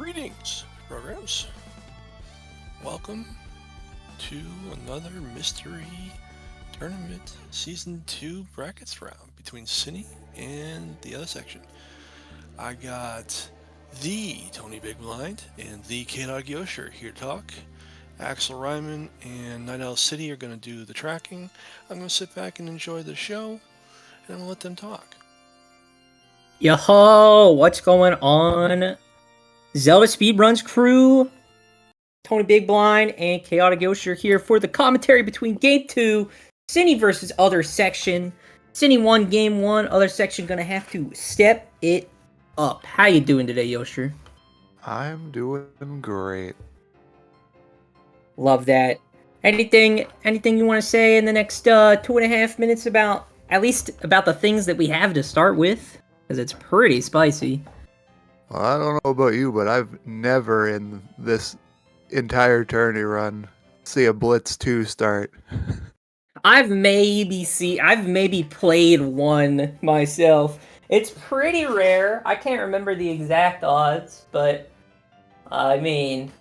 Greetings, programs. Welcome to another Mystery Tournament Season 2 brackets round between Synii and TheOtherSection. I got the Tony Big Blind and the K-Dog Yosher here to talk. Axel Ryman and Night Owl City are going to do the tracking. I'm going to sit back and enjoy the show, and I'm going to let them talk. Yo, what's going on? ZeldaSpeedRuns crew, Tony Big Blind, and Chaotic Yosher here for the commentary between Game 2, Synii versus TheOtherSection. Synii won Game 1, TheOtherSection gonna have to step it up. How you doing today, Yosher? I'm doing great. Love that. Anything you want to say in the next 2.5 minutes about, at least about the things that we have to start with? Because it's pretty spicy. Well, I don't know about you, but I've never in this entire tourney run see a Blitz 2 start. I've maybe played one myself. It's pretty rare. I can't remember the exact odds, but I mean,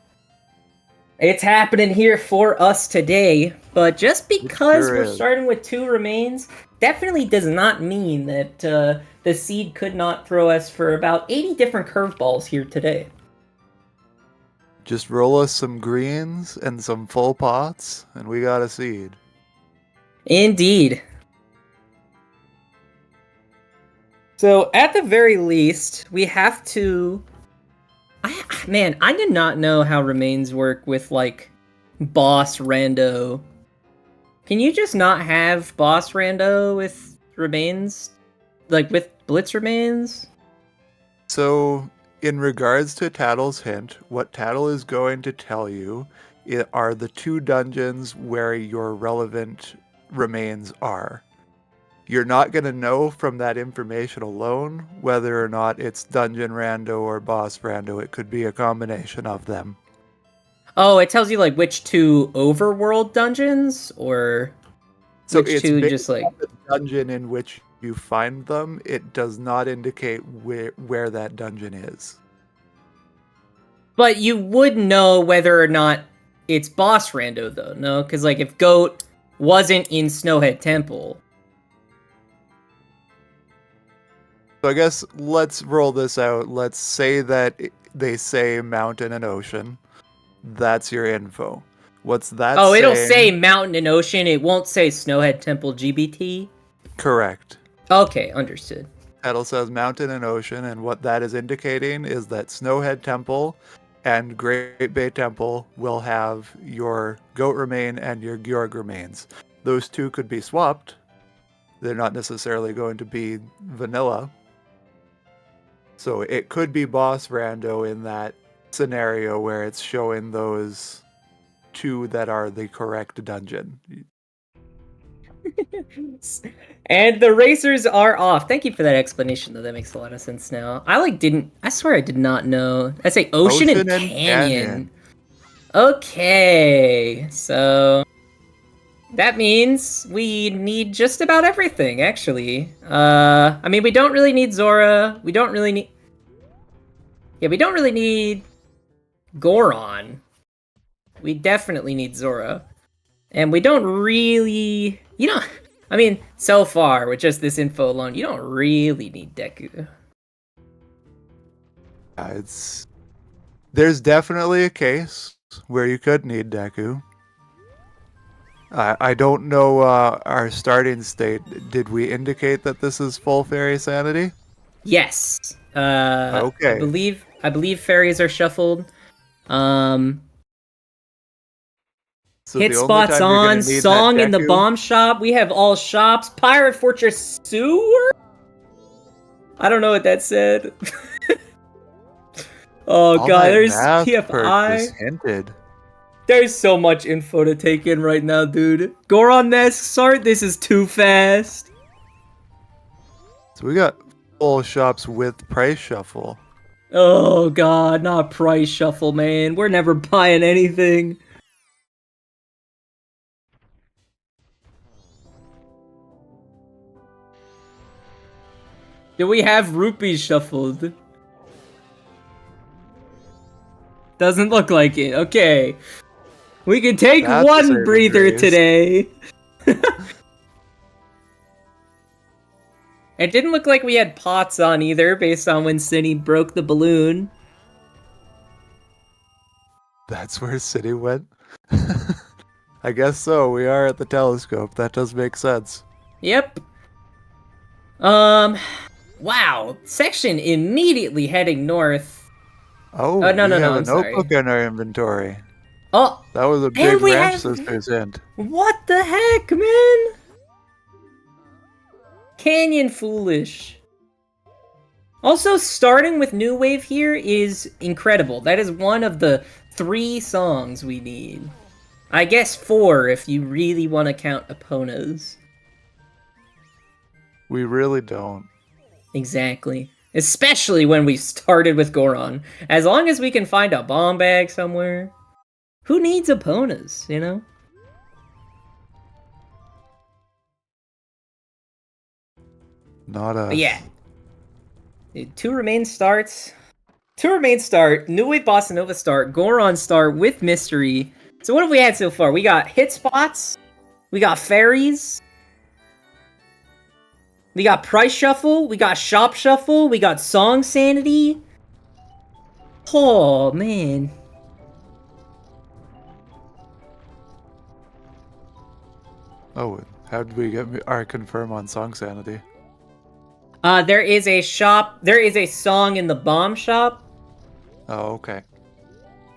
it's happening here for us today. But just because we're starting with 2 remains, definitely does not mean that the seed could not throw us for about 80 different curveballs here today. Just roll us some greens and some full pots, and we got a seed. Indeed. So, at the very least, we have to... I did not know how remains work with, like, boss rando. Can you just not have boss rando with remains? Like, with blitz remains? So, in regards to Tattle's hint, what Tattle is going to tell you are the 2 dungeons where your relevant remains are. You're not going to know from that information alone whether or not it's dungeon rando or boss rando. It could be a combination of them. Oh, it tells you, like, which 2 overworld dungeons, or so which 2 just, like... the dungeon in which you find them. It does not indicate where that dungeon is. But you would know whether or not it's boss rando, though, no? Because, like, if Goat wasn't in Snowhead Temple... So I guess let's roll this out. Let's say that they say mountain and ocean. That's your info. What's that saying? It'll say mountain and ocean. It won't say Snowhead Temple GBT? Correct. Okay, understood. Title says mountain and ocean, and what that is indicating is that Snowhead Temple and Great Bay Temple will have your Goat remain and your Georg remains. Those 2 could be swapped. They're not necessarily going to be vanilla. So it could be boss rando in that scenario where it's showing those 2 that are the correct dungeon. And the racers are off. Thank you for that explanation, though. That makes a lot of sense now. I swear I did not know. I say ocean and canyon. Okay, so that means we need just about everything, actually. I mean, we don't really need Zora. We don't really need Goron. We definitely need Zora. And we don't really... I mean, so far, with just this info alone, you don't really need Deku. There's definitely a case where you could need Deku. I don't know our starting state. Did we indicate that this is full fairy sanity? Yes. Okay. I believe fairies are shuffled. So hit spots on, song in the bomb shop. We have all shops. Pirate Fortress Sewer? I don't know what that said. Oh god, there's TFI. Hinted. There's so much info to take in right now, dude. Goron Mask Art, this is too fast. So we got full shops with price shuffle. Oh god, not price shuffle, man. We're never buying anything. Do we have rupees shuffled? Doesn't look like it. Okay. We can take That's a one saving breather grace. today. It didn't look like we had pots on either, based on when Synii broke the balloon. That's where City went. I guess so. We are at the telescope. That does make sense. Yep. Wow. Section immediately heading north. Oh, Oh, no, we no, no, have a I'm sorry. notebook in our inventory. Oh, That was a And big we Ranch have- Sisters hint. what the heck, man? Canyon Foolish. Also, starting with New Wave here is incredible. That is one of the 3 songs we need. I guess 4 if you really want to count Eponas. We really don't. Exactly. Especially when we started with Goron. As long as we can find a bomb bag somewhere. Who needs Eponas, you know? Not us. But yeah. 2 remain starts. 2 remain start. New Wave Bossa Nova start. Goron start with Mystery. So what have we had so far? We got hit spots. We got fairies. We got price shuffle. We got shop shuffle. We got song sanity. Oh, man. Oh, how did we get our confirm on Song Sanity? There is a shop. There is a song in the bomb shop. Oh, okay.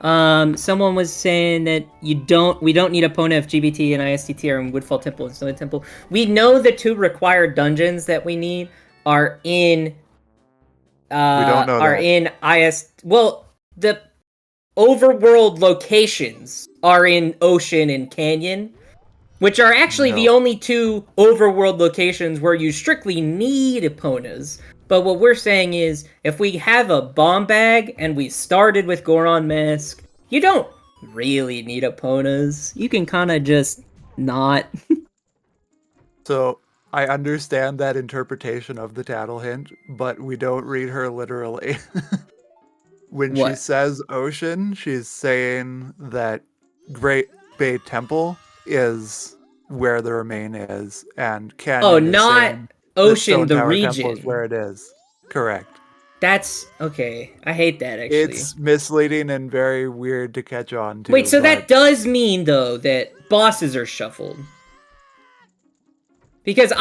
Someone was saying that we don't need Epona if GBT and ISTT are in Woodfall Temple and Snowy Temple. We know the 2 required dungeons that we need are in. We don't know are that. in IS. Well, the overworld locations are in Ocean and Canyon, which are actually the No. only 2 overworld locations where you strictly need Eponas. But what we're saying is, if we have a bomb bag and we started with Goron Mask, you don't really need Eponas. You can kind of just not. So I understand that interpretation of the tattle hint, but we don't read her literally. When she What? says ocean, she's saying that Great Bay Temple is where the remain is, and Canyon Oh, is not saying that Ocean, Stone the Tower Temple is region. where it is. Correct. That's okay. I hate that, actually. It's misleading and very weird to catch on to. Wait, so that but does mean, though, that bosses are shuffled. Because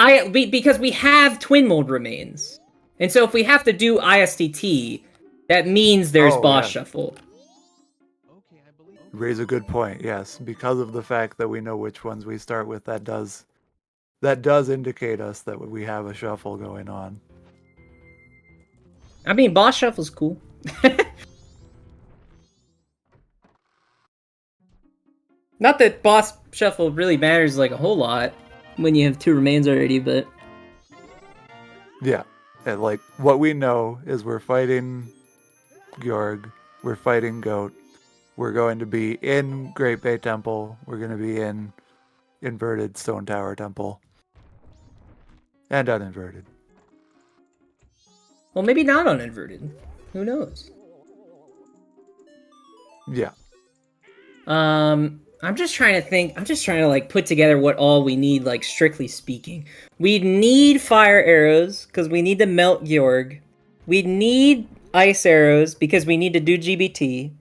we have Twin Mold remains. And so if we have to do ISTT, that means there's Oh, boss yeah. shuffle. Raise a good point. Yes, because of the fact that we know which ones we start with, that does indicate us that we have a shuffle going on. I mean, boss shuffle's cool. Not that boss shuffle really matters like a whole lot when you have 2 remains already, but Yeah, and like what we know is we're fighting Georg, we're fighting Goat, we're going to be in Great Bay Temple, we're going to be in Inverted Stone Tower Temple, and Uninverted. well, maybe not on inverted. Who knows? Yeah, I'm just trying to think. I'm just trying to like put together what all we need, like strictly speaking. We need fire arrows because we need to melt Georg. We need ice arrows because we need to do GBT.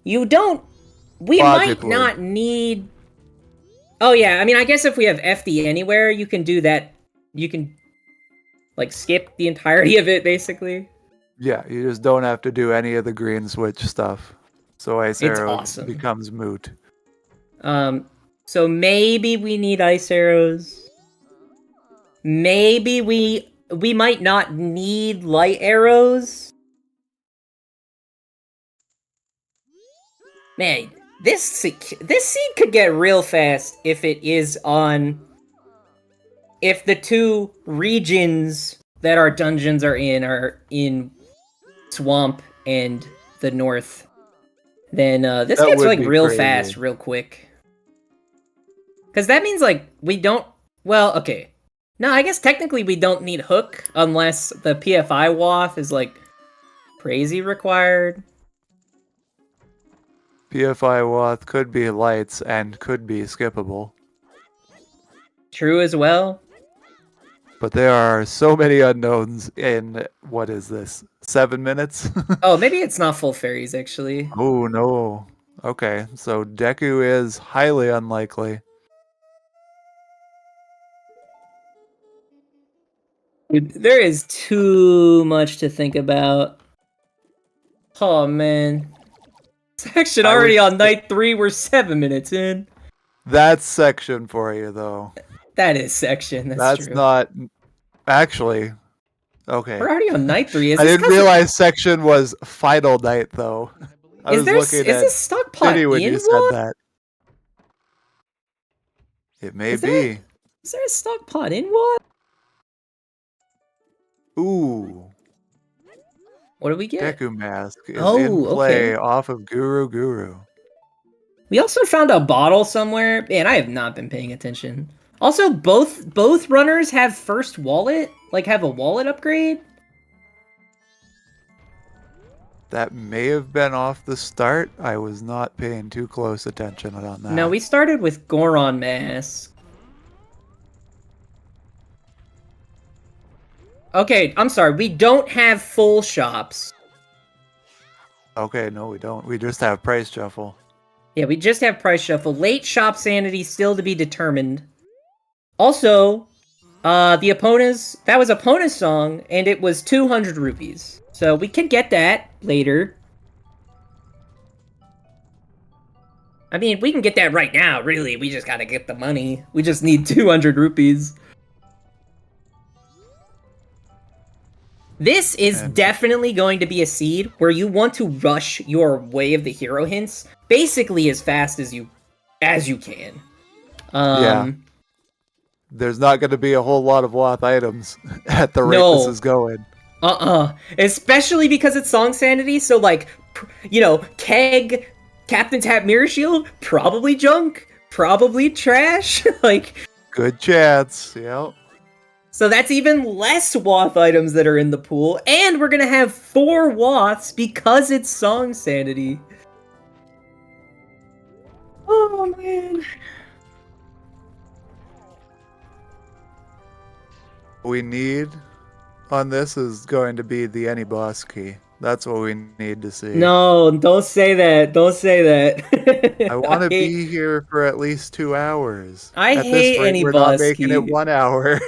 We Logically. might not need. Oh yeah, I mean, I guess if we have FD anywhere, you can do that. You can like skip the entirety of it, basically. yeah, you just don't have to do any of the green switch stuff. So Ice It's Arrow awesome. becomes moot. So maybe we need ice arrows. Maybe we might not need light arrows. Man, this seed could get real fast if it is on. If the 2 regions that our dungeons are in Swamp and the North, then this That gets would like be real crazy. fast, real quick. Because that means like we don't. Well, okay. No, I guess technically we don't need Hook unless the PFI Wath is like crazy required. PFI Wath could be lights and could be skippable. True as well. But there are so many unknowns in, what is this, 7 minutes? Oh, maybe it's not full fairies, actually. Oh, no. Okay, so Deku is highly unlikely. Dude, there is too much to think about. Oh, man. Section already on night 3, we're 7 minutes in. That's section for you, though. That is section, that's true. Not... Actually, okay. We're already on night 3. I didn't realize section was final night, though. Is this stock pot in when you said that. It may be. Is there a stock pot in what? Ooh. What do we get? Deku Mask is in play off of Guru. We also found a bottle somewhere. Man, I have not been paying attention. Also, both runners have first wallet, like have a wallet upgrade. That may have been off the start. I was not paying too close attention on that. No, we started with Goron Mask. Okay, I'm sorry. We don't have full shops. Okay, no, we don't. We just have price shuffle. Yeah, we just have price shuffle. Late shop sanity still to be determined. Also, that was Epona's song, and it was 200 rupees. So we can get that later. I mean, we can get that right now, really. We just gotta get the money. We just need 200 rupees. This is definitely going to be a seed where you want to rush your Way of the Hero hints basically as fast as you can. Yeah. There's not going to be a whole lot of Wath items at the rate this is going. Especially because it's Song Sanity, so like, Keg, Captain Tap Mirror Shield, probably junk, probably trash, like... Good chance, yep. So that's even less Wath items that are in the pool, and we're gonna have 4 Waths because it's Song Sanity. Oh, man. We need on this is going to be the any boss key. That's what we need to see. No, don't say that. Don't say that. I want to be here for at least 2 hours. I at hate this rate, any we're boss not making key. it 1 hour.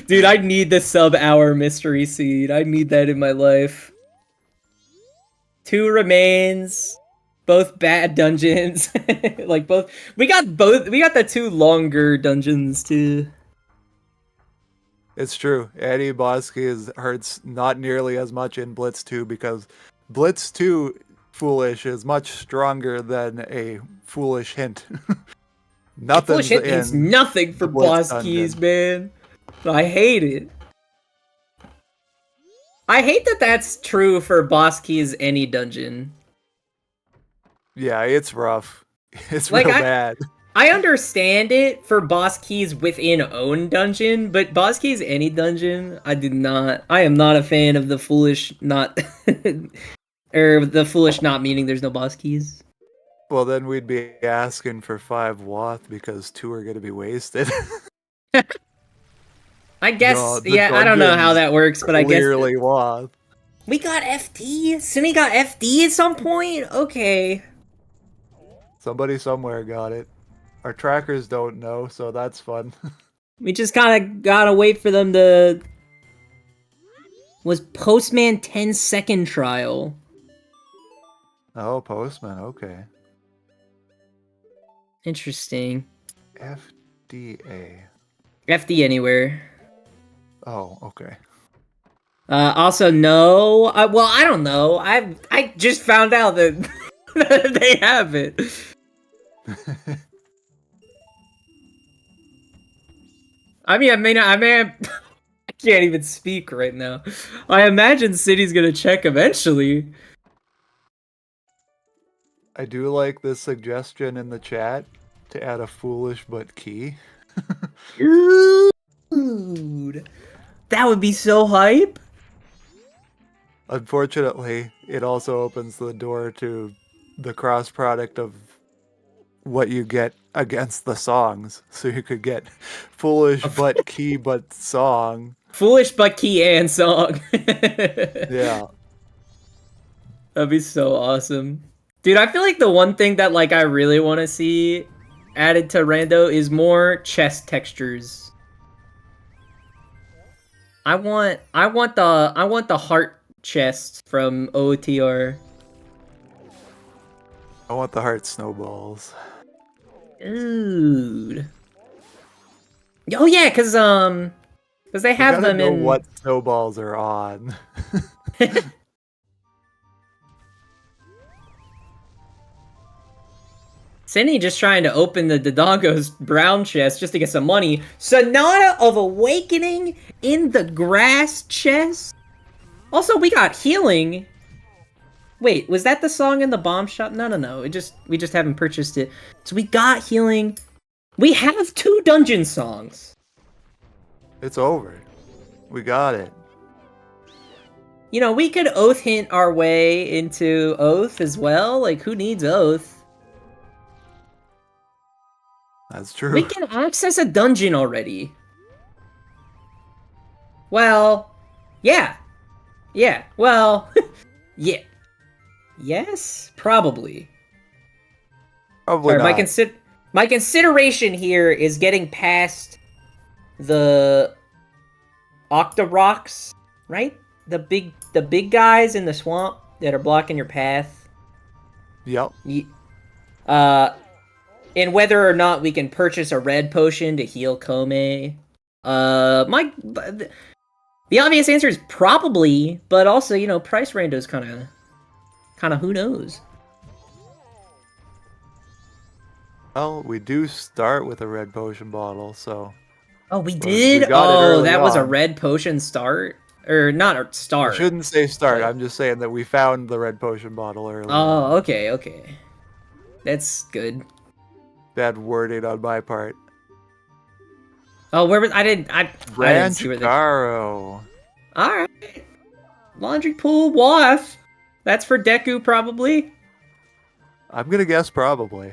Dude, I need the sub-hour mystery seed. I need that in my life. 2 remains. Both bad dungeons. Like both. We got the 2 longer dungeons too. It's true. Any boss key hurts not nearly as much in Blitz 2 because Blitz 2 Foolish is much stronger than a Foolish hint. Foolish hint means nothing for boss keys, man. I hate it. I hate that that's true for boss keys any dungeon. Yeah, it's rough. It's like, real bad. I understand it for boss keys within own dungeon, but boss keys any dungeon, I am not a fan of the foolish not... or the foolish not meaning there's no boss keys. Well, then we'd be asking for 5 Wath because 2 are going to be wasted. I guess, I don't know how that works, but I guess... Clearly Wath. We got FD? Synii got FD at some point? Okay. Somebody somewhere got it. Our trackers don't know, so that's fun. We just kind of gotta wait for them to... Was Postman 10-second trial? Oh, Postman, okay. Interesting. FDA. FD anywhere. Oh, okay. Also, no. Well, I don't know. I just found out that, that they have it. I can't even speak right now. I imagine City's gonna check eventually. I do like this suggestion in the chat to add a foolish but key. Dude, that would be so hype. Unfortunately, it also opens the door to the cross product of what you get against the songs. So you could get foolish but key but song. Foolish but key and song. Yeah. That'd be so awesome. Dude, I feel like the one thing that like I really want to see added to Rando is more chest textures. I want the heart chest from OTR. I want the heart snowballs. Dude. Oh yeah, cuz they have You gotta them know in what snowballs are on. Synii just trying to open the Dodongo's brown chest just to get some money. Sonata of Awakening in the grass chest? Also, we got healing. Wait, was that the song in the bomb shop? No. We just haven't purchased it. So we got healing. We have 2 dungeon songs. It's over. We got it. You know, we could Oath hint our way into Oath as well. Like, who needs Oath? That's true. We can access a dungeon already. Well, yeah. Yeah, well, yeah. Yes? Probably. Probably Sorry, not. my consideration here is getting past the Octoroks, right? The big guys in the swamp that are blocking your path. Yep. And whether or not we can purchase a red potion to heal Kome. The obvious answer is probably, but also, you know, price rando's kind of who knows. Well, we do start with a red potion bottle, so. Oh, we did? We got it early that was a on. red potion start? Or not a start. I shouldn't say start. I'm just saying that we found the red potion bottle early. Oh, okay. That's good. Bad wording on my part. Oh, where was I didn't see where Ranchcaro. Alright. Laundry pool wife. That's for Deku, probably. I'm gonna guess probably.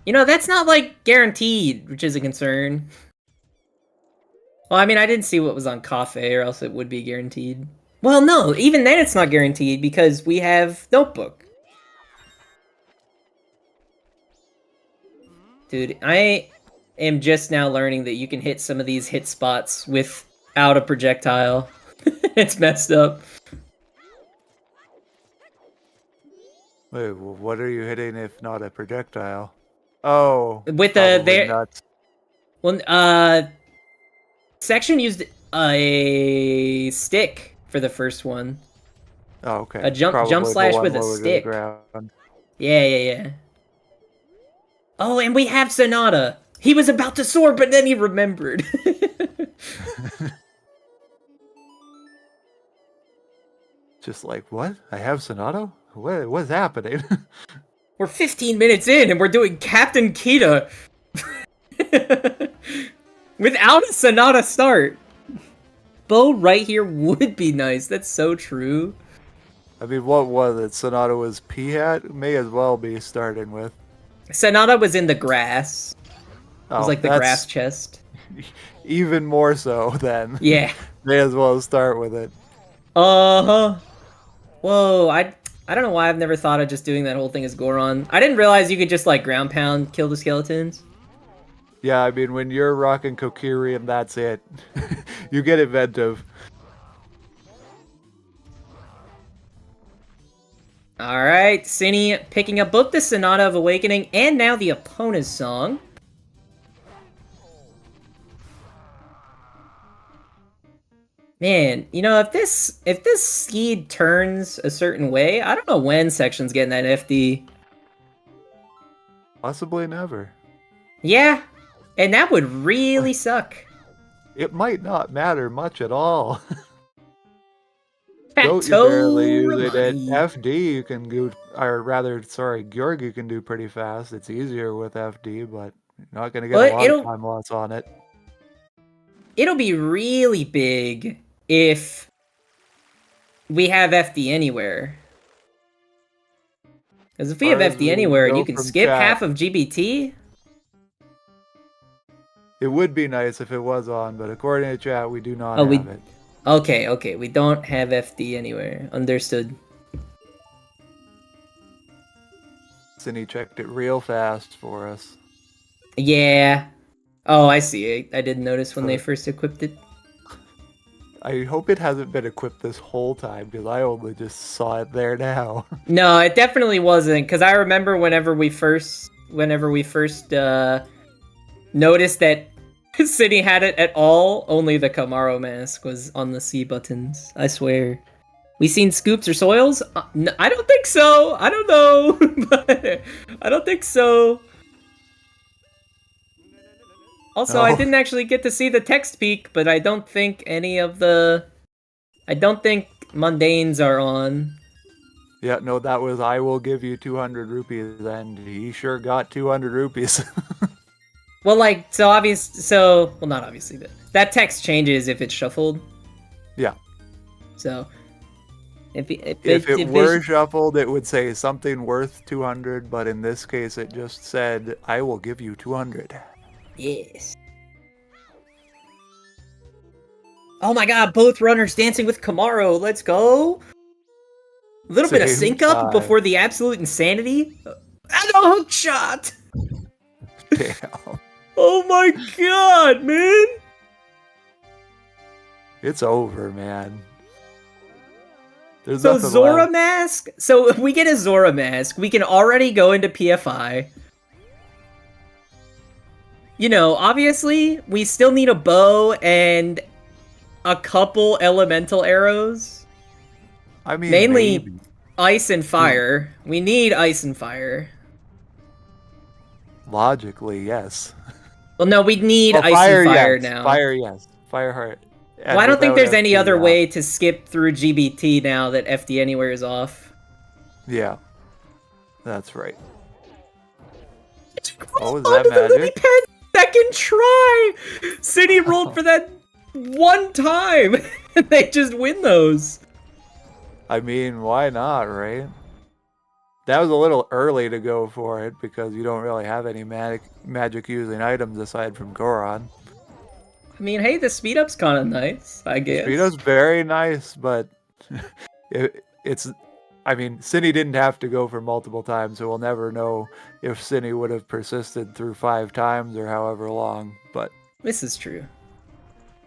You know, that's not, like, guaranteed, which is a concern. Well, I mean, I didn't see what was on Cafe, or else it would be guaranteed. Well, no, even then it's not guaranteed, because we have Notebook. Dude, I am just now learning that you can hit some of these hit spots without a projectile. It's messed up. Wait, what are you hitting if not a projectile? Oh, With probably nuts. Well, Section used a stick for the first one. Oh, okay. A jump slash with a stick. Yeah. Oh, and we have Sonata. He was about to soar, but then he remembered. Just like, what? I have Sonata? What's happening? We're 15 minutes in, and we're doing Captain Kita. Without a Sonata start. Bow right here would be nice. That's so true. I mean, what was it? Sonata was P-Hat? May as well be starting with. Sonata was in the grass. It was like the grass chest. Even more so then. Yeah. May as well start with it. Uh-huh. Whoa, I don't know why I've never thought of just doing that whole thing as Goron. I didn't realize you could just, like, ground pound, kill the skeletons. Yeah, I mean, when you're rocking Kokiri and that's it. You get inventive. Alright, Synii picking up both the Sonata of Awakening and now the Epona's song. Man, you know, if this seed turns a certain way, I don't know when Section's getting that FD. Possibly never. Yeah, and that would really suck. It might not matter much at all. Don't you barely use it at FD, you can do, or rather, sorry, Georg you can do pretty fast. It's easier with FD, but you're not going to get a lot of time loss on it. It'll be really big if we have FD anywhere. Because if we have Far as FD we Anywhere and know you can from skip chat, half of GBT, it would be nice if it was on, but according to chat, we do not Oh, have it. okay, we don't have FD Anywhere. Understood. Synii checked it real fast for us. Yeah. Oh, I see. I didn't notice when they first equipped it. I hope it hasn't been equipped this whole time, because I only just saw it there now. No, it definitely wasn't, because I remember whenever we first noticed that City had it at all, only the Camaro mask was on the C buttons. I swear. We seen scoops or soils? I don't think so. I don't know, but I don't think so. Also, I didn't actually get to see the text peek, but I don't think mundanes are on. Yeah, no, that was I will give you 200 rupees, and he sure got 200 rupees. Well, like, well, not obviously, but that text changes if it's shuffled. Yeah. So, if it were shuffled, it would say something worth 200, but in this case, it just said, I will give you 200. Yes. Oh my god, both runners dancing with Camaro. Let's go. A little bit of sync up before the absolute insanity. And a hook shot. Damn. Oh my god, man. It's over, man. There's So nothing Zora left. mask. So if we get a Zora mask, we can already go into PFI. You know, obviously, we still need a bow and a couple elemental arrows. I mean, mainly maybe. ice and fire. We need ice and fire. Logically, yes. Well, no, we need Well, ice fire, and fire yes. now. Fire, yes. Fire heart. Well, I don't think there's any FD, other way to skip through GBT now that FD Anywhere is off. Yeah. That's right. Oh, was that magic? Second try! City rolled for that one time, and they just win those. I mean, why not, right? That was a little early to go for it, because you don't really have any magic using items aside from Goron. I mean, hey, the speed up's kind of nice, I guess. Speed up's very nice, but it's... I mean, Synii didn't have to go for multiple times, so we'll never know if Synii would have persisted through 5 times or however long, but... This is true.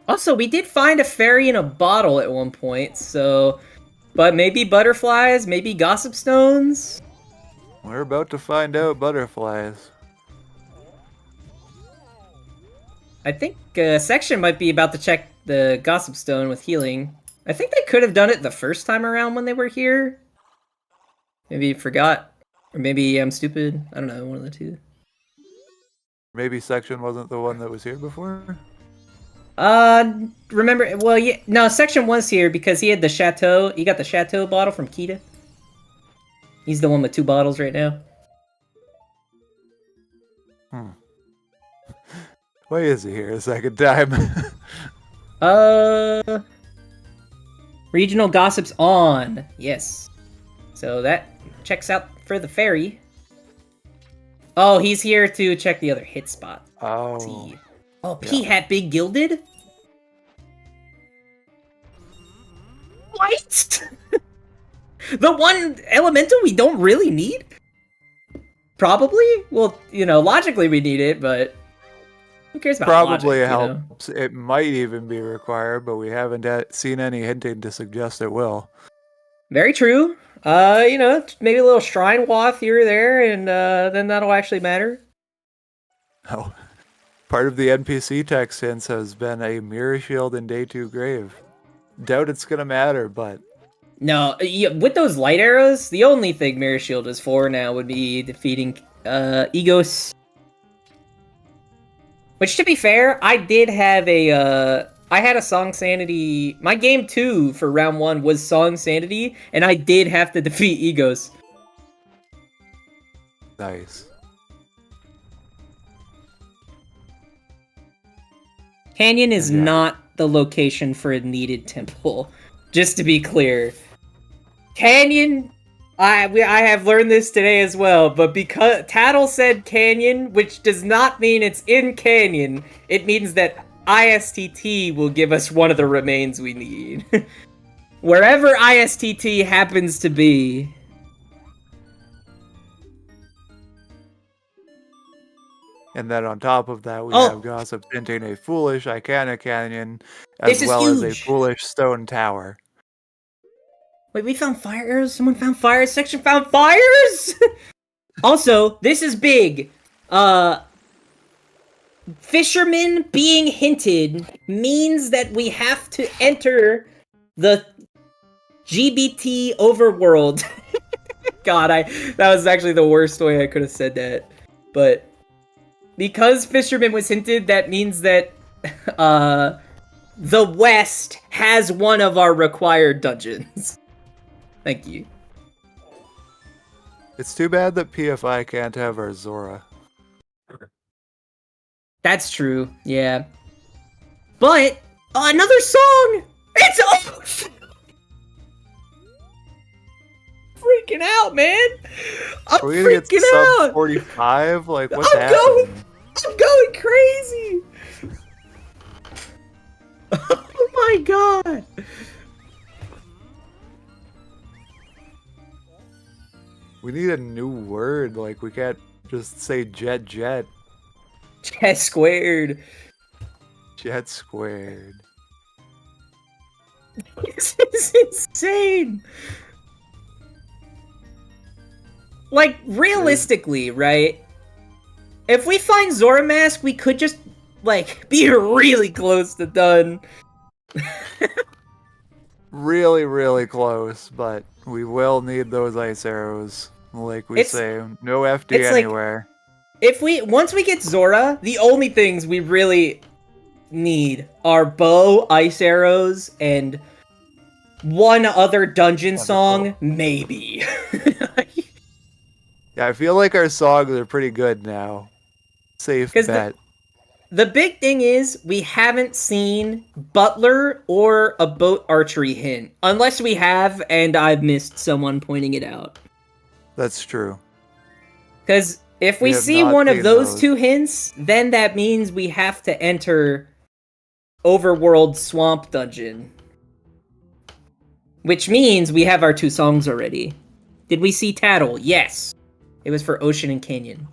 Also, we did find a fairy in a bottle at one point, so... But maybe butterflies, maybe gossip stones? We're about to find out butterflies. I think Section might be about to check the gossip stone with healing. I think they could have done it the first time around when they were here. Maybe you forgot. Or maybe I'm stupid. I don't know, one of the two. Maybe Section wasn't the one that was here before? Remember, well, yeah, no, Section was here because he had the Chateau. He got the Chateau bottle from Kita. He's the one with 2 bottles right now. Why is he here a second time? Regional gossip's on. Yes. So that checks out for the fairy. Oh, he's here to check the other hit spot. Oh. Oh, P-Hat Big Gilded? What? The one elemental we don't really need? Probably? Well, you know, logically we need it, but who cares about Probably logic, helps. You know? It might even be required, but we haven't seen any hinting to suggest it will. Very true. You know, maybe a little shrine wath here or there, and then that'll actually matter. Oh. Part of the NPC text hints has been a mirror shield in Day 2 grave. Doubt it's gonna matter, but... No, with those light arrows, the only thing Mirror Shield is for now would be defeating Egos. Which, to be fair, I did have I had a Song Sanity... My game 2 for round 1 was Song Sanity, and I did have to defeat Egos. Nice. Canyon is not the location for a needed temple. Just to be clear. Canyon I have learned this today as well, but because Tattle said canyon, which does not mean it's in canyon, it means that ISTT will give us one of the remains we need. Wherever ISTT happens to be. And then on top of that, we Oh! have Gossip hinting a foolish Icana Canyon, This as is well as a huge! foolish stone tower. Wait, we found fire arrows? Someone found fires? Section found fires? Also, this is big. Fisherman being hinted means that we have to enter the GBT overworld. God, that was actually the worst way I could have said that. But because Fisherman was hinted, that means that the West has one of our required dungeons. Thank you. It's too bad that PFI can't have our Zora. That's true, yeah. But another song! It's freaking out, man! I'm Are we gonna get freaking sub out! 45? Like, what's I'm happening? going crazy! Oh my god! We need a new word. Like, we can't just say jet. Jet squared. Jet squared. This is insane! Like, realistically, right? If we find Zora Mask, we could just, like, be really close to done. Really, really close, but we will need those ice arrows. Like we say, no FD anywhere. Like, once we get Zora, the only things we really need are bow, ice arrows, and one other dungeon song, maybe. Yeah, I feel like our songs are pretty good now. Safe bet. The big thing is, we haven't seen Butler or a boat archery hint. Unless we have, and I've missed someone pointing it out. That's true. Because if we see one of those two hints, then that means we have to enter Overworld Swamp Dungeon. Which means we have our two songs already. Did we see Tattle? Yes. It was for Ocean and Canyon.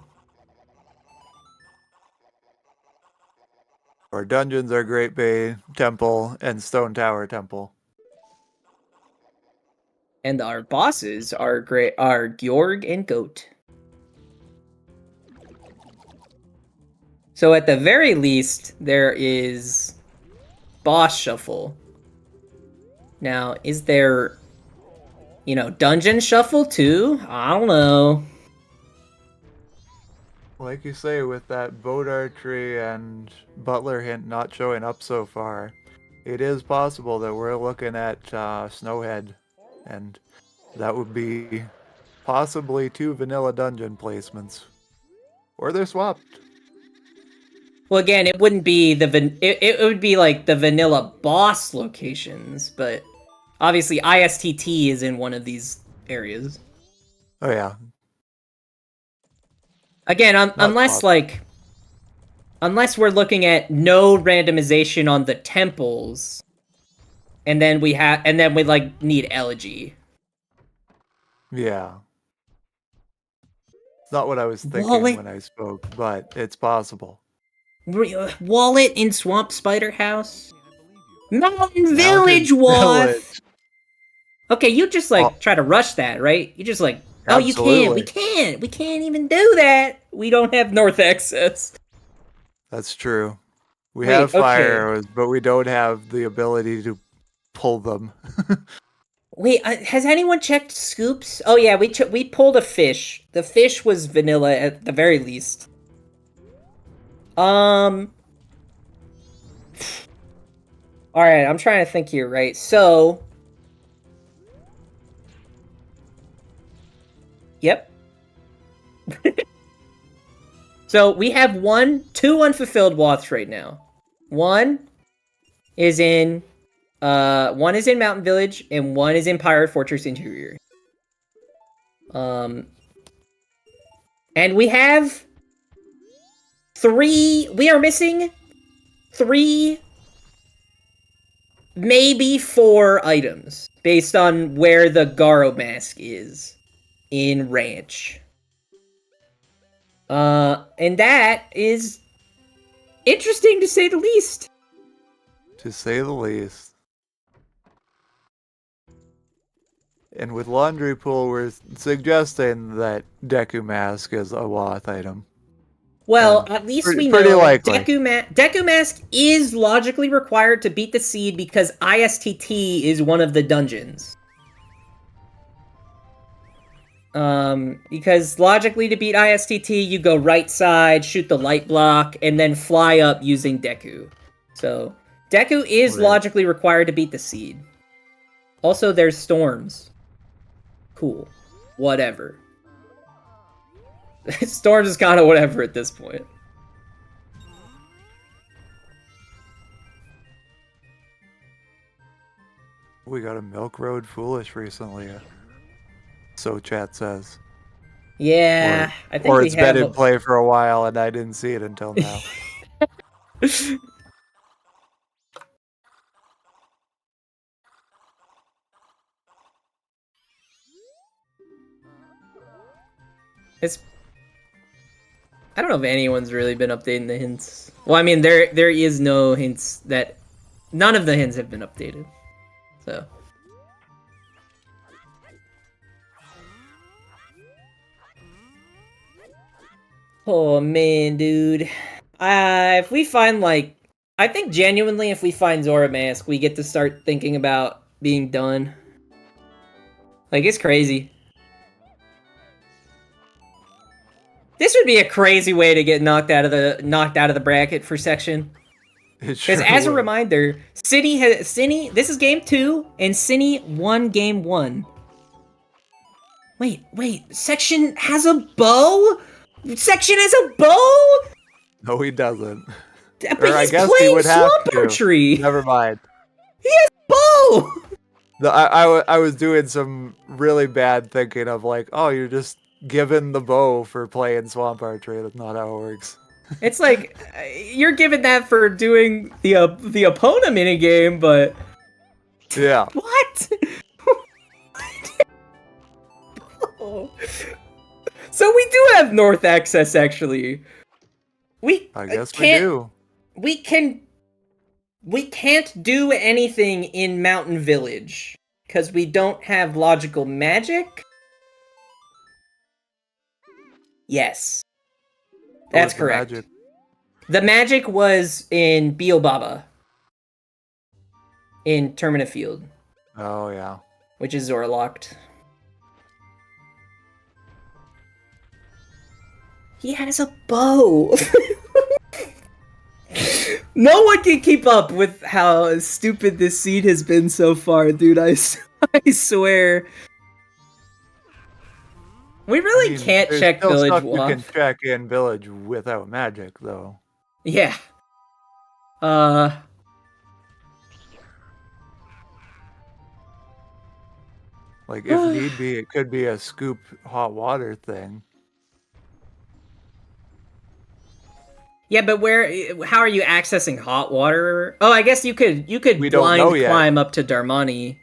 Our dungeons are Great Bay Temple and Stone Tower Temple. And our bosses are Georg and Goat. So at the very least, there is boss shuffle. Now, is there, dungeon shuffle too? I don't know. Like you say, with that boat archery and Butler hint not showing up so far, it is possible that we're looking at Snowhead, and that would be possibly 2 vanilla dungeon placements. Or they're swapped. Well, again, it wouldn't be it would be like the vanilla boss locations, but obviously ISTT is in one of these areas. Oh yeah. Again, unless we're looking at no randomization on the temples, and then we need Elegy. Yeah. It's not what I was thinking when I spoke, but it's possible. Wallet in Swamp Spider House? Mountain Village Waff! Okay, you just try to rush that, right? You just Absolutely. we can't even do that! We don't have north access. That's true. We have fire arrows, but we don't have the ability to pull them. Wait, has anyone checked scoops? Oh yeah, we pulled a fish. The fish was vanilla at the very least. Alright, I'm trying to think here, right? So... Yep. So, we have two unfulfilled Waths right now. One is in Mountain Village, and one is in Pirate Fortress Interior. And we have 3. We are missing 3, maybe 4 items based on where the Garo mask is in Ranch. And that is interesting to say the least. To say the least. And with Laundry Pool, we're suggesting that Deku Mask is a Loth item. Well, And at least pretty we know likely. Deku Mask is logically required to beat the seed because ISTT is one of the dungeons. Because logically to beat ISTT, you go right side, shoot the light block, and then fly up using Deku. So, Deku is logically required to beat the seed. Also, there's storms. Cool. Whatever. Storms is kind of whatever at this point. We got a Milk Road Foolish recently. So chat says. Yeah, I think or we it's have been in play for a while and I didn't see it until now. I don't know if anyone's really been updating the hints. Well, I mean, there is no hints that... None of the hints have been updated. So... Oh, man, dude. If we find, like... I think genuinely if we find Zora Mask, we get to start thinking about being done. Like, it's crazy. This would be a crazy way to get knocked out of the bracket for section. Because as a reminder, Synii, this is game 2, and Synii won game 1. Wait, Section has a bow? Section has a bow? No, he doesn't. But he's playing Swamp Archery. Never mind. He has a bow! I was doing some really bad thinking of like, oh, you're just given the bow for playing Swamp Archery. That's not how it works. It's like, you're given that for doing the Epona minigame, but... Yeah. What? So we do have north access, actually. I guess we do. We can't do anything in Mountain Village, because we don't have logical magic? Yes. That's correct. The magic was in Biobaba. In Termina Field. Oh, yeah. Which is Zora locked. He has a bow! No one can keep up with how stupid this seed has been so far, dude. I swear. We really can't check Village Wolf. You can check in Village without magic, though. Yeah. Like, if need be, it could be a scoop hot water thing. Yeah, but how are you accessing hot water? Oh, I guess you could blind climb up to Darmani.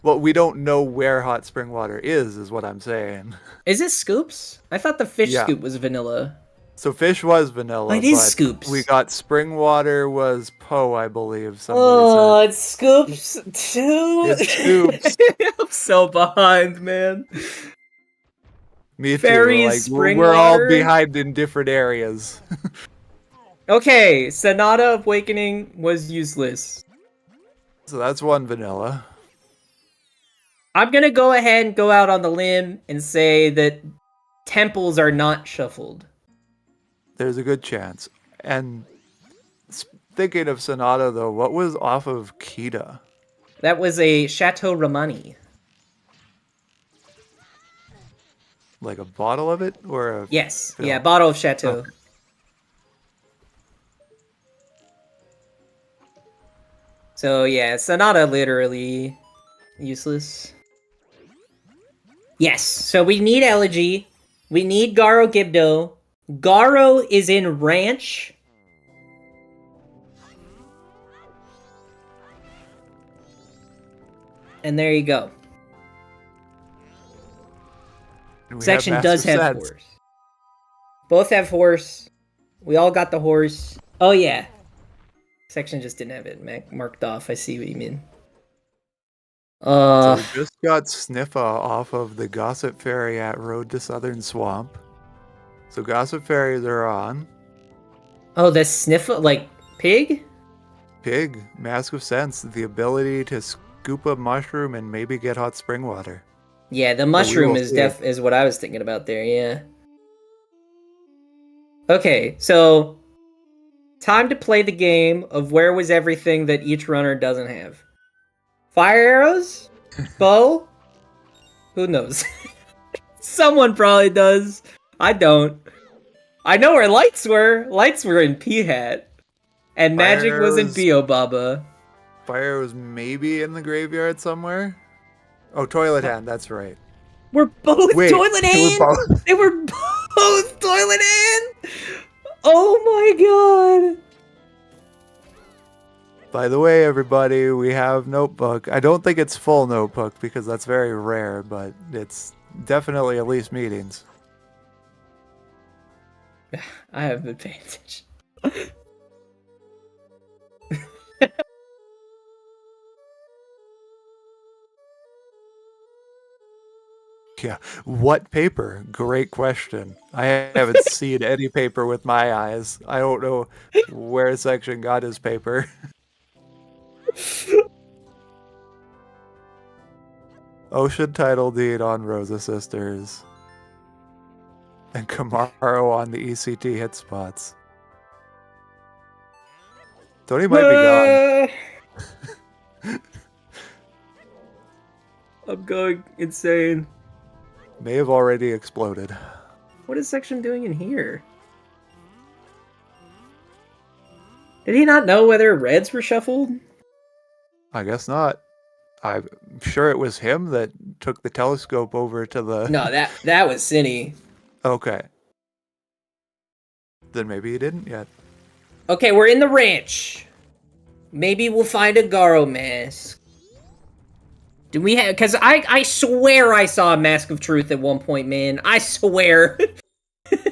Well, we don't know where hot spring water is what I'm saying. Is it scoops? I thought the fish scoop was vanilla. So fish was vanilla. It is scoops. We got spring water was Poe, I believe. Said. It's scoops too. It's scoops. I'm so behind, man. Me too. Like, we're all behind in different areas. Okay, Sonata Awakening was useless. So that's one vanilla. I'm gonna go ahead and go out on the limb and say that temples are not shuffled. There's a good chance. And thinking of Sonata, though, what was off of Kita? That was a Chateau Romani. Like a bottle of it? Or a Yes. Film? Yeah, bottle of Chateau. Oh. So, yeah, Sonata literally useless. Yes, so we need Elegy. We need Garo Gibdo. Garo is in Ranch. And there you go. Section does have horse. Both have horse. We all got the horse. Oh yeah. Section just didn't have it marked off. I see what you mean. So we just got Sniffa off of the Gossip Ferry at Road to Southern Swamp. So Gossip Ferries are on. Oh, the Sniffa, like pig? Pig, Mask of Sense, the ability to scoop a mushroom and maybe get hot spring water. Yeah, the mushroom is what I was thinking about there, yeah. Okay, so time to play the game of where was everything that each runner doesn't have. Fire arrows? Bow? Who knows? Someone probably does. I don't. I know where lights were. Lights were in P-Hat. And magic was in Biobaba. Fire was maybe in the graveyard somewhere. Oh, Toilet Hand, that's right. We're both Toilet Hand? They were both Toilet Hand? Oh my god. By the way, everybody, we have Notebook. I don't think it's full Notebook because that's very rare, but it's definitely at least meetings. I have been paying attention. Yeah. What paper? Great question. I haven't seen any paper with my eyes. I don't know where Section got his paper. Ocean title deed on Rosa Sisters. And Camaro on the ECT hit spots. Tony might be gone. I'm going insane. May have already exploded. What is Section doing in here? Did he not know whether reds were shuffled? I guess not. I'm sure it was him that took the telescope over to the... No, that was Synii. Okay. Then maybe he didn't yet. Okay, we're in the ranch. Maybe we'll find a Garo mask. Do we have... Because I swear I saw a Mask of Truth at one point, man. I swear.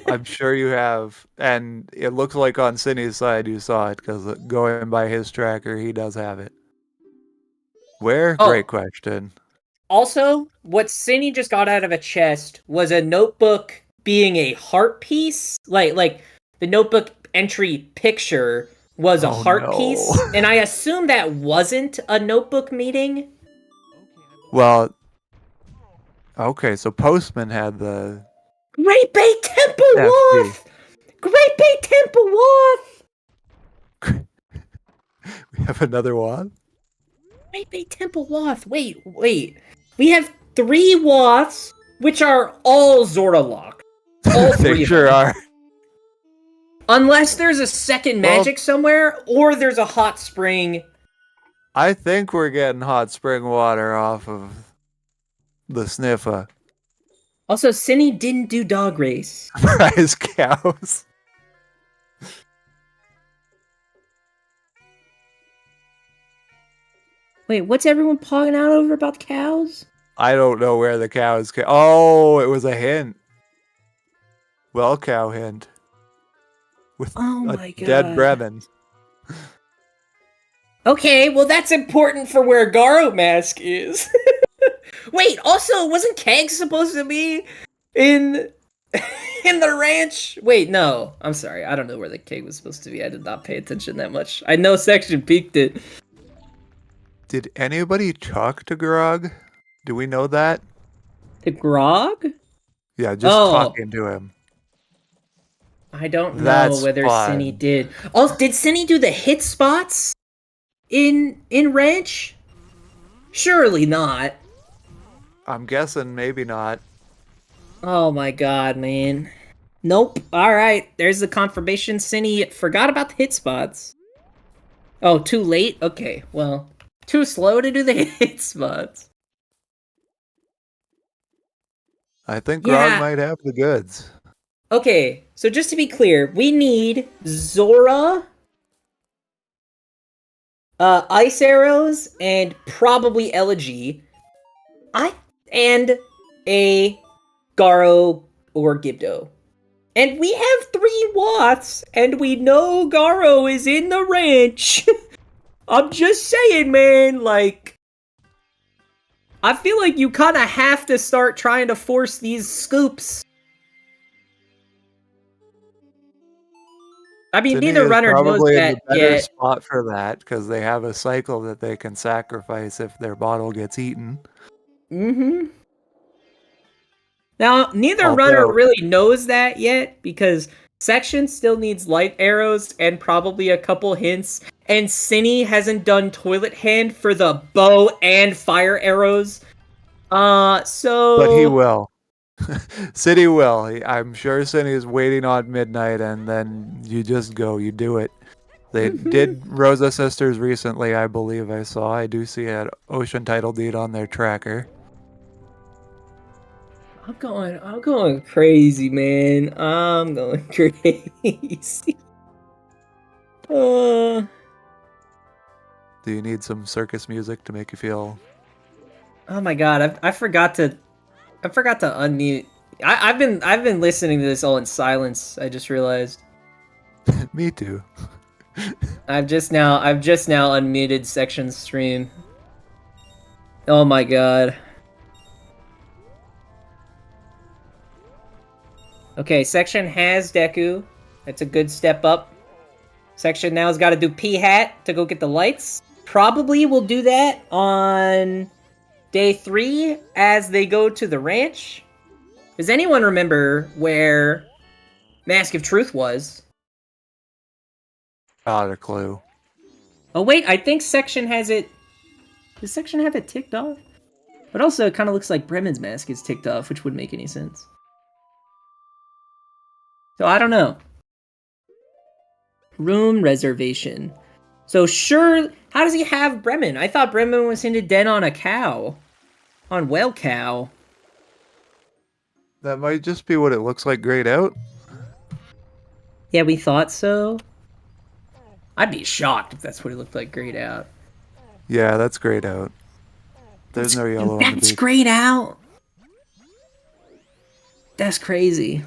I'm sure you have. And it looks like on Synni's side you saw it, because going by his tracker, he does have it. Where? Oh. Great question. Also, what Synii just got out of a chest was a notebook being a heart piece. Like the notebook entry picture was a heart piece. And I assume that wasn't a notebook meeting. Well, okay, so Postman had the... Great Bay Temple Wolf! Great Bay Temple Wolf! We have another one? Great Bay Temple Woth. Wait. We have 3 Woths, which are all Zorda-locked. All 3 they sure are. Unless there's a second magic somewhere, or there's a hot spring. I think we're getting hot spring water off of the Sniffa. Also, Synii didn't do dog race. Prize cows. Wait, what's everyone pogging out over about the cows? I don't know where the cows came. Oh, it was a hint. Well, cow hint. With a dead Bremen. Okay, well that's important for where Garo Mask is. Wait, also, wasn't Keg supposed to be in the ranch? Wait, no. I'm sorry. I don't know where the Keg was supposed to be. I did not pay attention that much. I know Section peeked it. Did anybody talk to Grog? Do we know that? To Grog? Yeah, just talking to him. I don't know whether Synii did. Oh, did Synii do the hit spots in Ranch? Surely not. I'm guessing maybe not. Oh my god, man. Nope. Alright, there's the confirmation. Synii forgot about the hit spots. Oh, too late? Okay, well, too slow to do the hit spots. I think Grog Yeah. might have the goods. Okay, so just to be clear, we need Zora, Ice Arrows, and probably Elegy. And a Garo or Gibdo. And we have 3 Woths, and we know Garo is in the ranch. I'm just saying, man, like, I feel like you kind of have to start trying to force these scoops. I mean, Synii neither is runner knows probably in the that better yet. spot for that because they have a cycle that they can sacrifice if their bottle gets eaten. Mm-hmm. Now, neither runner Although, really knows that yet because Section still needs light arrows and probably a couple hints. And Synii hasn't done Toilet Hand for the bow and fire arrows. but he So will. City will. I'm sure Synii is waiting on midnight, and then you just go. You do it. They did Rosa Sisters recently, I believe I saw. I do see an ocean title deed on their tracker. I'm going crazy, man. I'm going crazy. Uh, Do you need some circus music to make you feel? oh my god, I forgot to unmute. I've been listening to this all in silence. I just realized. Me too. I've just now unmuted Section stream. Oh my god. Okay, Section has Deku. That's a good step up. Section now has got to do P-Hat to go get the lights. Probably will do that on day 3 as they go to the ranch. Does anyone remember where Mask of Truth was? Not a clue. Oh wait, I think Section has it... Does Section have it ticked off? But also, it kind of looks like Bremen's mask is ticked off, which wouldn't make any sense. So I don't know. Room reservation. So sure, how does he have Bremen? I thought Bremen was hinted dead on a cow. On Well Cow. That might just be what it looks like grayed out. Yeah, we thought so. I'd be shocked if that's what it looked like grayed out. Yeah, that's grayed out. There's no yellow on the That's beak. grayed out. That's crazy.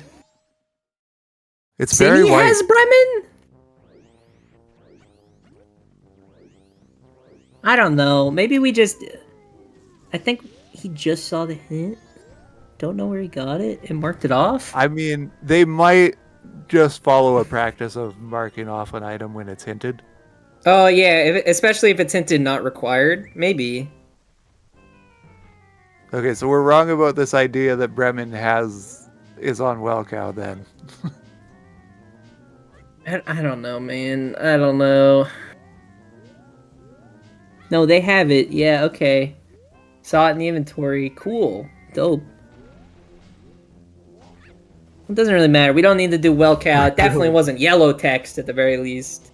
It's very Synii white. has Bremen? I don't know. Maybe we just... I think he just saw the hint. Don't know where he got it and marked it off. I mean, they might just follow a practice of marking off an item when it's hinted. Oh yeah, especially if it's hinted not required. Maybe. Okay, so we're wrong about this idea that Bremen is on Well Cow then. I don't know, man. I don't know. No, they have it. Yeah, okay. Saw it in the inventory. Cool. Dope. It doesn't really matter. We don't need to do well cow. It definitely wasn't yellow text at the very least.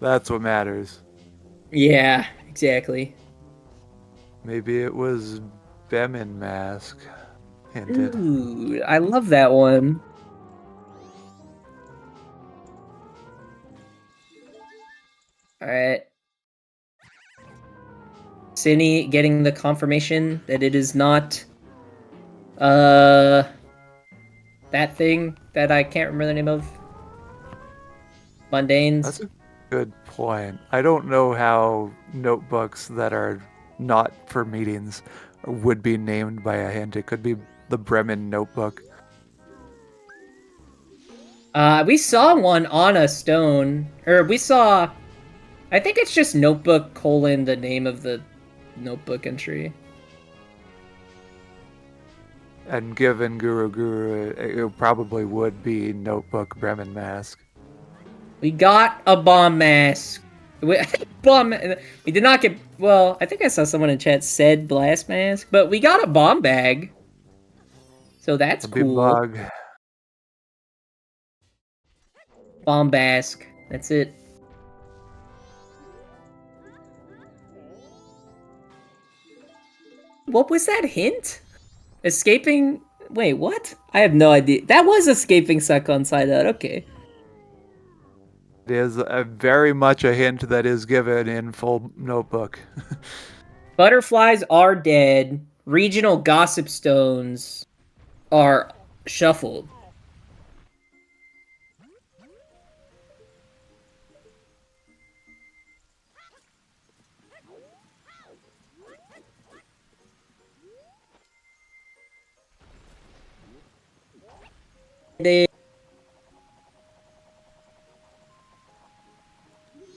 That's what matters. Yeah, exactly. Maybe it was Bemin mask hinted. Ooh, I love that one. Alright. Synii getting the confirmation that it is not that thing that I can't remember the name of. Mundanes. That's a good point. I don't know how notebooks that are not for meetings would be named by a hint. It could be the Bremen notebook. We saw one on a stone. Or we saw... I think it's just notebook : the name of the notebook entry. And given Guru, it probably would be notebook Bremen mask. We got a bomb mask. Bomb. We did not get... Well, I think I saw someone in chat said blast mask. But we got a bomb bag. So that's cool. Bug. Bombask. That's it. What was that hint? Escaping... Wait, what? I have no idea. That was escaping suck on side out. Okay. It is very much a hint that is given in full notebook. Butterflies are dead. Regional gossip stones are shuffled.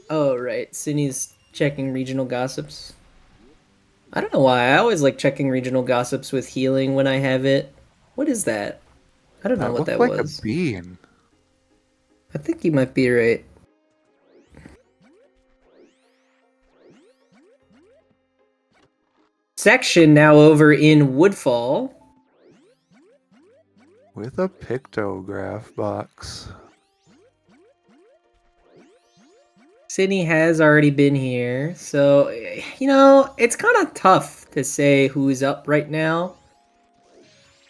Oh, right. Sydney's checking regional gossips. I don't know why. I always like checking regional gossips with healing when I have it. What is that? I don't know That what looked that like was. a bean. I think you might be right. Section now over in Woodfall. With a pictograph box. Sydney has already been here, so you know it's kind of tough to say who's up right now.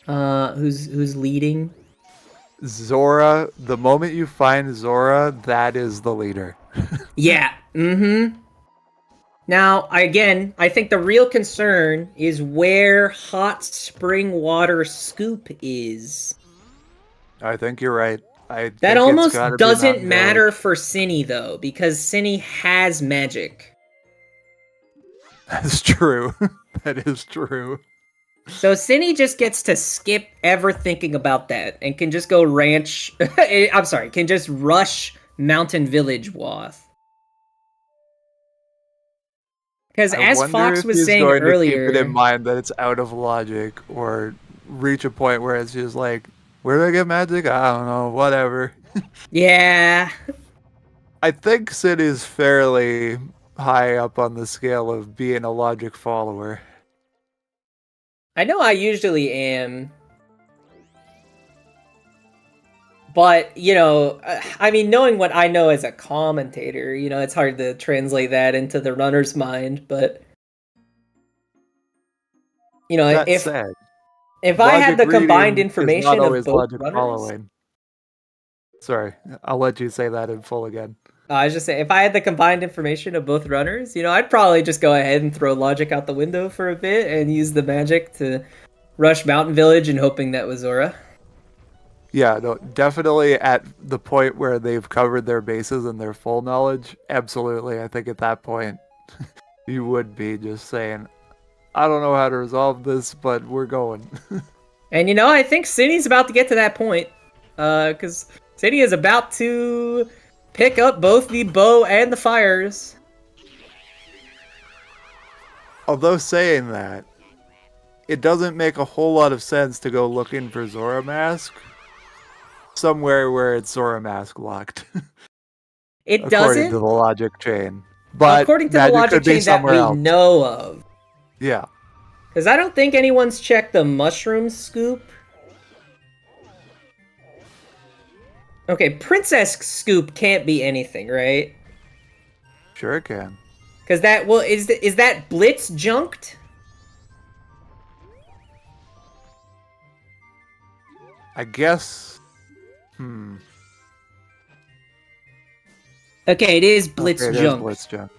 Who's leading? Zora, the moment you find Zora, that is the leader. Yeah. Mm-hmm. Now, again, I think the real concern is where hot spring water scoop is. I think you're right. I That think it's almost gotta be doesn't Mountain Village. matter for Synii, though, because Synii has magic. That's true. That is true. So Synii just gets to skip ever thinking about that and can just go ranch... I'm sorry, can just rush Mountain Village Wath. Because I as wonder Fox if was he's saying going to keep it in earlier... mind that it's out of logic or reach a point where it's just like, where do I get magic? I don't know, whatever. Yeah. I think Sid is fairly high up on the scale of being a logic follower. I know I usually am. But, you know, I mean, knowing what I know as a commentator, you know, it's hard to translate that into the runner's mind, but... You know, That if said, I had logic the combined reading is not information of always both logic runners... following. Sorry, I'll let you say that in full again. I was just saying, if I had the combined information of both runners, you know, I'd probably just go ahead and throw logic out the window for a bit and use the magic to rush Mountain Village and hoping that was Zora. Yeah, no, definitely at the point where they've covered their bases and their full knowledge, absolutely. I think at that point, you would be just saying, I don't know how to resolve this, but we're going. And, you know, I think Synnii's about to get to that point. Because Synii is about to pick up both the bow and the fires. Although saying that, it doesn't make a whole lot of sense to go looking for Zora Mask somewhere where it's Zora Mask locked. It according to doesn't, the logic chain. But according to the magic logic could be chain that somewhere we else. know of. Yeah. Because I don't think anyone's checked the mushroom scoop. Okay, Princess Scoop can't be anything, right? Sure it can. Because that, well, is that Blitz junked? I guess. Okay, it is Blitz Okay, it is junked. Blitz junk.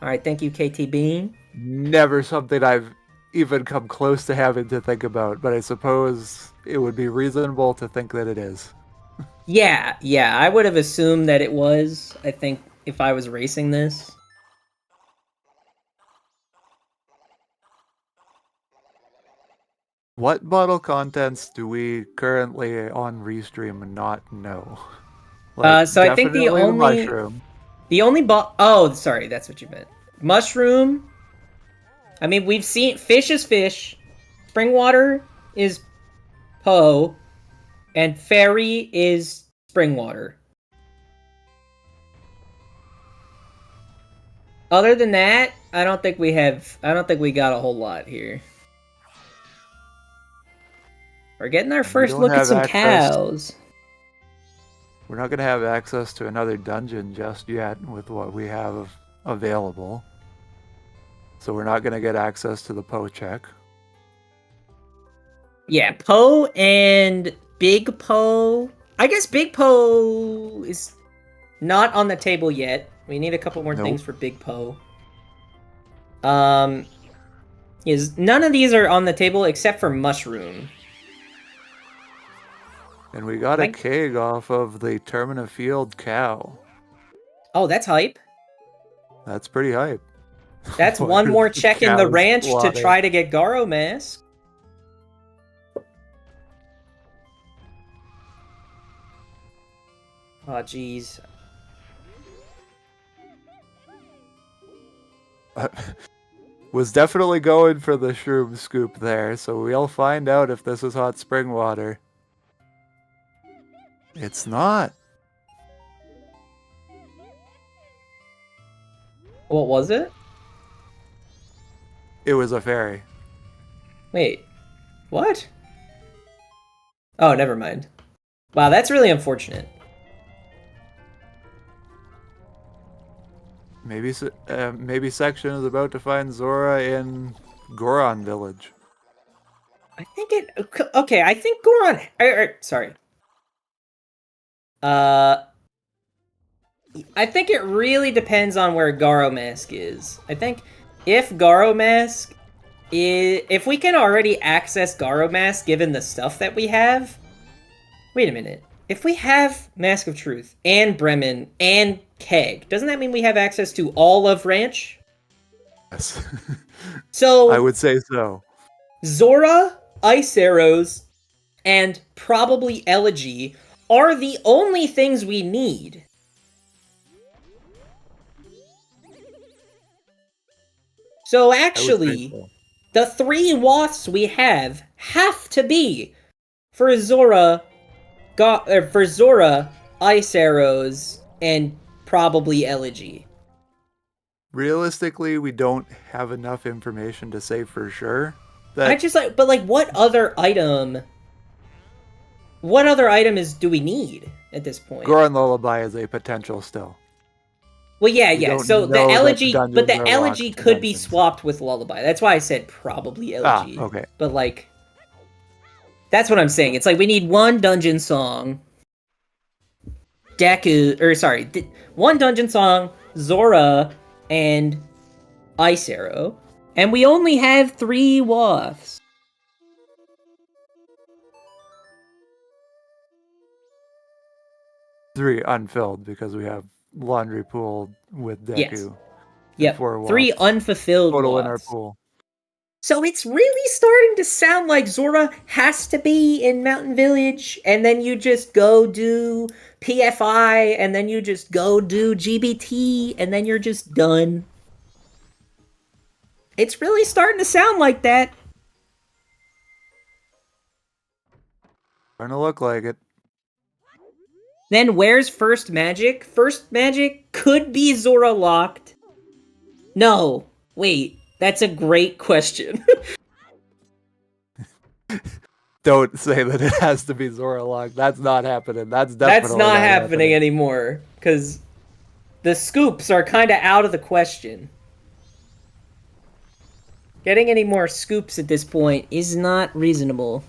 Alright, thank you, KT Bean. Never something I've even come close to having to think about, but I suppose it would be reasonable to think that it is. Yeah, I would have assumed that it was, I think, if I was racing this. What bottle contents do we currently on Restream not know? So I think the definitely only... mushroom. The only oh, sorry, that's what you meant. Mushroom. I mean, we've seen fish is fish, spring water is Poe, and fairy is spring water. Other than that, I don't think we got a whole lot here. We're getting our first look at some cows. We're not going to have access to another dungeon just yet with what we have available. So we're not going to get access to the Poe check. Yeah, Poe and Big Poe. I guess Big Poe is not on the table yet. We need a couple more Nope. things for Big Poe. Is none of these are on the table except for Mushroom. And we got a keg off of the Termina Field cow. Oh, that's hype. That's pretty hype. That's Why one are more the check in the cows ranch to slaughtered? try to get Garo Mask. Oh, jeez. Was definitely going for the shroom scoop there, so we'll find out if this is hot spring water. It's not. What was it? It was a fairy. Wait. What? Oh, never mind. Wow, that's really unfortunate. Maybe Section is about to find Zora in Goron Village. I think it... Okay, I think Goron... sorry. I think it really depends on where Garo Mask is. I think if Garo Mask is... If we can already access Garo Mask given the stuff that we have... Wait a minute. If we have Mask of Truth and Bremen and Keg, doesn't that mean we have access to all of Ranch? Yes. So... I would say so. Zora, Ice Arrows, and probably Elegy are the only things we need. So actually, the 3 Woths we have to be for Zora, Ice Arrows, and probably Elegy. Realistically, we don't have enough information to say for sure. What other item? What other item do we need at this point? Goron Lullaby is a potential still. Well, yeah. So the Elegy, but the Elegy could be dungeons. swapped with Lullaby. That's why I said probably Elegy. Okay. But like, that's what I'm saying. It's like we need one dungeon song. One dungeon song, Zora, and Ice Arrow, and we only have 3 Woths. Three unfilled because we have Laundry Pool with Deku. Yes. Yep. 4 3 Woths unfulfilled total Woths. in our pool. So it's really starting to sound like Zora has to be in Mountain Village, and then you just go do PFI, and then you just go do GBT, and then you're just done. It's really starting to sound like that. Starting to look like it. Then where's First Magic? First Magic could be Zora locked. No, wait. That's a great question. Don't say that it has to be Zora locked. That's not happening. That's definitely not happening anymore, because the scoops are kind of out of the question. Getting any more scoops at this point is not reasonable.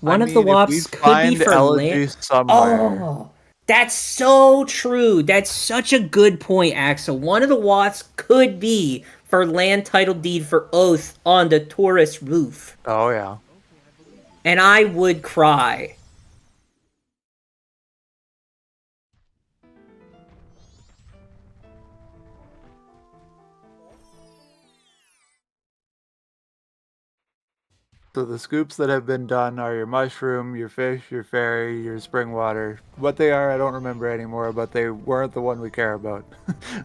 One of the Wops could be for land. Oh, that's so true. That's such a good point, Axel. One of the Wops could be for land title deed for Oath on the Taurus roof. Oh, yeah. And I would cry. So the scoops that have been done are your mushroom, your fish, your fairy, your spring water. What they are, I don't remember anymore, but they weren't the one we care about.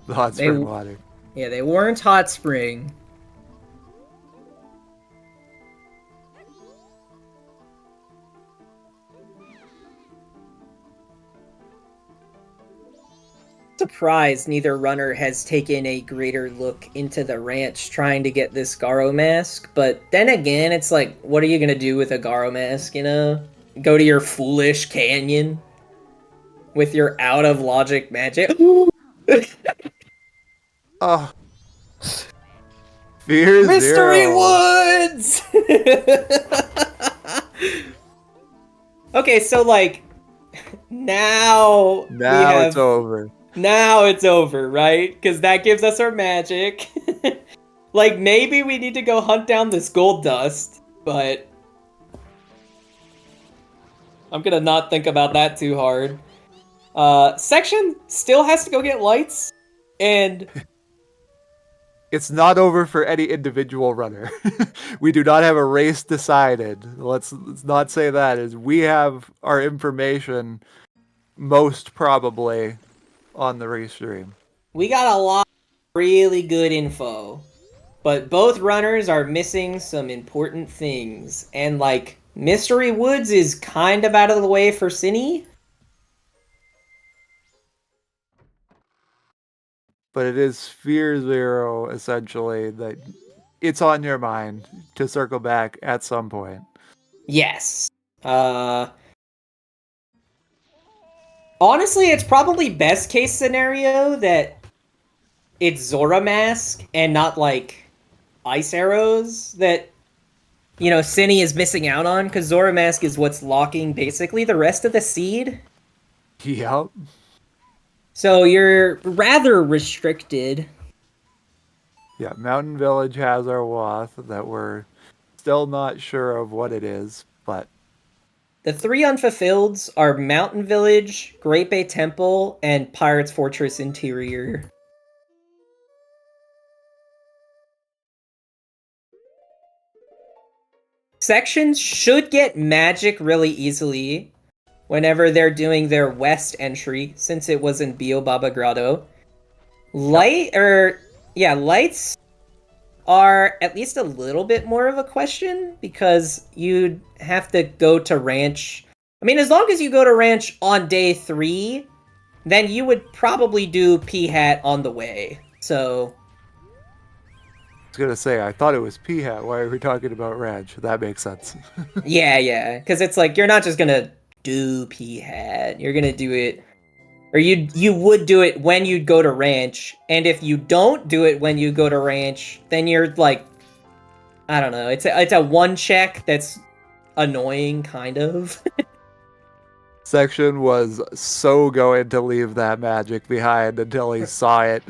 The hot spring water. Yeah, they weren't hot spring. Surprised neither runner has taken a greater look into the ranch trying to get this Garo mask, but then again, it's like, what are you gonna do with a Garo mask, you know? Go to your foolish canyon with your out-of-logic magic? Oh. Fear Mystery Zero. Woods! Okay, so like now we Now have it's over. now it's over, right? Because that gives us our magic. Like maybe we need to go hunt down this gold dust, but I'm gonna not think about that too hard. Section still has to go get lights, and It's not over for any individual runner. We do not have a race decided. Let's not say that. Is we have our information most probably on the restream. we got a lot of really good info. But both runners are missing some important things, and like Mystery Woods is kind of out of the way for Synii. But it is Sphere Zero essentially that it's on your mind to circle back at some point. Yes. Honestly, it's probably best case scenario that it's Zora Mask and not like ice arrows that Synii is missing out on, because Zora Mask is what's locking basically the rest of the seed. Yep. So you're rather restricted. Yeah, Mountain Village has our Wath that we're still not sure of what it is, but The three unfulfilleds are Mountain Village, Great Bay Temple, and Pirate's Fortress Interior. Sections should get magic really easily whenever they're doing their west entry, since it was in Bio Baba Grotto. Lights are at least a little bit more of a question, because you'd have to go to Ranch. I mean, as long as you go to Ranch on day 3, then you would probably do P-Hat on the way. So I was gonna say I thought it was P-Hat. Why are we talking about Ranch? That makes sense. yeah, because it's like you're not just gonna do P-Hat. You're gonna do it, or you would do it when you'd go to Ranch, and if you don't do it when you go to Ranch, then you're like, I don't know. It's a one check that's annoying, kind of. Section was so going to leave that magic behind until he saw it.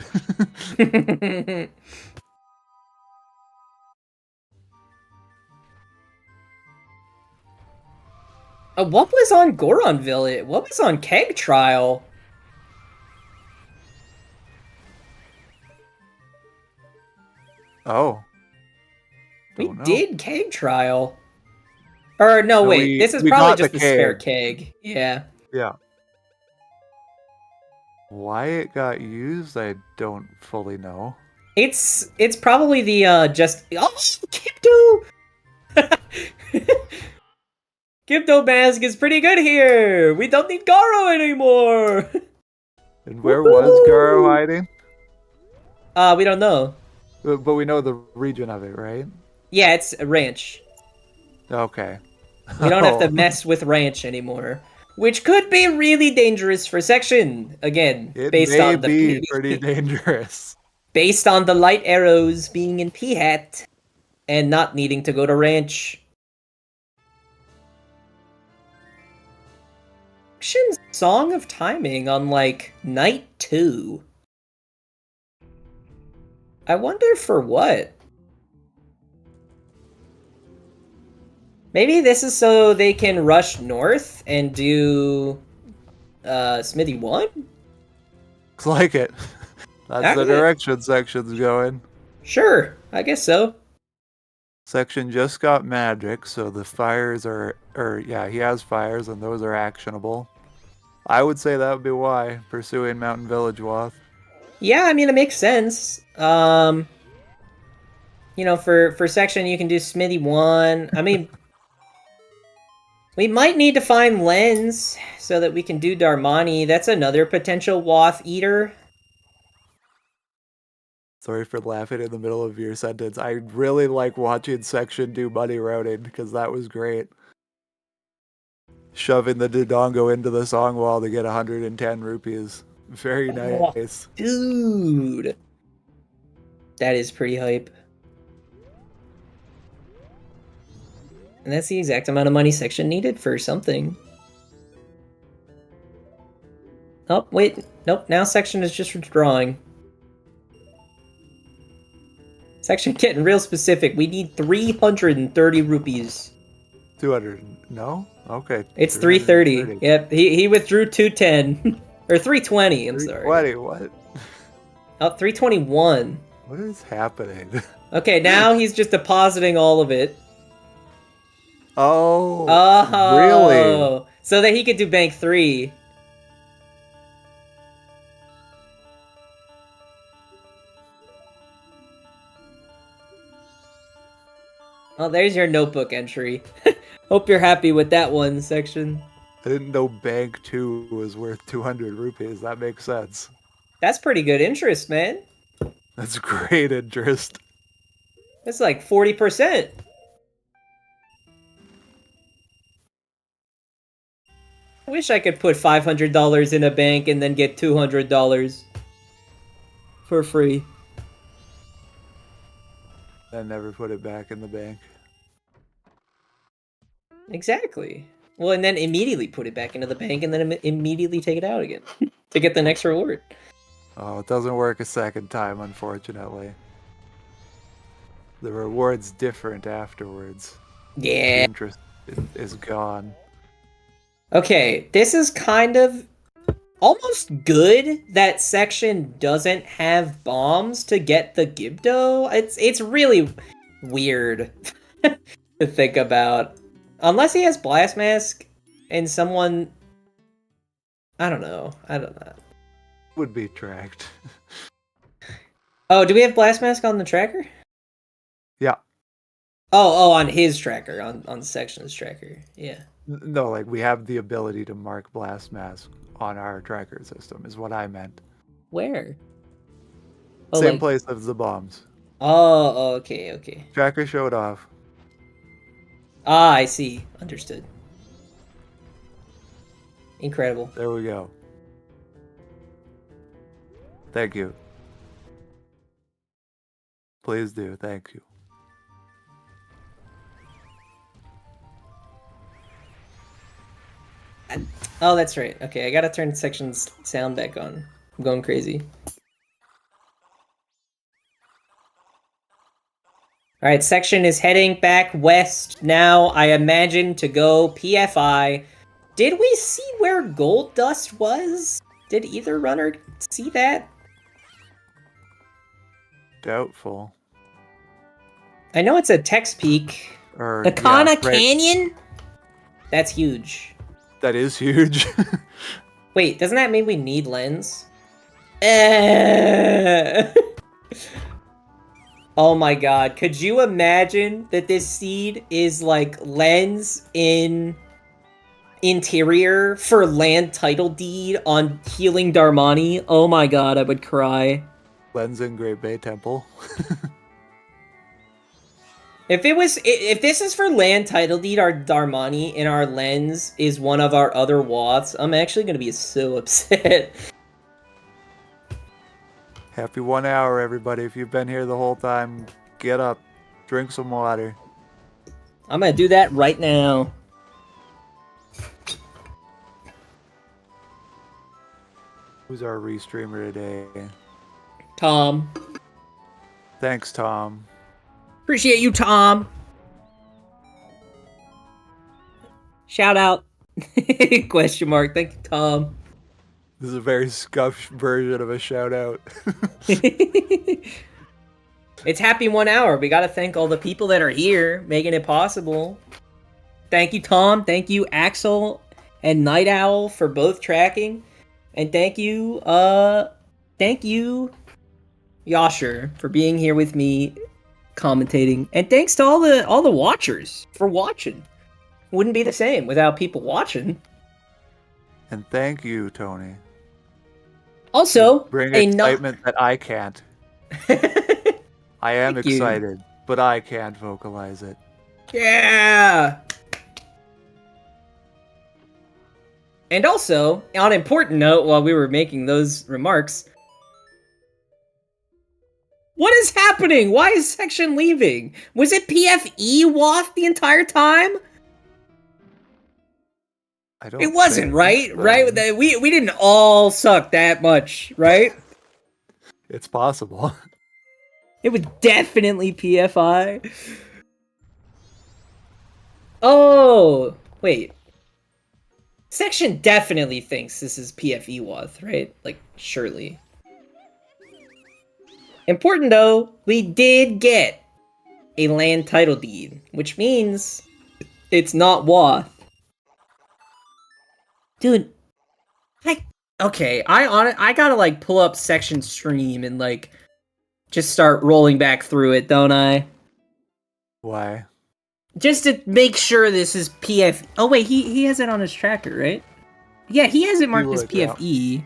What was on Goronville? What was on Keg Trial? Oh. We Don't know. did Keg Trial. Or no, No, wait. This is we probably got just the the spare keg. keg. Yeah. Yeah. Why it got used, I don't fully know. It's probably the just Kipto. Kipto Mask is pretty good here. We don't need Garo anymore. And where was Garo hiding? We don't know. But we know the region of it, right? Yeah, it's a ranch. Okay. We don't have to Oh. mess with ranch anymore, which could be really dangerous for Section. Again, It based may on the be pretty dangerous. based on the light arrows being in P-Hat and not needing to go to ranch. Section's Song of Timing on like night 2. I wonder for what. Maybe this is so they can rush north and do Smithy 1? Looks like it. That's the Okay. direction Section's going. Sure, I guess so. Section just got magic, so the fires he has fires and those are actionable. I would say that would be why, pursuing Mountain Village Wath. Yeah, I mean, it makes sense. For Section, you can do Smithy 1. I mean, we might need to find Lens so that we can do Darmani. That's another potential Wath eater. Sorry for laughing in the middle of your sentence. I really like watching Section do money routing because that was great. Shoving the Dodongo into the song wall to get 110 rupees. Very nice. Dude. That is pretty hype. And that's the exact amount of money section needed for something. Oh, wait. Nope, now section is just withdrawing. Section getting real specific. We need 330 rupees. 200. No? Okay. It's 330. Yep, he withdrew 210. Or 320, I'm sorry. 320, what? Oh, 321. What is happening? Okay, now he's just depositing all of it. Oh, really? So that he could do bank 3. Oh, there's your notebook entry. Hope you're happy with that one, section. I didn't know bank 2 was worth 200 rupees. That makes sense. That's pretty good interest, man. That's great interest. That's like 40%. I wish I could put $500 in a bank and then get $200 for free. And never put it back in the bank. Exactly. Well, and then immediately put it back into the bank and then immediately take it out again to get the next reward. Oh, it doesn't work a second time, unfortunately. The reward's different afterwards. Yeah. The interest is gone. Okay, this is kind of almost good that section doesn't have bombs to get the Gibdo. It's really weird to think about. Unless he has Blast Mask and someone... I don't know. Would be tracked. Oh, do we have Blast Mask on the tracker? Yeah. Oh, on his tracker, on Section's tracker. Yeah. No, like we have the ability to mark Blast Mask on our tracker system, is what I meant. Where? Oh, Same place as the bombs. Oh, okay. Tracker showed off. Ah, I see. Understood. Incredible. There we go. Thank you. Please do. Thank you. Oh, that's right. Okay, I gotta turn Section's sound back on. I'm going crazy. Alright, Section is heading back west now, I imagine, to go PFI. Did we see where Gold Dust was? Did either runner see that? Doubtful. I know it's a text peak. Akana Canyon? That's huge. That is huge. Wait, doesn't that mean we need lens? Oh my god, could you imagine that this seed is like lens in interior for land title deed on Healing Darmani? Oh my god, I would cry. Lens in Great Bay Temple. If this is for land title deed, our Darmani and our lens is one of our other Woths, I'm actually gonna be so upset. Happy 1 hour, everybody. If you've been here the whole time, get up, drink some water. I'm gonna do that right now. Who's our restreamer today? Tom. Thanks, Tom. Appreciate you, Tom. Shout out. Question mark. Thank you, Tom. This is a very scuffed version of a shout out. It's happy 1 hour. We gotta thank all the people that are here, making it possible. Thank you, Tom. Thank you, Axel and Night Owl for both tracking. And thank you, Yasher, for being here with me, commentating. And thanks to all the watchers for watching. Wouldn't be the same without people watching. And thank you, Tony. Also, bring excitement that I can't. I am excited, but I can't vocalize it. Yeah! And also, on an important note, while we were making those remarks, What is happening? Why is Section leaving? Was it PFE Wath the entire time? I don't. It wasn't, think right? so. Right? We didn't all suck that much, right? It's possible. It was definitely PFI. Oh, wait. Section definitely thinks this is PFE Wath, right? Like, surely. Important though, we did get a land title deed, which means it's not Wath. Dude, okay, I gotta like pull up Section stream and like just start rolling back through it, don't I? Why? Just to make sure this is PF. Oh wait, he has it on his tracker, right? Yeah, he has it marked as would, yeah. PFE.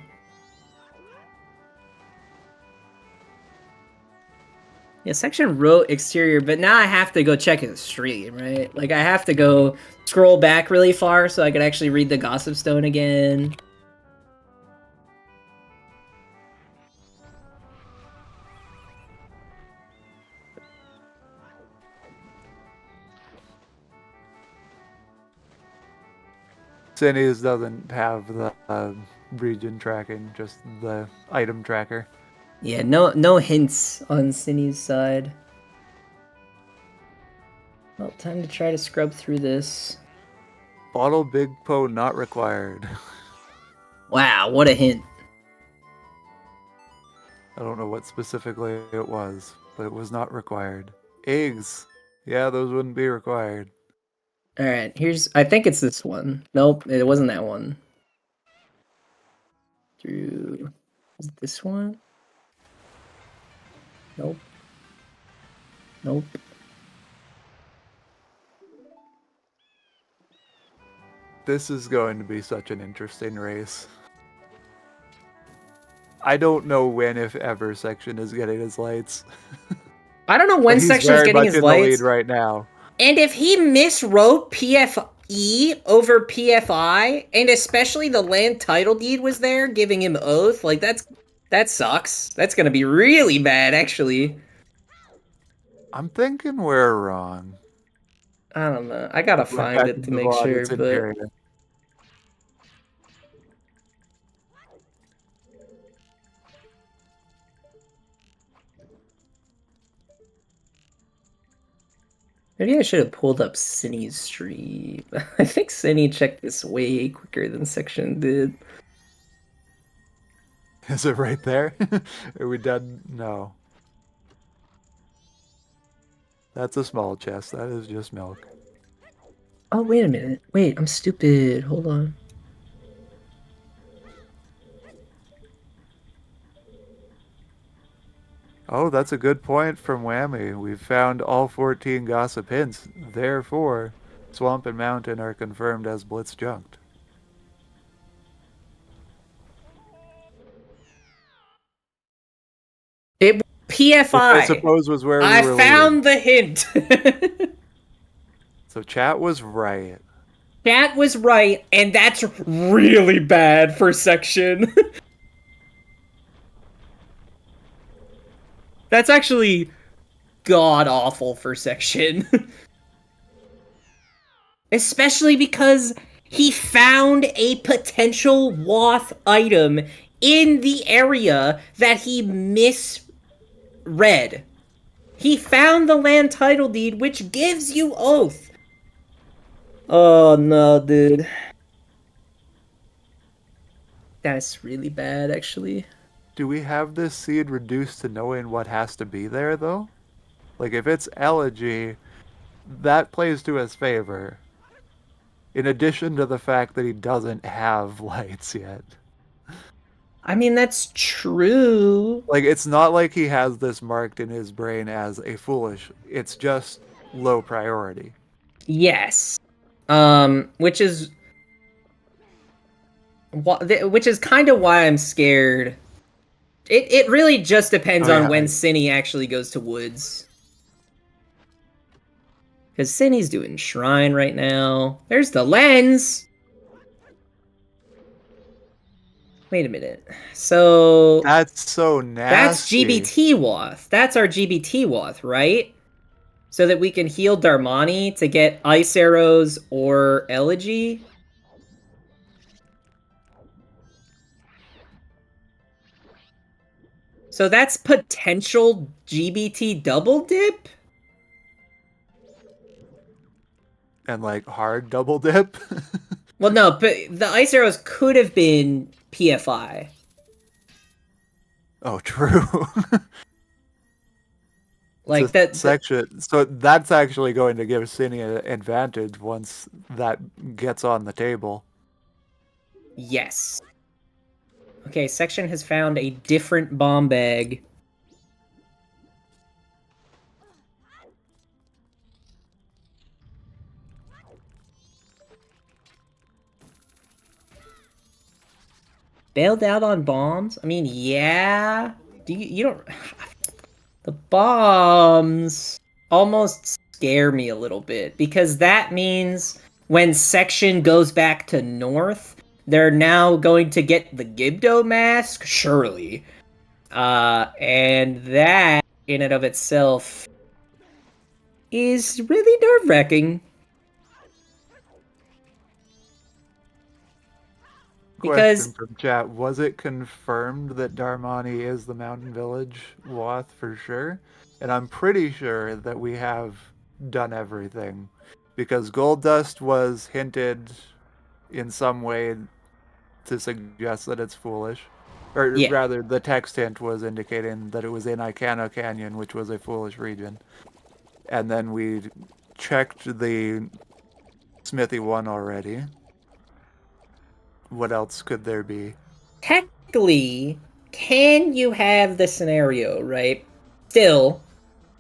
Yeah, Section wrote exterior, but now I have to go check his stream, right? Like I have to go scroll back really far so I can actually read the Gossip Stone again. Synnii's doesn't have the region tracking, just the item tracker. Yeah, no hints on Synnii's side. Well, time to try to scrub through this. Bottle Big Po not required. Wow, what a hint. I don't know what specifically it was, but it was not required. Eggs. Yeah, those wouldn't be required. Alright, I think it's this one. Nope, it wasn't that one. Is it this one? Nope. Nope. This is going to be such an interesting race. I don't know when, if ever, Section is getting his lights. I don't know when He's Section's very getting much his in the lights. lead right now. And if he miswrote PFE over PFI, and especially the land title deed was there, giving him oath, like that sucks. That's gonna be really bad, actually. I'm thinking we're wrong. I don't know. I gotta find it to make sure, but maybe I should have pulled up Synnii's stream. I think Synii checked this way quicker than Section did. Is it right there? Are we done? No. That's a small chest. That is just milk. Oh, wait a minute. Wait, I'm stupid. Hold on. Oh, that's a good point from Whammy. We've found all 14 gossip hints. Therefore, Swamp and Mountain are confirmed as Blitz junked. It PFI. Which I suppose was where we were I found leading. the hint. So chat was right. Chat was right, and that's really bad for Section. That's actually god-awful for Section. Especially because he found a potential Wath item in the area that he misread. He found the land title deed, which gives you oath. Oh no, dude. That's really bad, actually. Do we have this seed reduced to knowing what has to be there, though? Like, if it's elegy, that plays to his favor. In addition to the fact that he doesn't have lights yet. I mean, that's true. Like, it's not like he has this marked in his brain as a foolish. It's just low priority. Yes. Which is kind of why I'm scared. It really just depends on when Synii actually goes to Woods. Because Synnii's doing Shrine right now. There's the lens! Wait a minute. So That's so that's nasty. GBT Wath. That's our GBT Wath, right? So that we can heal Darmani to get Ice Arrows or Elegy. So that's potential GBT double dip? And like hard double dip. Well, no, but the Ice Arrows could have been PFI. Oh, true. Like It's a that. section. So that's actually going to give Synii an advantage once that gets on the table. Yes. Okay, section has found a different bomb bag. Bailed out on bombs? I mean, yeah. You don't. The bombs almost scare me a little bit because that means when section goes back to north, they're now going to get the Gibdo mask, surely. And that in and of itself is really nerve-wracking. Because Question from chat: was it confirmed that Darmani is the Mountain Village Wath for sure? And I'm pretty sure that we have done everything, because Gold Dust was hinted in some way to suggest that it's foolish, or yeah, rather, the text hint was indicating that it was in Icano Canyon, which was a foolish region. And then we checked the Smithy one already. What else could there be? technically, can you have the scenario, right? Still,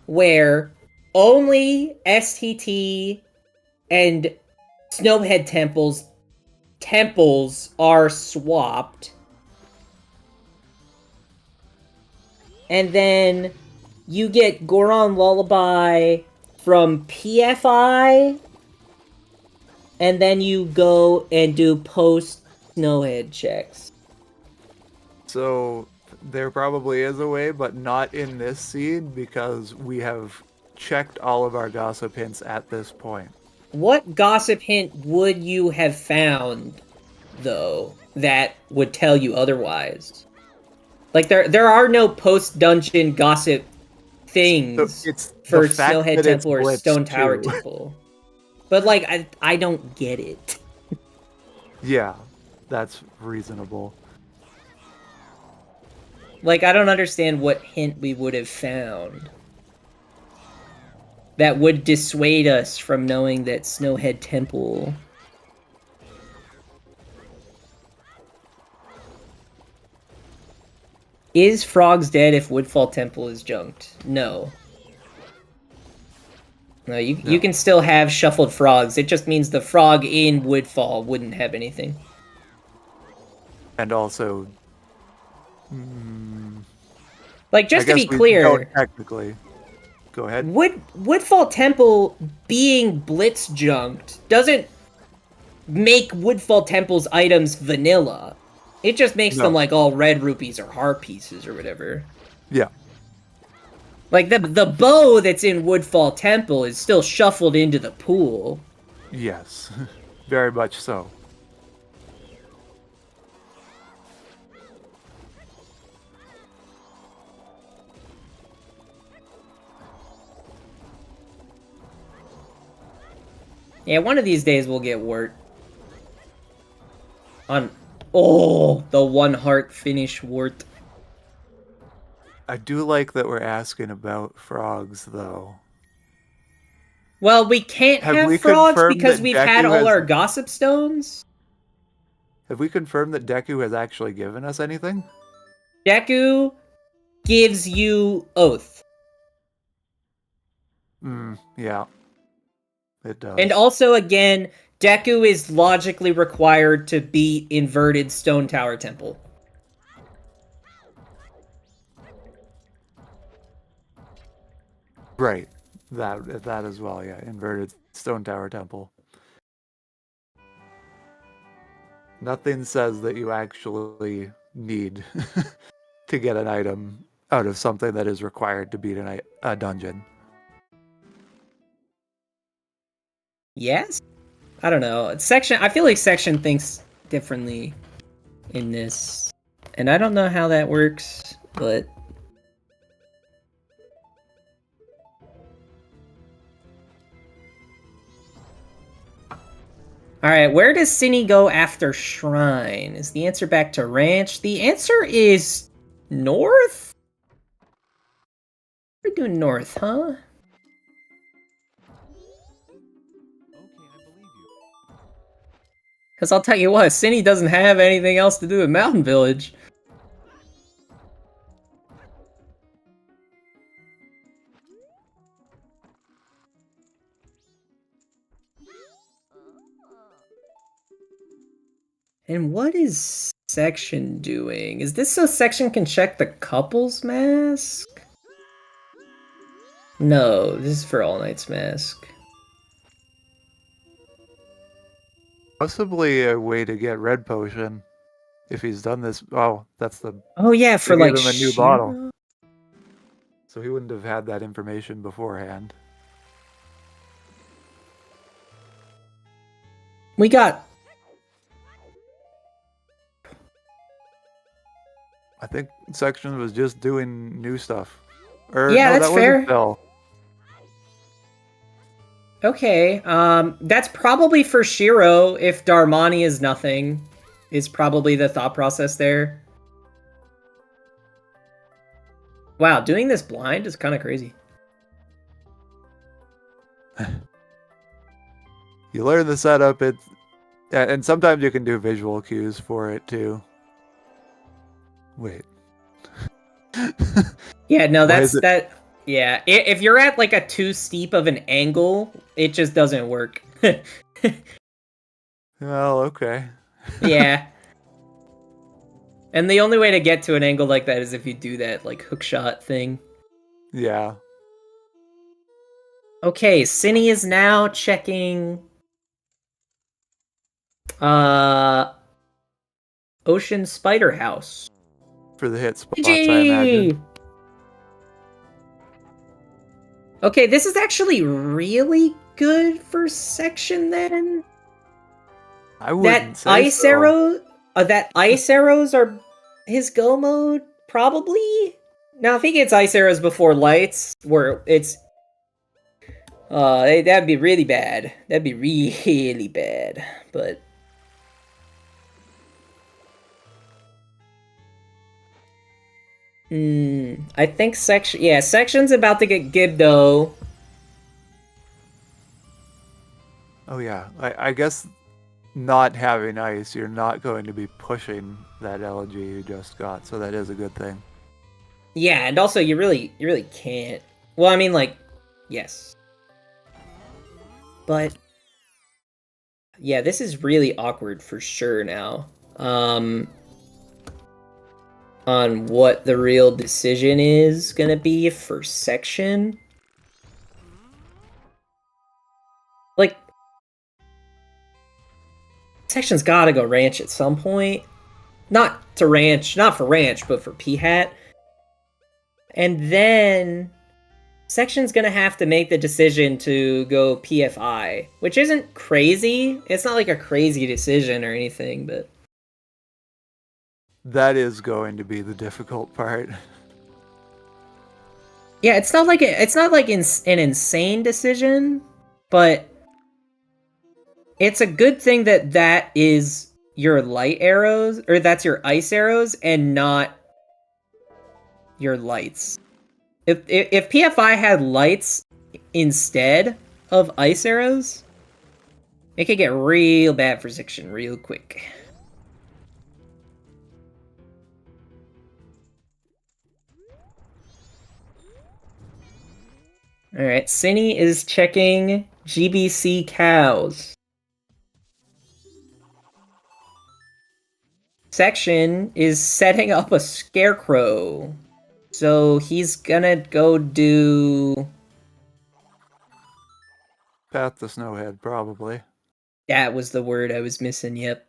where only STT and Snowhead temples are swapped, and then you get Goron Lullaby from PFI, and then you go and do post Snowhead checks. So there probably is a way, but not in this seed, because we have checked all of our gossip hints at this point. What gossip hint would you have found, though, that would tell you otherwise? Like, there are no post-dungeon gossip things So it's for the fact Snowhead that it's Temple or blitzed Stone Tower too. Temple. But, like, I don't get it. Yeah, that's reasonable. Like, I don't understand what hint we would have found that would dissuade us from knowing that Snowhead Temple... Is Frogs dead if Woodfall Temple is junked? No. No, you can still have shuffled frogs. It just means the frog in Woodfall wouldn't have anything. And also, Like, just I to guess be we clear, don't technically. Go ahead. Woodfall Temple being blitz junked doesn't make Woodfall Temple's items vanilla. It just makes them like all red rupees or heart pieces or whatever. Yeah. Like the bow that's in Woodfall Temple is still shuffled into the pool. Yes. Very much so. Yeah, one of these days we'll get wort. The one heart finish wort. I do like that we're asking about frogs, though. Well, we can't have we frogs confirmed because that we've had Deku all has- our gossip stones. Have we confirmed that Deku has actually given us anything? Deku gives you Oath. Yeah. It does. And also, again, Deku is logically required to beat Inverted Stone Tower Temple. Right. That as well, yeah. Inverted Stone Tower Temple. Nothing says that you actually need to get an item out of something that is required to beat a dungeon. Yes? I don't know. Section. I feel like Section thinks differently in this. And I don't know how that works, but... Alright, where does Synii go after Shrine? Is the answer back to Ranch? The answer is... north? We're doing north, huh? Because I'll tell you what, Synii doesn't have anything else to do with Mountain Village. And what is Section doing? Is this so Section can check the couple's mask? No, this is for All Knight's mask. Possibly a way to get red potion. If he's done this, oh, that's the. Oh yeah, for they like gave him a new Shiro? bottle. So he wouldn't have had that information beforehand. We got... I think Section was just doing new stuff. Or, Yeah, no, that's that fair. wasn't Phil. Okay, that's probably for Shiro if Darmani is nothing, is probably the thought process there. Wow, doing this blind is kind of crazy. You learn the setup, and sometimes you can do visual cues for it too. Wait. Yeah, no, Why is it- that. Yeah, if you're at like a too steep of an angle, it just doesn't work. Well, okay. Yeah. And the only way to get to an angle like that is if you do that like hookshot thing. Yeah. Okay, Synii is now checking Ocean Spider House. For the hit spots, I imagine. Okay, this is actually really good for Section then. I wouldn't That say ice so. arrow, that ice arrows are his go mode, probably. Now, if he gets ice arrows before lights, where it's, that'd be really bad. That'd be really bad. But I think Section's about to get Gibdo. Oh yeah, I guess not having ice, you're not going to be pushing that elegy you just got, so that is a good thing. Yeah, and also you really can't. Well, I mean, like, yes. But yeah, this is really awkward for sure now. On what the real decision is gonna be for Section. Like, Section's gotta go ranch at some point. Not for ranch, but for P-Hat. And then Section's gonna have to make the decision to go PFI, which isn't crazy. It's not like a crazy decision or anything, but That is going to be the difficult part. yeah, it's not like an insane decision, but it's a good thing that is your light arrows, or that's your ice arrows, and not your lights. If PFI had lights instead of ice arrows, it could get real bad for Section real quick. Alright, Synii is checking GBC cows. Section is setting up a scarecrow. So he's gonna go do... Path to Snowhead, probably. That was the word I was missing, yep.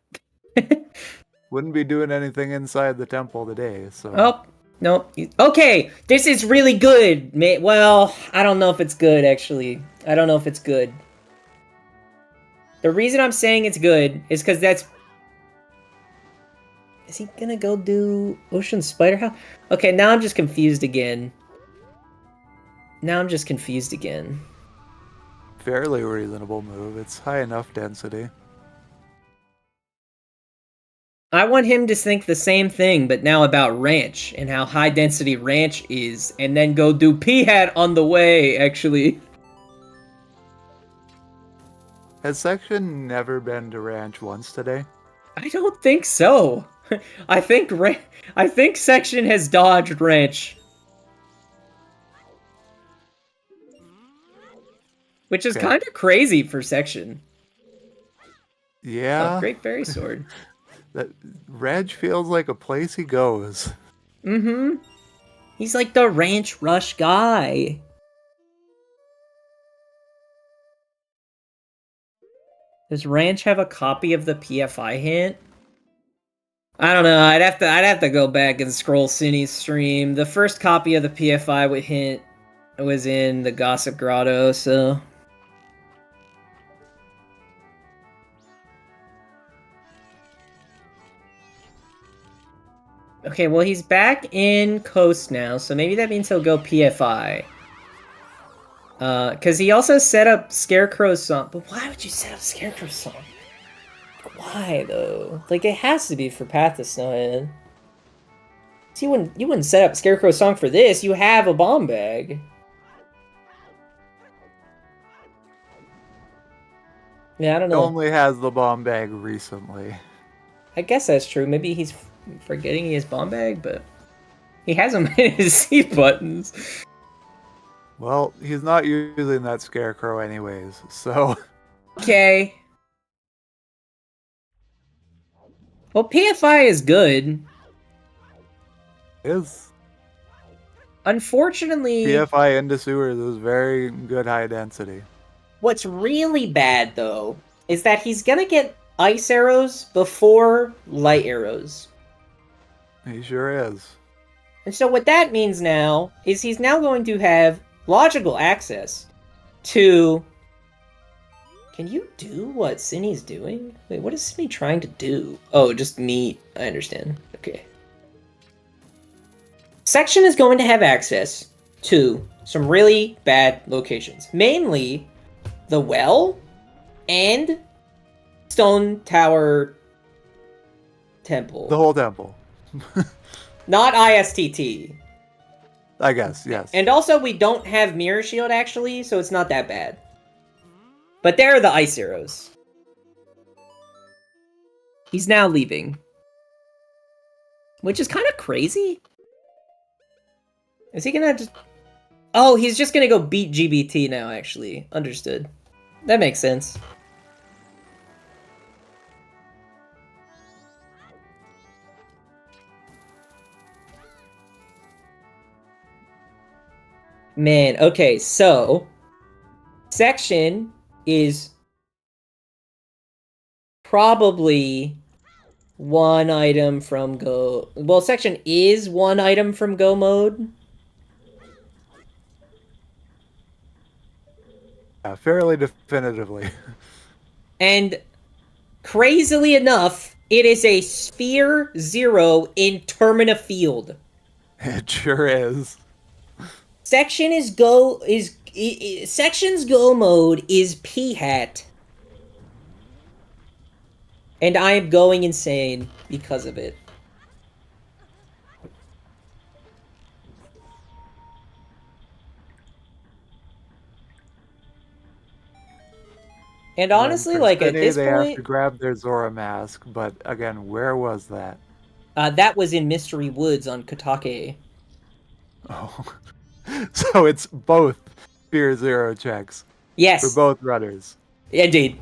Wouldn't be doing anything inside the temple today, so... Oh, no. Okay, this is really good. Well, I don't know if it's good, actually. I don't know if it's good. The reason I'm saying it's good is because that's... Is he gonna go do Ocean Spider House? Okay, now I'm just confused again. Fairly reasonable move. It's high enough density. I want him to think the same thing, but now about Ranch, and how high density Ranch is, and then go do P-Hat on the way, actually. Has Section never been to Ranch once today? I don't think so. I think Section has dodged Ranch. Which is kind of crazy for Section. Yeah. Oh, Great Fairy Sword. That Reg feels like a place he goes. Mm-hmm. He's like the Ranch Rush guy. Does Ranch have a copy of the PFI hint? I don't know. I'd have to go back and scroll Synnie's stream. The first copy of the PFI with hint was in the Gossip Grotto, so... Okay, well, he's back in Coast now, so maybe that means he'll go PFI. Because he also set up Scarecrow's song. But why would you set up Scarecrow's song? Why, though? Like, it has to be for Path to Snowhead. So you wouldn't set up Scarecrow's song for this. You have a bomb bag. Yeah, I don't know. He only has the bomb bag recently. I guess that's true. Maybe he's forgetting he has bomb bag, but he has them in his C buttons. Well, he's not using that Scarecrow anyways, so... Okay. Well, PFI is good. Is. Unfortunately... PFI into sewers is very good high density. What's really bad, though, is that he's gonna get ice arrows before light arrows. He sure is. And so what that means now is he's now going to have logical access to... Can you do what Synnie's doing? Wait, what is Synnie trying to do? Oh, just meet. I understand. Okay. Section is going to have access to some really bad locations. Mainly the well and Stone Tower Temple. The whole temple. Not ISTT. I guess, yes. And also, we don't have Mirror Shield, actually, so it's not that bad. But there are the ice arrows. He's now leaving. Which is kind of crazy. Is he gonna just... Oh, he's just gonna go beat GBT now, actually. Understood. That makes sense. Man, okay, so... Section is probably one item from Go... Well, Section is one item from Go mode. Yeah, fairly definitively. And crazily enough, it is a Sphere 0 in Termina Field. It sure is. Section's Go mode is P-Hat. And I am going insane because of it. And honestly, like, at this they point... have to grab their Zora mask, but again, where was that? that was in Mystery Woods on Katake. Oh. So it's both Sphere 0 checks. Yes. For both runners. Indeed.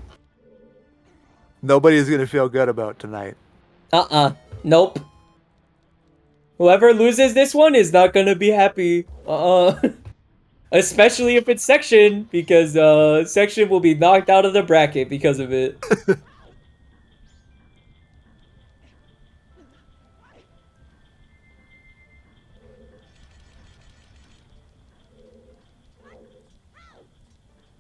Nobody's gonna feel good about tonight. Nope. Whoever loses this one is not gonna be happy. Especially if it's Section, because Section will be knocked out of the bracket because of it.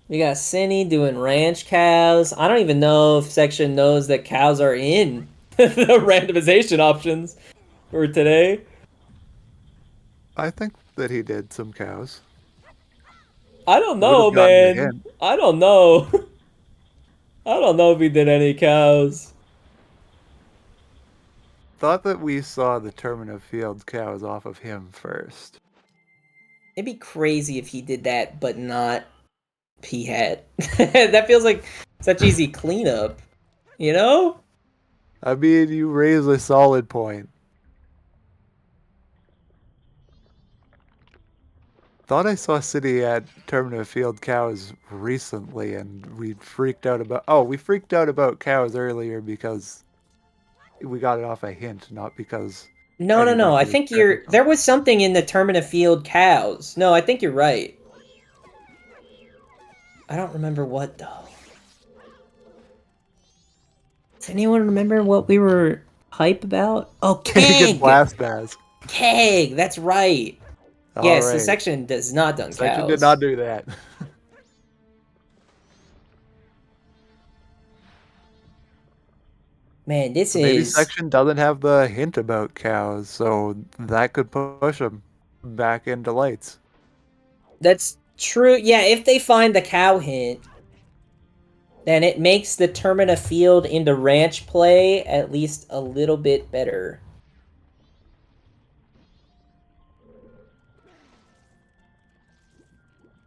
We got Synii doing ranch cows. I don't even know if Section knows that cows are in the randomization options for today. I think that he did some cows. I don't Would know, have gotten the man. hint. I don't know. I don't know if he did any cows. Thought that we saw the Termina Field cows off of him first. It'd be crazy if he did that, but not P hat. That feels like such easy cleanup, you know? I mean, you raise a solid point. Thought I saw City at Termina Field cows recently, and we freaked out about. Oh, we freaked out about cows earlier because we got it off a hint, not because No, no, no. I anybody was think checking you're. them. There was something in the Termina Field cows. No, I think you're right. I don't remember what though. Does anyone remember what we were hype about? Oh, Keg and keg! Blast Bass. Keg, that's right. All Yes, the right. section does not done Section did cows. not do that. Man, this So maybe is. section doesn't have the hint about cows, so that could push them back into lights. That's true. Yeah, if they find the cow hint, then it makes the Termina Field into ranch play at least a little bit better.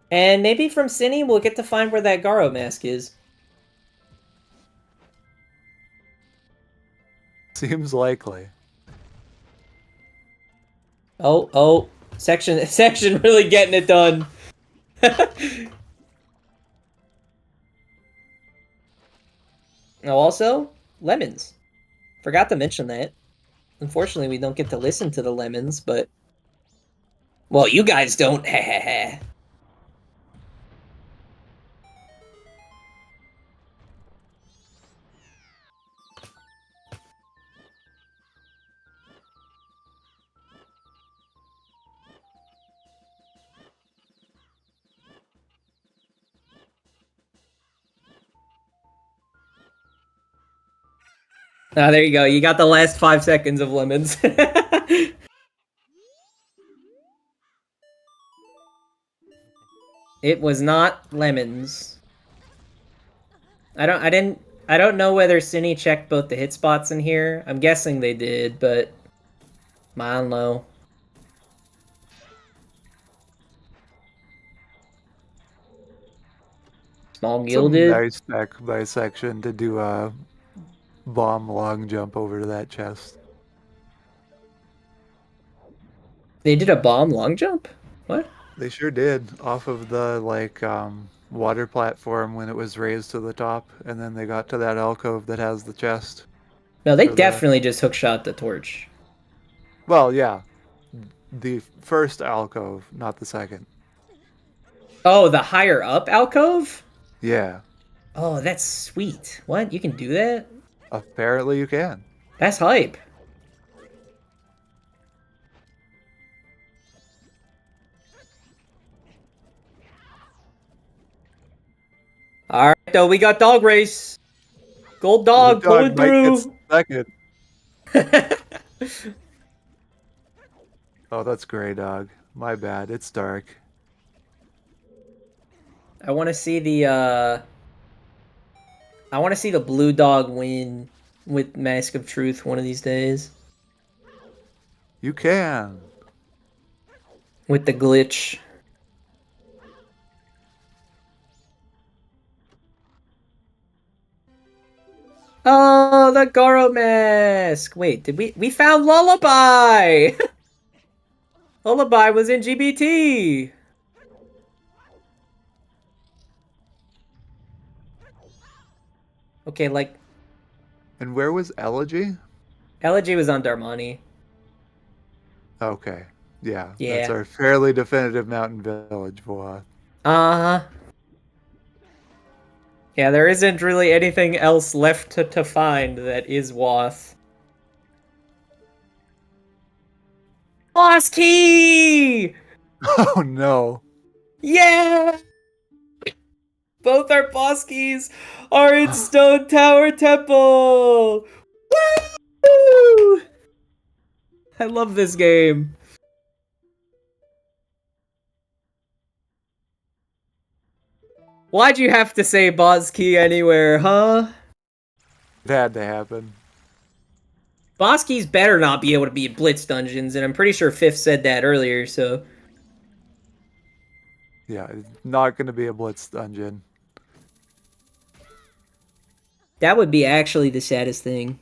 And maybe from Synii we'll get to find where that Garo mask is. Seems likely. Oh, section really getting it done. Oh, also, lemons. Forgot to mention that. Unfortunately, we don't get to listen to the lemons, but... Well, you guys don't, ha. Ah, there you go. You got the last 5 seconds of lemons. It was not lemons. I don't know whether Synii checked both the hit spots in here. I'm guessing they did, but I don't know. Small Some gilded. nice tech by section to do a bomb long jump over to that chest. They did a bomb long jump? What? They sure did, off of the water platform when it was raised to the top, and then they got to that alcove that has the chest. No, they Or definitely just hookshot the torch. Well, yeah, the first alcove, not the second. Oh, the higher up alcove? Yeah, Oh, that's sweet. What? You can do that? apparently you can. That's hype. Alright, though, we got dog race. Gold dog The dog pulling might get through. second. Oh, that's gray dog. My bad. It's dark. I want to see the blue dog win with Mask of Truth one of these days. You can. With the glitch. Oh, the Garo mask! Wait, did we found Lullaby! Lullaby was in GBT! Okay, like, And where was Elegy? Elegy was on Darmani. Okay. Yeah, Yeah. that's our fairly definitive mountain village, boy. Uh-huh. Yeah, there isn't really anything else left to find that is Wath. Boss key! Oh no. Yeah! Both our boss keys are in Stone Tower Temple. Woo! I love this game. Why'd you have to say boss key anywhere, huh? It had to happen. Boss keys better not be able to be in Blitz dungeons, and I'm pretty sure Fifth said that earlier, so... Yeah, it's not going to be a Blitz dungeon. That would be actually the saddest thing.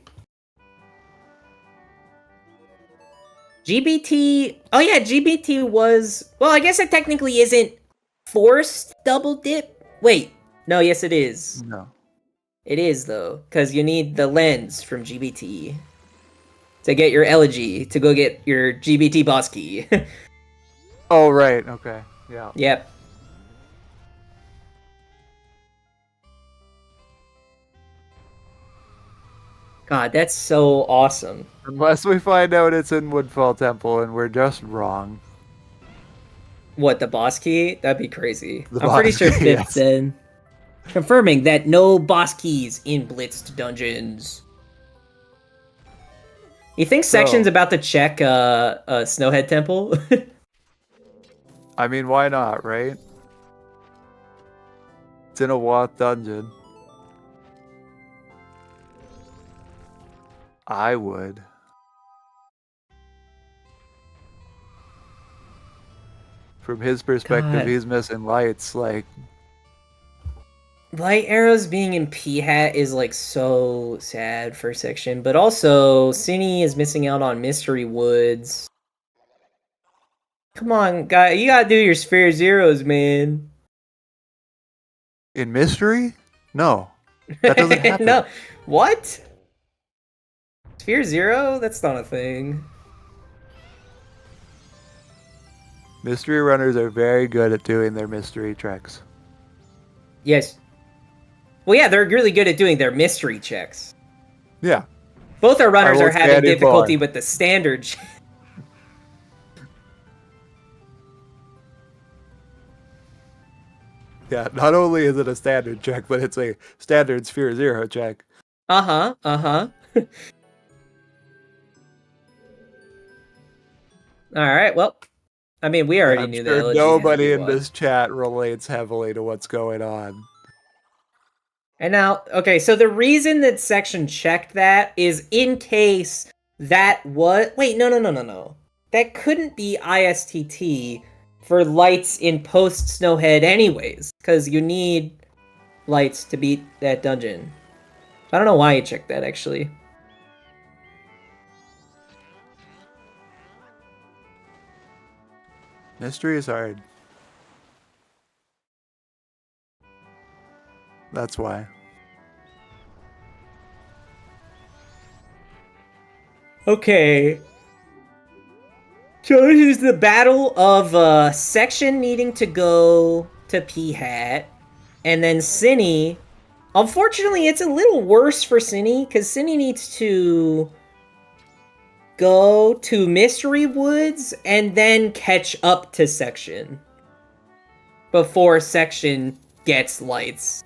GBT... Oh yeah, GBT was... Well, I guess it technically isn't forced double dip. Wait. No, yes it is. No. It is, though, because you need the lens from GBT to get your elegy, to go get your GBT boss key. Oh, right. Okay. Yeah. Yep. God, that's so awesome. Unless we find out it's in Woodfall Temple and we're just wrong. What, the boss key? That'd be crazy. The I'm pretty boss sure key, Fifth yes. said. Confirming that no boss keys in blitzed dungeons. You think Section's about to check Snowhead Temple? I mean, why not, right? It's in a Wath dungeon. I would. From his perspective, God. he's missing lights. Like, Light arrows being in P-Hat is like so sad for Section, but also Synii is missing out on Mystery Woods. Come on, guy, you gotta do your Sphere Zeros, man. in Mystery? No. That doesn't happen. No, what? Sphere Zero? That's not a thing. Mystery runners are very good at doing their mystery treks. Yes. Well, yeah, they're really good at doing their mystery checks. Yeah. Both our runners I are won't say having any difficulty more. with the standard check. Yeah, not only is it a standard check, but it's a standard Sphere Zero check. Uh-huh. Alright, well, I mean, we already I'm knew sure that. LG had to nobody be in one. this chat relates heavily to what's going on. And now, okay, so the reason that Section checked that is in case that was... Wait, no. That couldn't be ISTT for lights in post-Snowhead anyways, because you need lights to beat that dungeon. I don't know why you checked that, actually. Mystery is hard. That's why. Okay. So this is the battle of Section needing to go to P-Hat, and then Synii. Unfortunately, it's a little worse for Synii, because Synii needs to go to Mystery Woods and then catch up to Section before Section gets lights.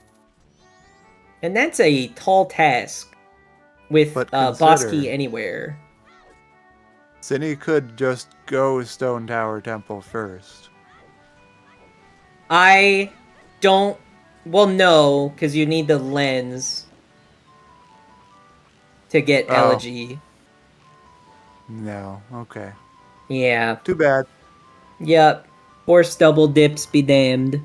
And that's a tall task with But Boss consider- Key anywhere. Synii could just go Stone Tower Temple first. I don't... Well, no, because you need the lens to get Oh. Elegy. No, okay. Yeah. Too bad. Yep. Force double dips be damned.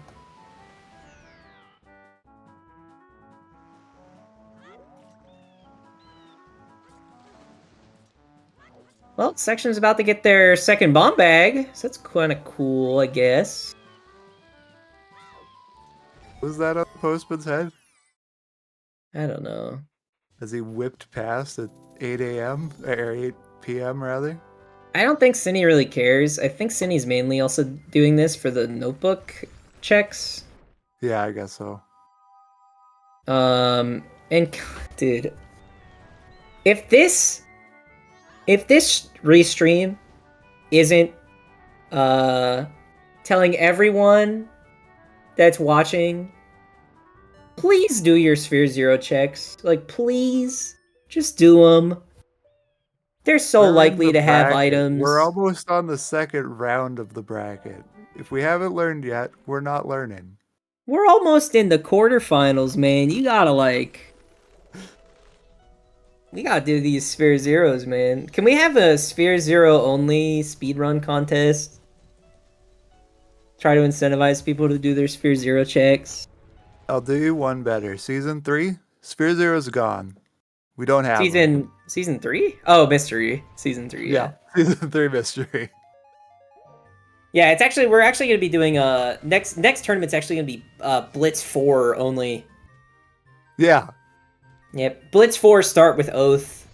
Well, Section's about to get their second bomb bag, so that's kind of cool, I guess. Was that on Postman's head? I don't know. As he whipped past at 8 a.m. or 8 p.m. rather? I don't think Synii really cares. I think Synnii's mainly also doing this for the notebook checks. Yeah, I guess so. And dude, if this restream isn't telling everyone that's watching Please do your Sphere Zero checks. Like, please. Just do them. They're so We're in likely the to have bracket. items. We're almost on the second round of the bracket. If we haven't learned yet, we're not learning. We're almost in the quarterfinals, man. You gotta, like... We gotta do these Sphere Zeros, man. Can we have a Sphere Zero only speedrun contest? Try to incentivize people to do their Sphere Zero checks. I'll do you one better. Season 3, Sphere Zero's gone. We don't have them. Season 3? Oh, mystery. Season 3, yeah. Season 3 mystery. Yeah, it's actually we're actually gonna be doing next tournament's actually gonna be Blitz 4 only. Yeah. Yep. Blitz 4 start with Oath.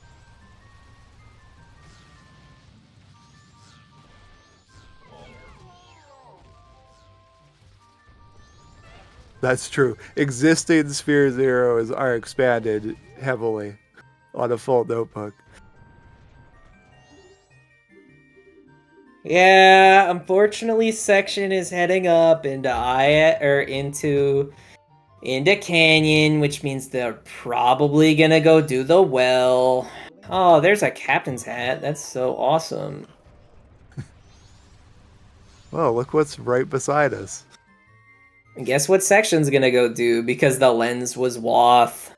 That's true. Existing Sphere Zeros are expanded heavily on a full notebook. Yeah, unfortunately, section is heading up into Canyon, which means they're probably gonna go do the well. Oh, there's a captain's hat. That's so awesome. Well, look what's right beside us. And guess what section's gonna go do because the lens was Wath.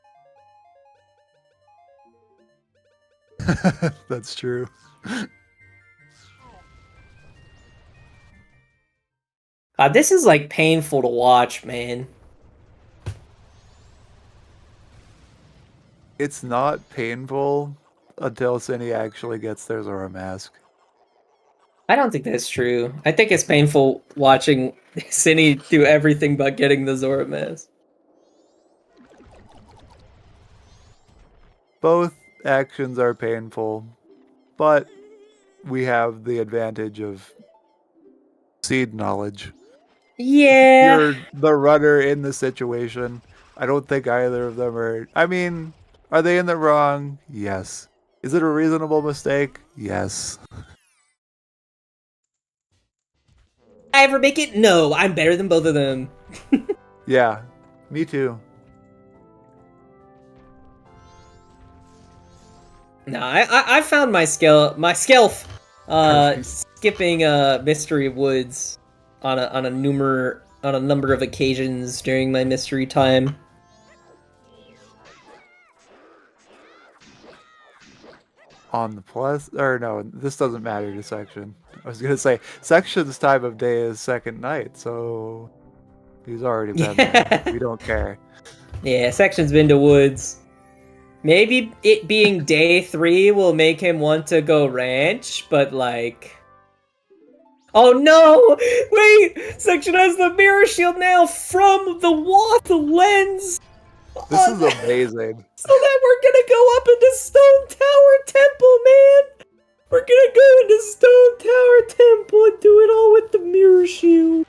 That's true. God, this is like painful to watch, man. It's not painful until Synii actually gets their Zora mask. I don't think that's true. I think it's painful watching Synii do everything but getting the Zora mask. Both actions are painful, but we have the advantage of seed knowledge. Yeah. You're the runner in the situation. I don't think either of them are... I mean, are they in the wrong? Yes. Is it a reasonable mistake? Yes. I ever make it? No, I'm better than both of them. Yeah, me too. No, I found my skelf skipping Mystery Woods on a number of occasions during my mystery time. On the plus, or no, this doesn't matter to section. I was gonna say section's time of day is second night, so he's already been there. We don't care. Yeah, section's been to Woods. Maybe it being day 3 will make him want to go ranch, but like... Oh no! Wait! Section has the mirror shield now from the Wath lens! This is amazing. So that we're gonna go up into Stone Tower Temple, man! We're gonna go into Stone Tower Temple and do it all with the mirror shield.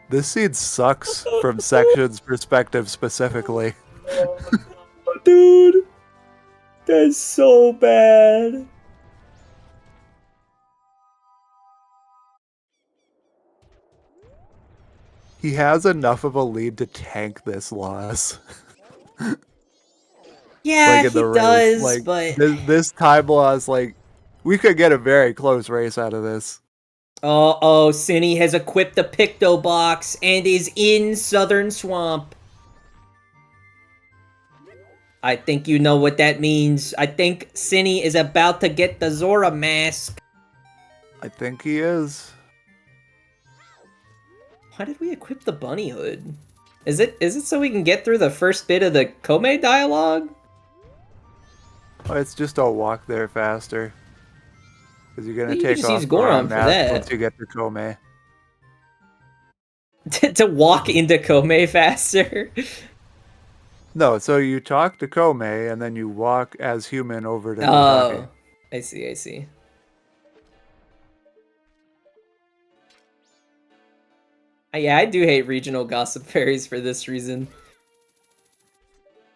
This scene sucks from section's perspective specifically. Oh, dude, that's so bad. He has enough of a lead to tank this loss. Yeah, like in he the race. does, Like, but... this time loss, like, we could get a very close race out of this. Oh, Synii has equipped the Picto Box and is in Southern Swamp. I think you know what that means. I think Synii is about to get the Zora mask. I think he is. Why did we equip the bunny hood? Is it so we can get through the first bit of the Kome dialogue? Oh, it's just a walk there faster. Because you're gonna You can take just off use Goron for that. once you get to Kome. To walk into Kome faster? No, so you talk to Kome and then you walk as human over to Oh, Mitake. I see. Yeah, I do hate regional gossip fairies for this reason.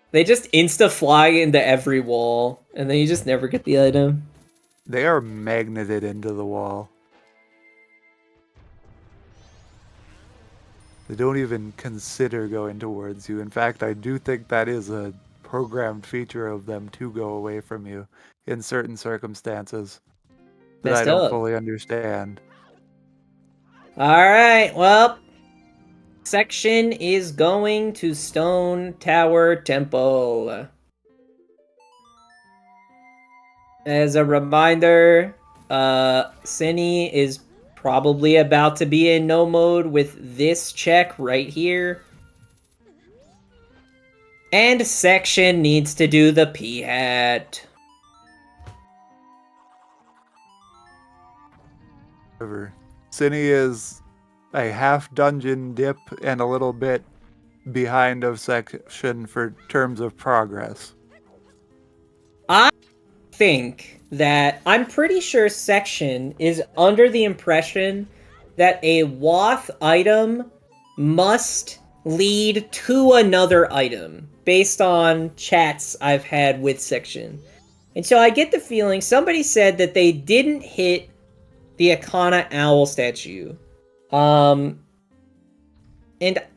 They just insta-fly into every wall, and then you just never get the item. They are magneted into the wall. They don't even consider going towards you. In fact, I do think that is a programmed feature of them to go away from you in certain circumstances that I Messed don't up. fully understand. Alright, well, section is going to Stone Tower Temple. As a reminder, Synii is probably about to be in no mode with this check right here. And section needs to do the P-hat. Synii is a half dungeon dip and a little bit behind of section for terms of progress. I think that I'm pretty sure section is under the impression that a Wath item must lead to another item based on chats I've had with section. And so I get the feeling somebody said that they didn't hit the Akana Owl statue. And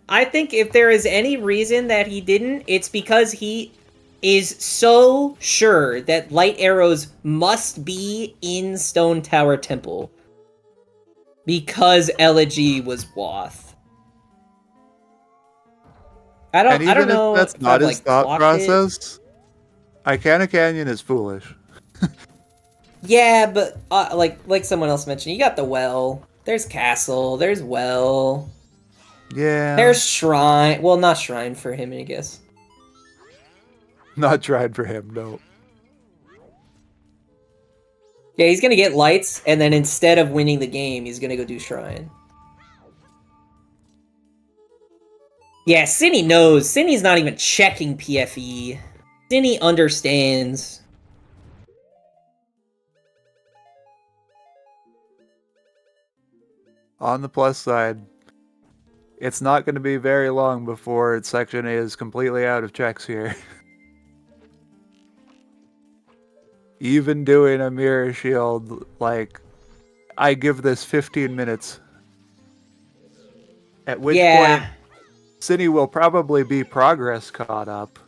I think if there is any reason that he didn't, it's because he is so sure that light arrows must be in Stone Tower Temple. Because Elegy was Wath. I don't know if that's if not I've, his thought clocked process. Icana Canyon is foolish. Yeah, but like someone else mentioned, you got the well. There's castle. There's well. Yeah. There's shrine. Well, not shrine for him, I guess. Not tried for him, no. Yeah, he's gonna get lights, and then instead of winning the game, he's gonna go do shrine. Yeah, Synii knows. Synnii's not even checking PFE. Synii understands. On the plus side, it's not going to be very long before section is completely out of checks here. Even doing a mirror shield, like, I give this 15 minutes. At which point, Synii will probably be progress caught up.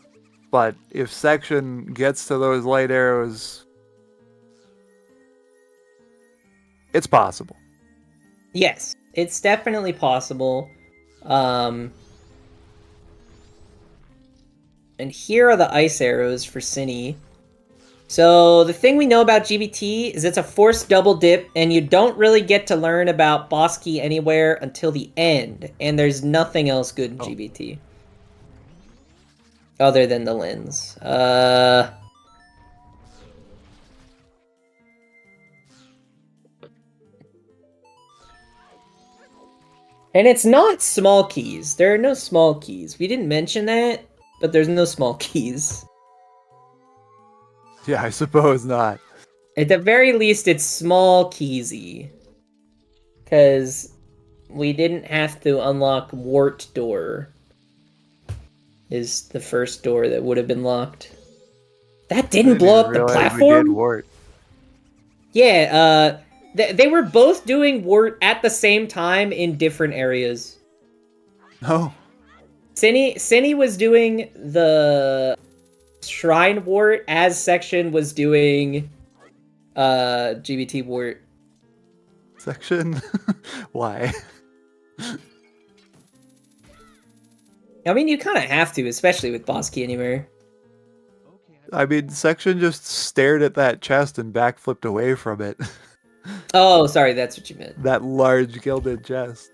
But if section gets to those light arrows, it's possible. Yes, it's definitely possible. And here are the ice arrows for Synii. So the thing we know about GBT is it's a forced double dip, and you don't really get to learn about boss key anywhere until the end, and there's nothing else good in GBT. Other than the lens. And it's not small keys. There are no small keys. We didn't mention that, but there's no small keys. Yeah, I suppose not. At the very least, it's small keysy. Because we didn't have to unlock Wart Door. Is the first door that would have been locked. That didn't blow up the platform? Wart. Yeah, they were both doing Wart at the same time in different areas. Oh. Synii was doing the Shrine Wart as section was doing GBT Wart. Section? Why? I mean, you kind of have to, especially with Boss Key Anywhere. I mean, section just stared at that chest and backflipped away from it. Oh, sorry, that's what you meant. That large gilded chest.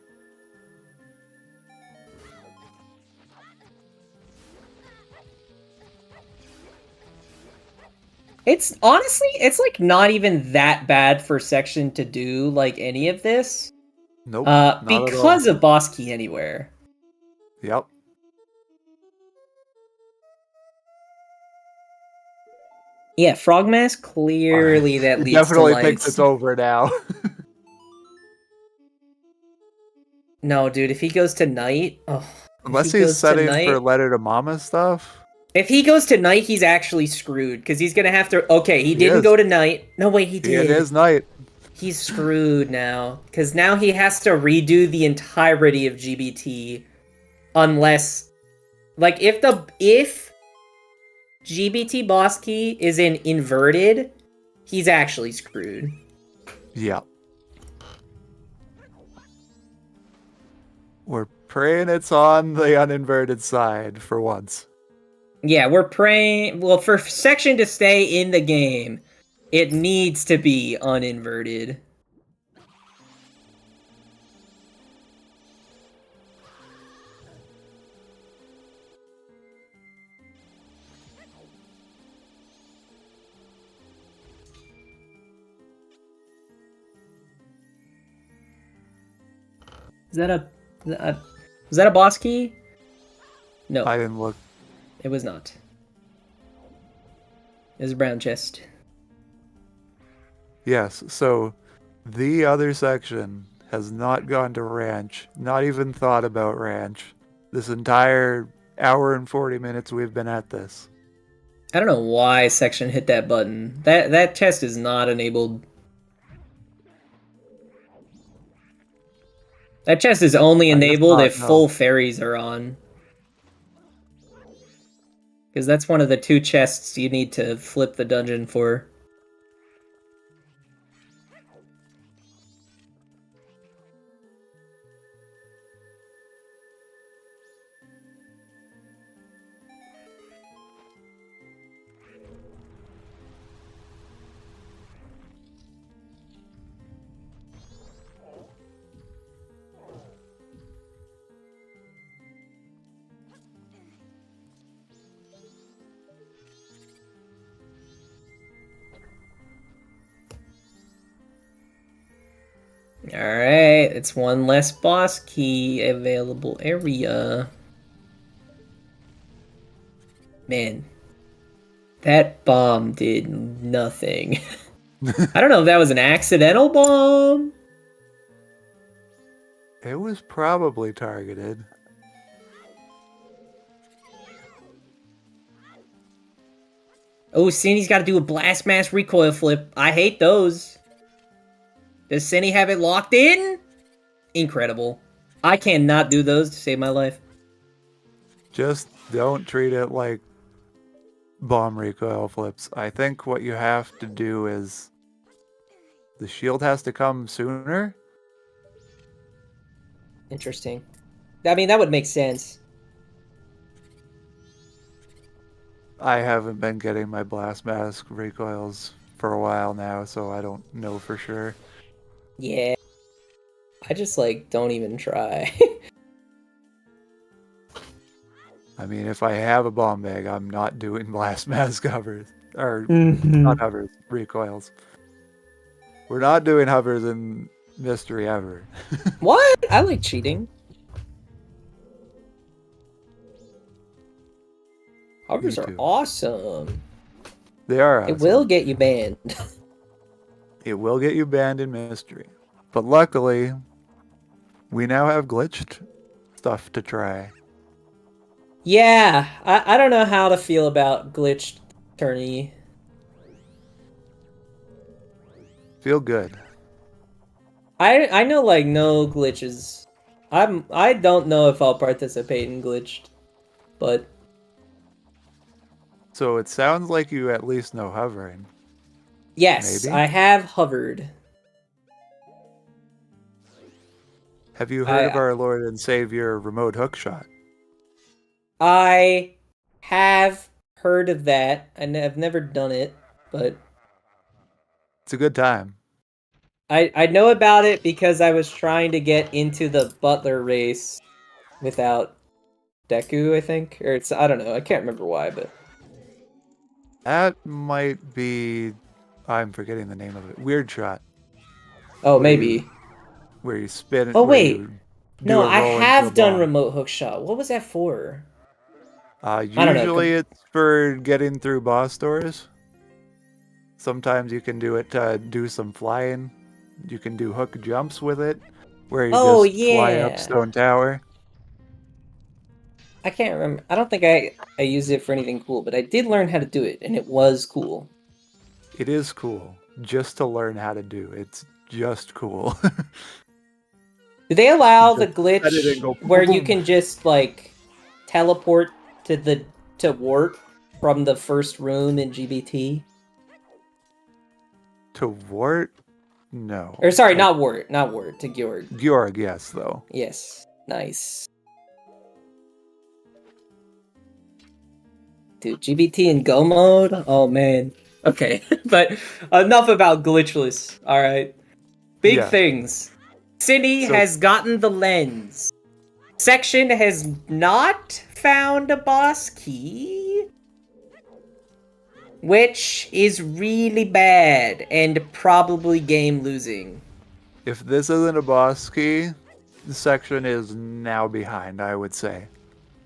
It's honestly, it's like not even that bad for section to do like any of this. Nope. Because of Boss Key Anywhere. Yep. Yeah, Frogmask clearly that leads definitely to lights. thinks it's over now. No, dude, if he goes to night, unless he's setting for Letter to Mama stuff. If he goes to night, he's actually screwed because he's gonna have to. Okay, he didn't go to night. No, wait, he did. It is night. He's screwed now, because now he has to redo the entirety of GBT, unless, like, if GBT boss key is in inverted, he's actually screwed. Yeah. We're praying it's on the uninverted side for once. Yeah, we're praying. Well, for section to stay in the game, it needs to be uninverted. Is that a was that a boss key? No, I didn't look. it was not. It was a brown chest. Yes, so the other section has not gone to ranch, not even thought about ranch. This entire hour and 40 minutes we've been at this. I don't know why section hit that button. That chest is not enabled. That chest is only I guess enabled not, if no. full fairies are on. Because that's one of the 2 chests you need to flip the dungeon for. Alright, it's one less boss key available area. Man, that bomb did nothing. I don't know if that was an accidental bomb. It was probably targeted. Oh, Synnii's got to do a blast mass recoil flip. I hate those. Does Synii have it locked in? Incredible. I cannot do those to save my life. Just don't treat it like bomb recoil flips. I think what you have to do is the shield has to come sooner. Interesting. I mean, that would make sense. I haven't been getting my blast mask recoils for a while now, so I don't know for sure. Yeah. I just, like, don't even try. I mean, if I have a bomb bag, I'm not doing blast mask hovers. Or, not hovers, recoils. We're not doing hovers in Mystery ever. What? I like cheating. Hovers Me are too. awesome. They are awesome. It will get you banned. It will get you banned in Mystery. But luckily, we now have glitched stuff to try. Yeah, I don't know how to feel about glitched tourney. Feel good. I know like no glitches. I don't know if I'll participate in glitched, but So it sounds like you at least know hovering. yes, Maybe? I have hovered. Have you heard of our Lord and Savior remote hookshot? I have heard of that. I've never done it, but It's a good time. I know about it because I was trying to get into the Butler race without Deku, I think, or I don't know. I can't remember why, but That might be... I'm forgetting the name of it. Weird shot. oh, Where maybe. Where you spin it. Oh, where wait. you do No, a I roll into have a done bomb. remote hook shot. What was that for? don't know, Usually it's for getting through boss doors. Sometimes you can do it to do some flying. You can do hook jumps with it, where you Oh, just fly up yeah. Stone Tower. I can't remember. I don't think I used it for anything cool, but I did learn how to do it, and it was cool. It is cool just to learn how to do. It's just cool. Do they allow the Just let it glitch and go where you boom. can just like teleport to Wart from the first room in GBT? To Wart? No. Or sorry, not Wart, to Georg. Georg, yes, though. Yes, nice. Dude, GBT and Go mode? Oh man. Okay, but enough about glitchless. All right, big Yeah. things. Synii So- has gotten the lens. Section has not found a boss key, which is really bad and probably game losing. If this isn't a boss key, the section is now behind, I would say.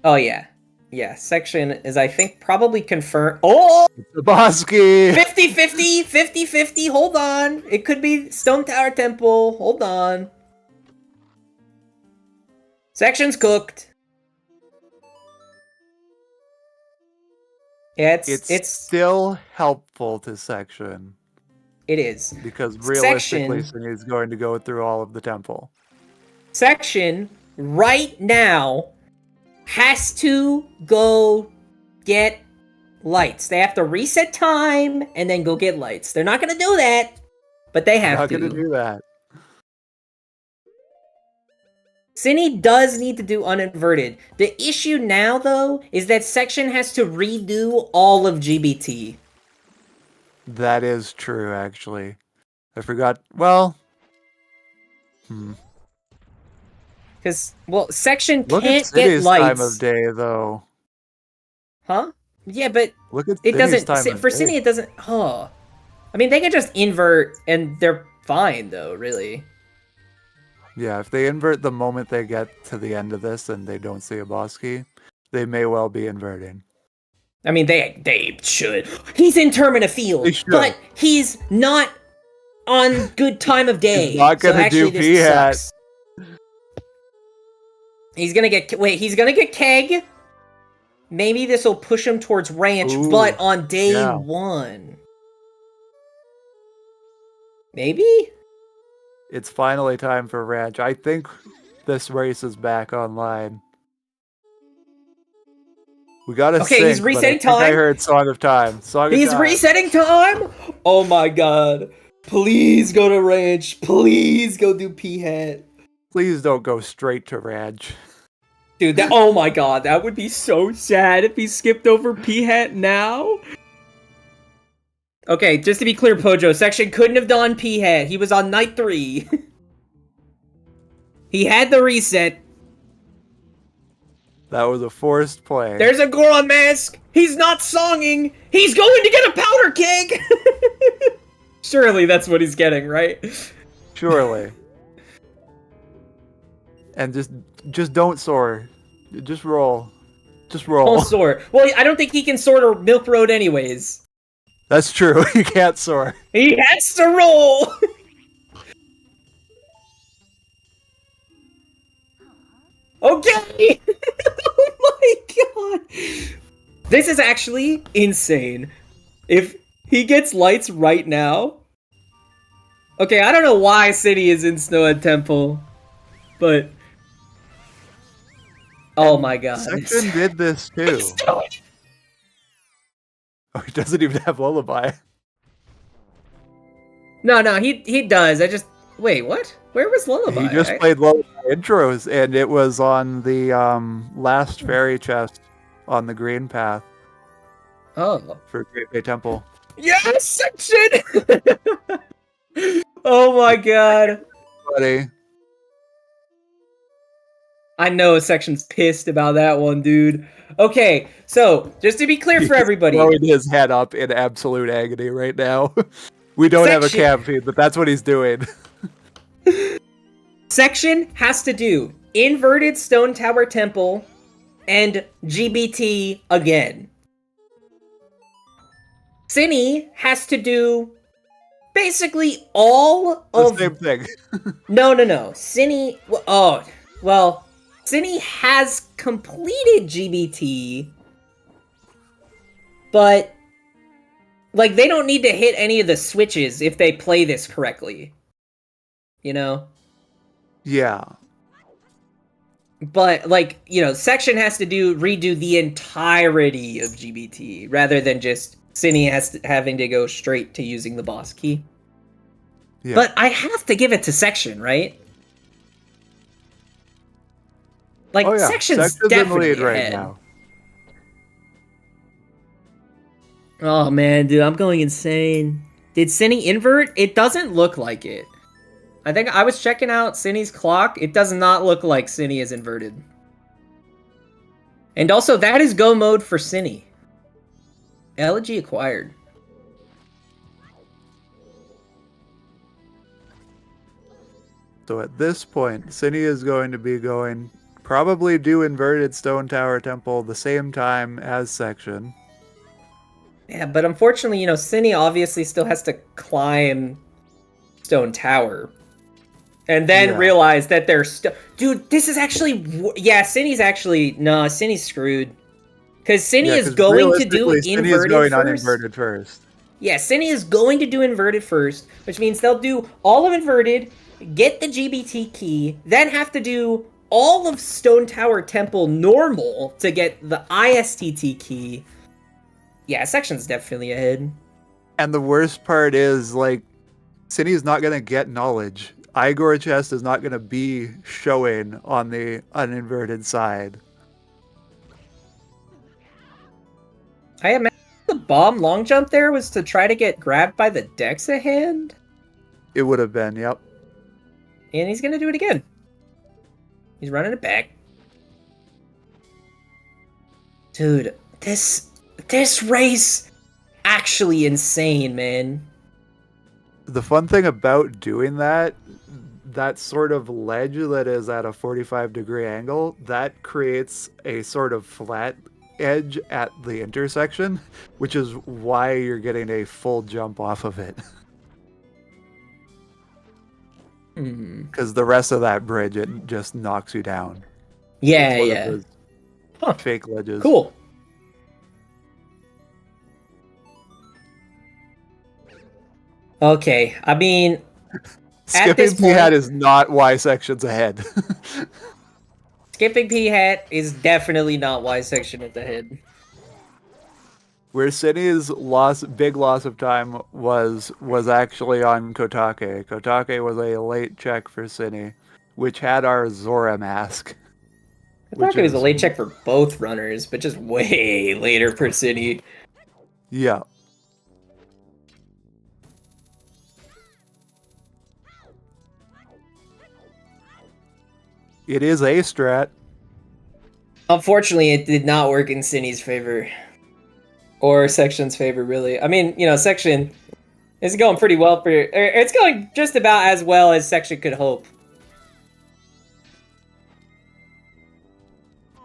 Oh yeah. Yeah, section is, I think, probably confirmed. Oh! It's a boss key! 50-50, 50-50, hold on. It could be Stone Tower Temple, hold on. Section's cooked. Yeah, it's still helpful to section. It is. Because realistically, Section Synii is going to go through all of the temple. Section, right now, has to go get lights. They have to reset time and then go get lights. They're not going to do that, but they have Not to. going to do that. Synii does need to do uninverted. The issue now, though, is that Section has to redo all of GBT. That is true, actually. I forgot. Well. Because, well, Section Look can't at get City's lights. time of day, though. Huh? Yeah, but Look at it City's doesn't. time For of Synii, day. it doesn't. Oh, I mean, they can just invert and they're fine, though. Really. Yeah, if they invert the moment they get to the end of this and they don't see a boss key, they may well be inverting. I mean, they should. He's in Termina Field, They should. but he's not on good time of day. He's not gonna so actually, do this P-hat. sucks. He's gonna get he's gonna get Keg. Maybe this will push him towards Ranch, Ooh, but on day yeah. 1. Maybe? It's finally time for Ranch. I think this race is back online. We gotta Okay, sync, he's resetting but I think I time. heard Song of Time. Song of He's Time. resetting time? Oh my god. Please go to Ranch. Please go do P-Hat. Please don't go straight to Ranch. Dude, oh my god, that would be so sad if he skipped over P-Hat now. Okay, just to be clear, Pojo, Section couldn't have done P-Hat. He was on night 3. He had the reset. That was a forced play. There's a Goron mask. He's not songing. He's going to get a powder keg. Surely that's what he's getting, right? Surely. And just don't soar. Just roll. Just roll. Don't soar. Well, I don't think he can soar to Milk Road anyways. That's true. You can't soar. He has to roll. Okay. Oh my god. This is actually insane. If he gets lights right now. Okay, I don't know why Synii is in Snowhead Temple, but oh my god. Section did this too. Oh, he doesn't even have Lullaby. No, he does. I just wait. What? Where was Lullaby? He just played Lullaby intros, and it was on the last fairy chest on the green path Oh. for Great Bay Temple. Yes, Section. Oh my god. Buddy. I know Section's pissed about that one, dude. Okay, so just to be clear for everybody, Throwing his head up in absolute agony right now. We don't have a Section- cam feed, but that's what he's doing. Section has to do inverted Stone Tower Temple and GBT again. Synii has to do basically all The of same thing. No. Synii. Oh, well, Synii has completed GBT, but like they don't need to hit any of the switches if they play this correctly. you know? Yeah. But like, section has to redo the entirety of GBT rather than just Synii having to go straight to using the boss key. Yeah. But I have to give it to section, right? Like, Oh yeah, section's in definitely lead right ahead. now. Oh man, dude, I'm going insane. Did Synii invert? It doesn't look like it. I think I was checking out Synnii's clock. It does not look like Synii is inverted. And also, that is go mode for Synii. Elegy acquired. So at this point, Synii is going to be going probably do inverted Stone Tower Temple the same time as section. Yeah, but unfortunately, Synii obviously still has to climb Stone Tower. And then realize that they're still... Dude, this is actually... Yeah, Synnii's actually... No, Synnii's screwed. Because Synii is going to do inverted going first. uninverted first. Yeah, Synii is going to do inverted first, which means they'll do all of inverted, get the GBT key, then have to do all of Stone Tower Temple normal to get the ISTT key. Yeah, section's definitely ahead. And the worst part is, like, Synnii's not going to get knowledge. Igor chest is not going to be showing on the uninverted side. I imagine the bomb long jump there was to try to get grabbed by the Dexa hand? It would have been, yep. And he's going to do it again. He's running it back. Dude, this race actually insane, man. The fun thing about doing that sort of ledge that is at a 45-degree angle, that creates a sort of flat edge at the intersection, which is why you're getting a full jump off of it. Because the rest of that bridge, it just knocks you down. Yeah, yeah. Fake ledges. Cool. Okay, I mean... Skipping P-Hat is not why section's ahead. Skipping P-Hat is definitely not why section is ahead. Where Synnii's big loss of time was actually on Kotake. Kotake was a late check for Synii, which had our Zora mask. Kotake was a late check for both runners, but just way later for Synii. Yeah. It is a strat. Unfortunately, it did not work in Synnii's favor. Or section's favor, really. I mean, section is going pretty well for... It's going just about as well as section could hope.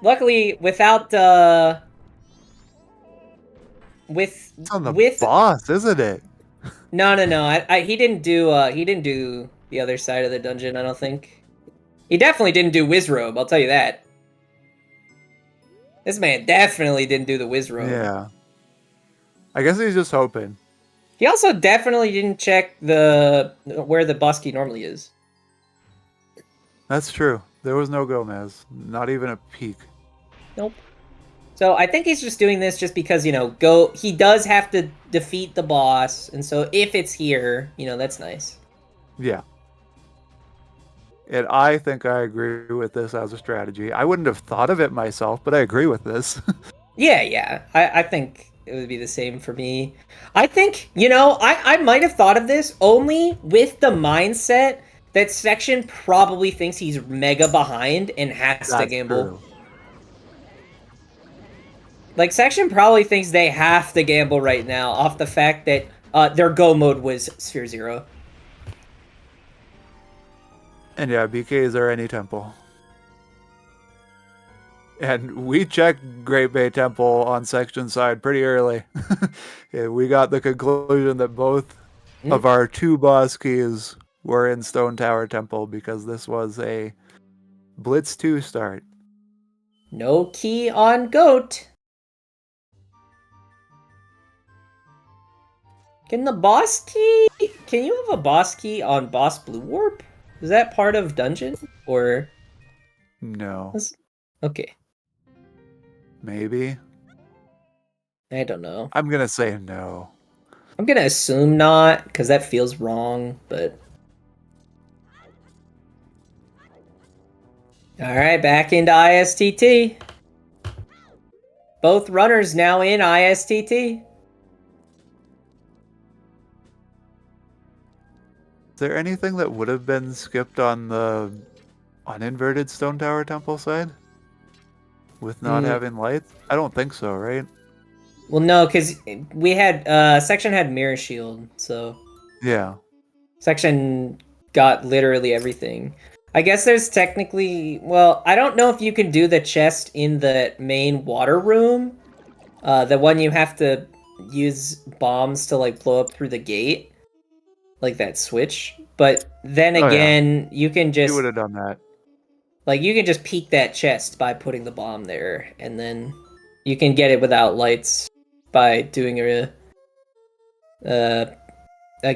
Luckily, without It's on the boss, isn't it? No. He didn't do the other side of the dungeon, I don't think. He definitely didn't do Wizrobe, I'll tell you that. This man definitely didn't do the Wizrobe. Yeah. I guess he's just hoping. He also definitely didn't check where the boss key normally is. That's true. There was no Gomez. Not even a peek. Nope. So I think he's just doing this just because, he does have to defeat the boss, and so if it's here, that's nice. Yeah. And I think I agree with this as a strategy. I wouldn't have thought of it myself, but I agree with this. Yeah. I think it would be the same for me. I think, I might have thought of this only with the mindset that section probably thinks he's mega behind and has to gamble. True. Like, section probably thinks they have to gamble right now off the fact that their go mode was Sphere 0. And yeah, BKs are any temple. And we checked Great Bay Temple on section side pretty early. Yeah, we got the conclusion that both of our 2 boss keys were in Stone Tower Temple because this was a Blitz 2 start. No key on Goat. Can the boss key... Can you have a boss key on Boss Blue Warp? Is that part of dungeon or? No. Okay, Maybe. I don't know. I'm gonna say no. I'm gonna assume not because that feels wrong. But all right, back into ISTT. Both runners now in ISTT. Is there anything that would have been skipped on the uninverted Stone Tower Temple side? With not having lights? I don't think so, right? Well, no, because we had section had mirror shield, so Yeah. section got literally everything. I guess there's technically, well, I don't know if you can do the chest in the main water room, the one you have to use bombs to like blow up through the gate, like that switch. But then again, you can You just would have done that. like you can just peek that chest by putting the bomb there, and then you can get it without lights by doing a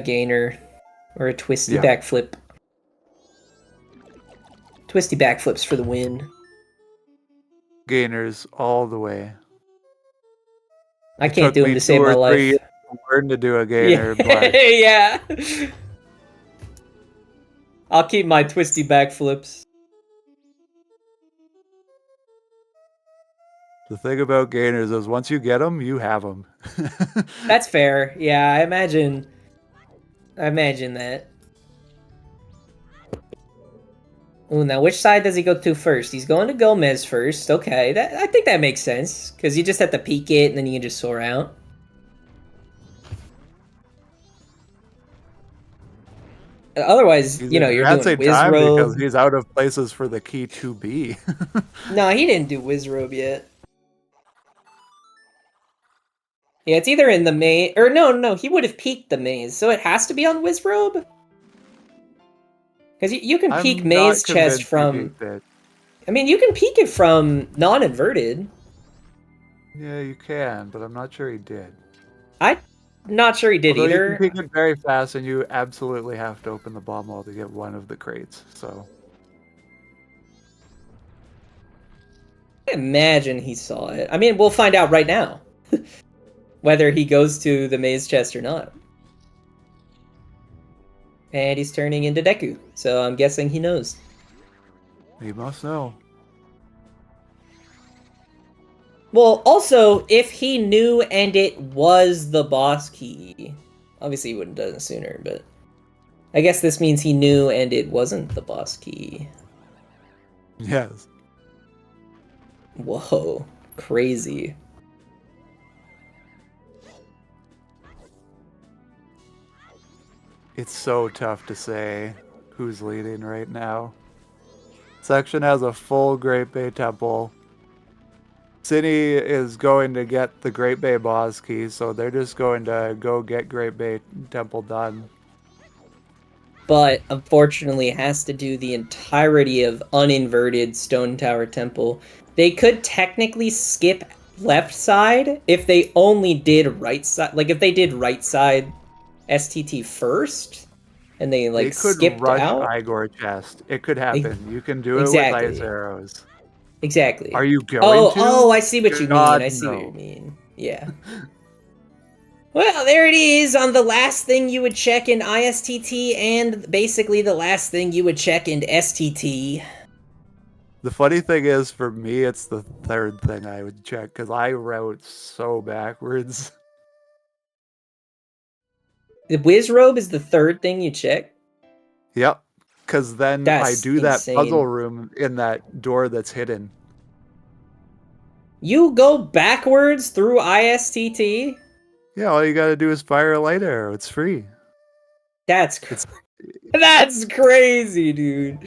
gainer or a twisty backflip. Twisty backflips for the win. Gainers all the way. I can't do them to save Took me my 2 or 3 life. years to learn to do a gainer, but Yeah. I'll keep my twisty backflips. the thing about gainers is once you get them, you have them. That's fair. Yeah, I imagine that. Ooh, now which side does he go to first? He's going to Gomez first. Okay, I think that makes sense because you just have to peek it and then you can just soar out. Otherwise, He's you're doing advancing time because Wizrobe. he's out of places for the key to be. No, he didn't do Wizrobe yet. Yeah, it's either in the maze or no, he would have peeked the maze, so it has to be on Wizrobe. Because you can peek I'm maze not chest convinced from. he peeked it. I mean, you can peek it from non-inverted. Yeah, you can, but I'm not sure he did. I'm not sure he did Although either. you can peek it very fast, and you absolutely have to open the bomb wall to get one of the crates. So I imagine he saw it. I mean, we'll find out right now whether he goes to the maze chest or not. And he's turning into Deku, so I'm guessing he knows. he must know. Well, also, if he knew and it was the boss key, obviously he wouldn't have done it sooner, but I guess this means he knew and it wasn't the boss key. Yes. Whoa, crazy. It's so tough to say who's leading right now. Section has a full Great Bay Temple. Synii is going to get the Great Bay boss key, so they're just going to go get Great Bay Temple done. But unfortunately has to do the entirety of uninverted Stone Tower Temple. They could technically skip left side if they only did right side. Like if they did right side STT first, and they like could skipped rush out. Igor chest. It could happen. You can do Exactly. it with ice arrows. Exactly. Are you going to? Oh, I see what you God, mean. I see what no. you mean. Yeah. Well, there it is on the last thing you would check in ISTT and basically the last thing you would check in STT. The funny thing is, for me, it's the third thing I would check because I wrote so backwards. The Wizrobe is the third thing you check? Yep, because then That's I do insane. that puzzle room in that door that's hidden. You go backwards through ISTT? Yeah, all you gotta do is fire a light arrow. It's free. That's crazy, dude.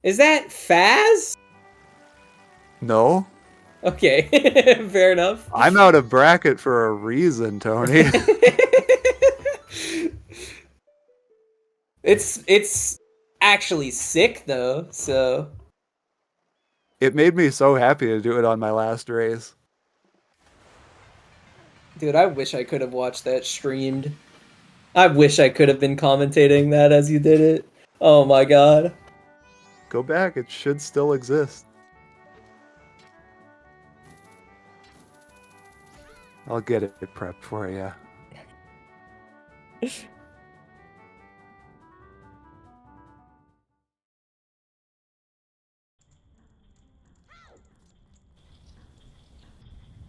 Is that fast? No. Okay, fair enough. I'm out of bracket for a reason, Tony. It's actually sick though, so It made me so happy to do it on my last race. dude, I wish I could have watched that streamed. I wish I could have been commentating that as you did it. Oh my god. Go back, it should still exist. I'll get it prepped for you.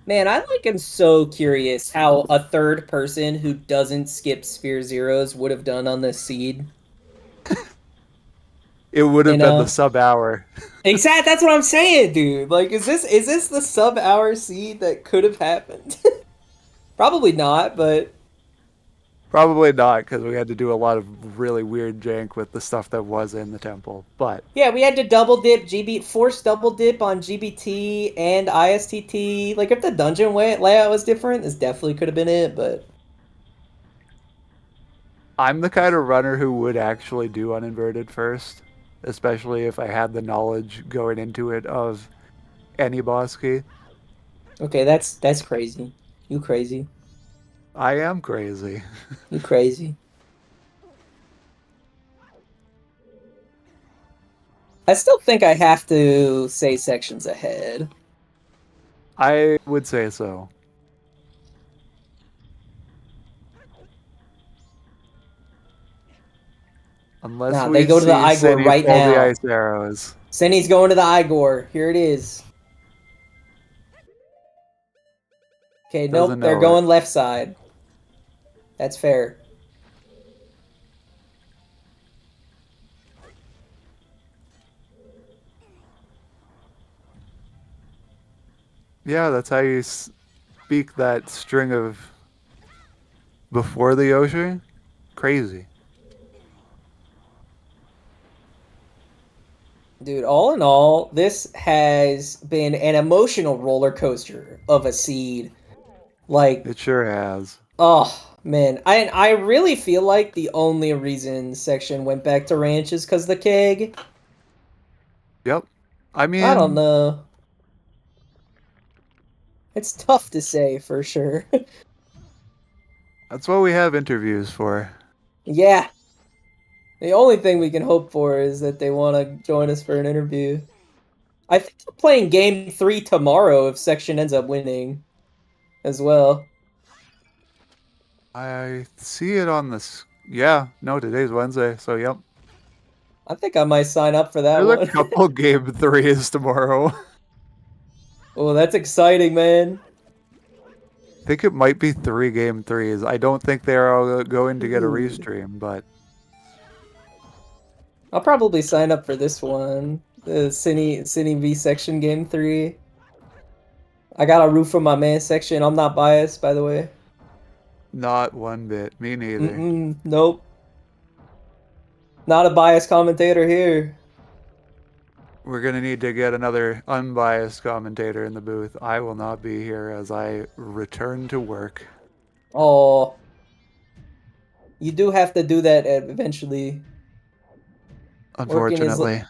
Man, I am so curious how a third person who doesn't skip Sphere Zeros would have done on this seed. It would have You been the know? sub-hour. Exactly, that's what I'm saying, dude. Like, is this the sub-hour seed that could have happened? Probably not, but Probably not, because we had to do a lot of really weird jank with the stuff that was in the temple. But yeah, we had to double dip force double dip on GBT and ISTT. Like, if the dungeon layout was different, this definitely could have been it, but I'm the kind of runner who would actually do uninverted first, especially if I had the knowledge going into it of any boss key. okay, that's crazy. You crazy. I am crazy. You crazy. I still think I have to say sections ahead. I would say so. Unless Nah, we they go to see the Igor Synii right pull the now. ice arrows. Synni's going to the Igor. Here it is. Okay, nope, Doesn't they're know going it. left side. That's fair. Yeah, that's how you speak that string of before the ocean. Crazy. Dude, all in all, this has been an emotional roller coaster of a seed. Like, It sure has. oh man, I really feel like the only reason section went back to ranch is because the keg. Yep. I I don't mean, know. It's tough to say for sure. that's what we have interviews for. Yeah. The only thing we can hope for is that they want to join us for an interview. I think we're playing game 3 tomorrow if section ends up winning as well. I see it on this. Yeah, no, today's Wednesday, so yep. I think I might sign up for that There's a one. couple game threes tomorrow. Oh, that's exciting, man. I think it might be 3 game threes. I don't think they're all going to get a Ooh. restream, but I'll probably sign up for this one. The Synii V section game 3. I got a root for my man section. I'm not biased, by the way. not one bit. Me neither. Nope. Not a biased commentator here. We're going to need to get another unbiased commentator in the booth. I will not be here as I return to work. Oh. You do have to do that eventually. Unfortunately,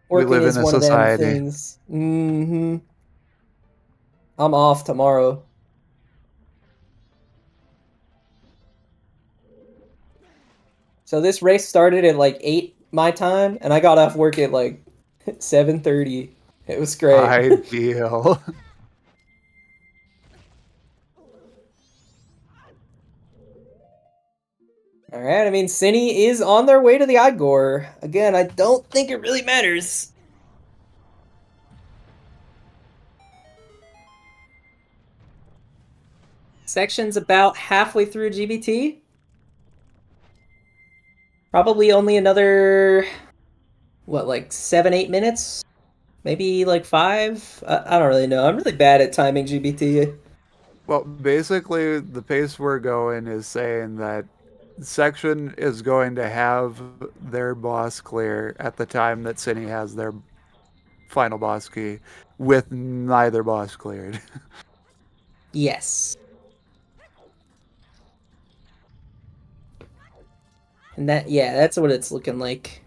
we Working live is in a one of them society. things. I'm off tomorrow. So this race started at like 8 my time, and I got off work at like 7:30. It was great. Ideal. All right, I mean, Synii is on their way to the Igor. Again, I don't think it really matters. Section's about halfway through GBT. Probably only another, what, like 7, 8 minutes? Maybe like 5? I don't really know. I'm really bad at timing GBT. Well, basically, the pace we're going is saying that section is going to have their boss clear at the time that Synii has their final boss key, with neither boss cleared. Yes. And that's what it's looking like.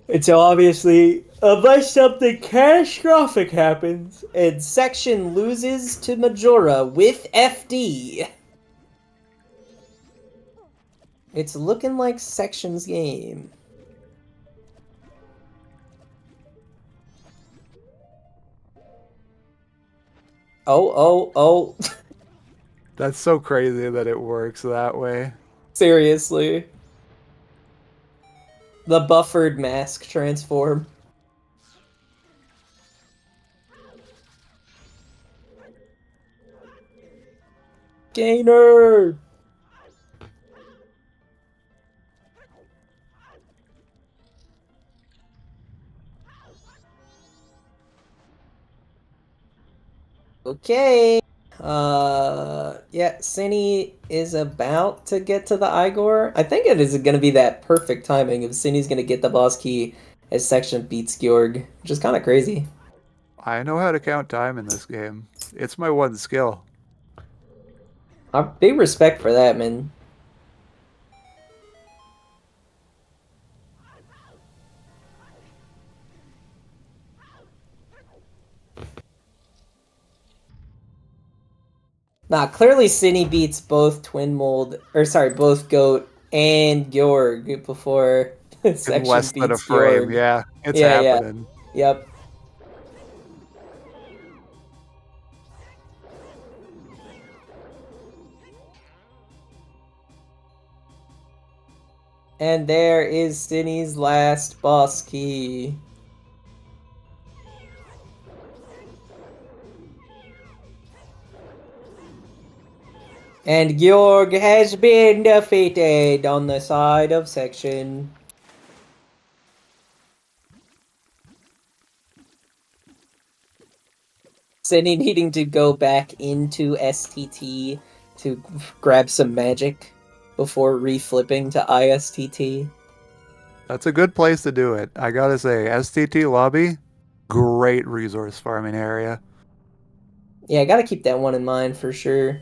And so obviously, unless something catastrophic happens and section loses to Majora with FD, It's looking like Section's game. Oh. That's so crazy that it works that way. Seriously. The buffered mask transform. Gainer! Okay. Yeah, Synii is about to get to the Igor. I think it is going to be that perfect timing if Synnii's going to get the boss key as Section beats Georg, which is kind of crazy. I know how to count time in this game. It's my one skill. Big respect for that, man. Nah, clearly Synii beats both both Goat and Georg before In Section less than a beats frame, Georg. yeah. It's Yeah. happening. Yep. And there is Synnii's last boss key. And Georg has been defeated on the side of Section. Synii needing to go back into STT to grab some magic before reflipping to ISTT. That's a good place to do it. I gotta say, STT lobby, great resource farming area. Yeah, I gotta keep that one in mind for sure.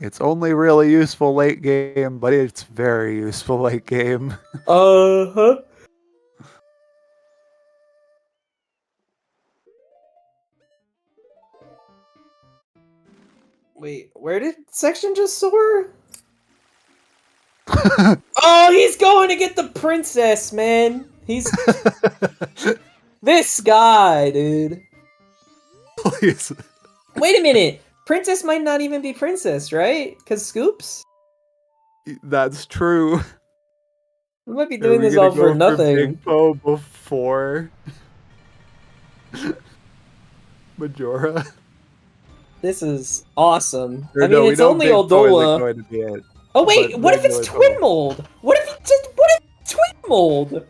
It's only really useful late game, but it's very useful late game. Uh-huh. Wait, where did Section just soar? Oh, he's going to get the princess, man. He's this guy, dude. Please. Wait a minute. Princess might not even be princess, right? Because Scoops? That's true. We might be Are doing we this gonna all for go nothing. Big Po before Majora? This is awesome. Or I mean, no, we it's know only Big Po isn't Oldola. going to be it. Oh wait, but what if it's regular twin Po. mold? What if it's twin mold?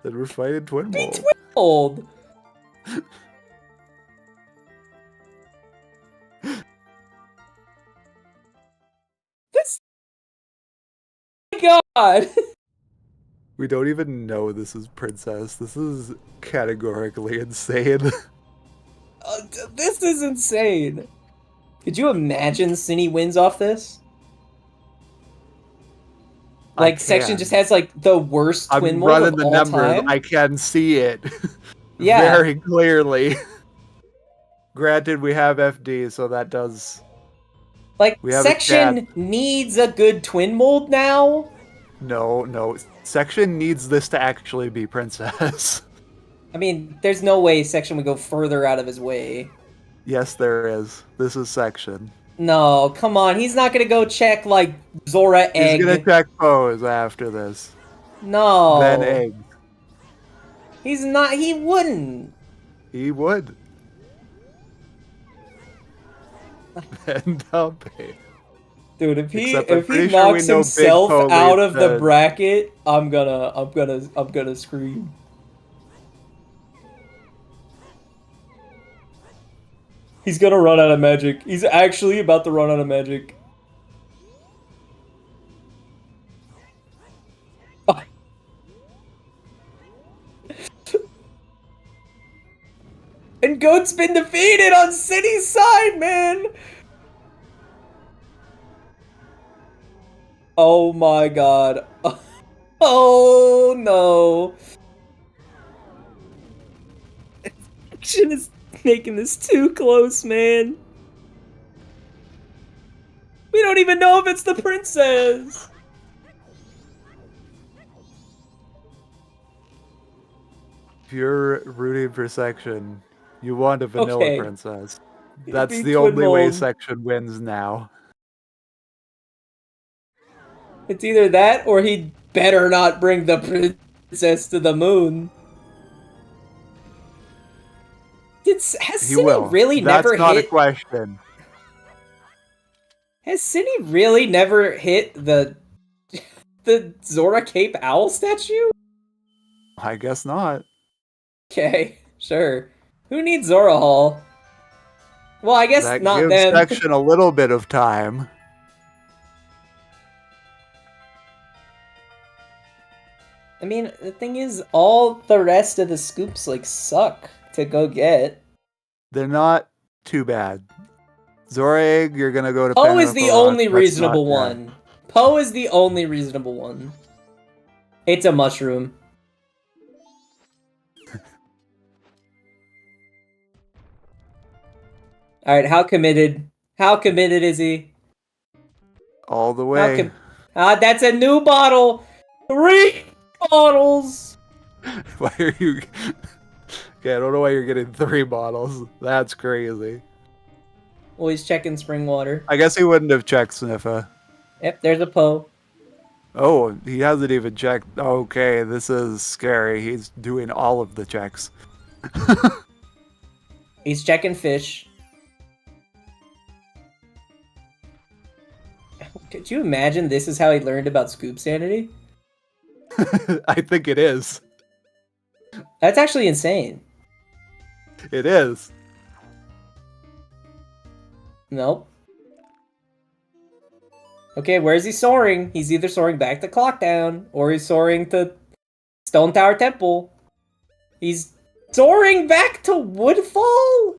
Then we're fighting Twin Be Mold. twin mold. This God. We don't even know this is Princess. This is categorically insane. This is insane. Could you imagine Synii wins off this? Like, Section just has, like, the worst twin I'm mold running of the all numbers. time? I can see it Yeah. very clearly. Granted, we have FD, so that does... Like, We have Section needs a good twin mold now? No. Section needs this to actually be Princess. I mean, there's no way Section would go further out of his way. Yes, there is. This is Section. No, come on. He's not gonna go check, like, Zora Egg. He's gonna check pose after this. No. Then egg. He's not. He wouldn't. He would. Then Dumpy. Dude, if Except I'm he pretty sure we knocks know Big himself Po out leads of the the- bracket, I'm gonna scream. He's gonna run out of magic. He's actually about to run out of magic. And Goat's been defeated on City's side, man! Oh my god. Oh no. Action is... making this too close, man. We don't even know if it's the princess. If you're rooting for Section, you want a vanilla Okay. princess. That's Be the only way Twin Mold. Section wins now. It's either that or he better not bring the princess to the moon. Has He Synii will. really That's never not hit? a question. Has Synii really never hit the Zora Cape Owl statue? I guess not. Okay, sure. Who needs Zora Hall? Well, I guess That not gives them. Section a little bit of time. I mean, the thing is, all the rest of the scoops, like, suck to go get. They're not too bad. Zora Egg, you're gonna go to Poe is the Pineapple Rock. only That's reasonable not bad. one. Poe is the only reasonable one. It's a mushroom. Alright, how committed? How committed is he? All the way. That's a new bottle! 3 bottles! Why are you... Okay, I don't know why you're getting 3 bottles. That's crazy. Well, he's checking spring water. I guess he wouldn't have checked Sniffa. Yep, there's a Poe. Oh, he hasn't even checked. Okay, this is scary. He's doing all of the checks. He's checking fish. Could you imagine this is how he learned about scoop sanity? I think it is. That's actually insane. It is. Nope. Okay, where's he soaring? He's either soaring back to Clockdown, or he's soaring to Stone Tower Temple. He's soaring back to Woodfall?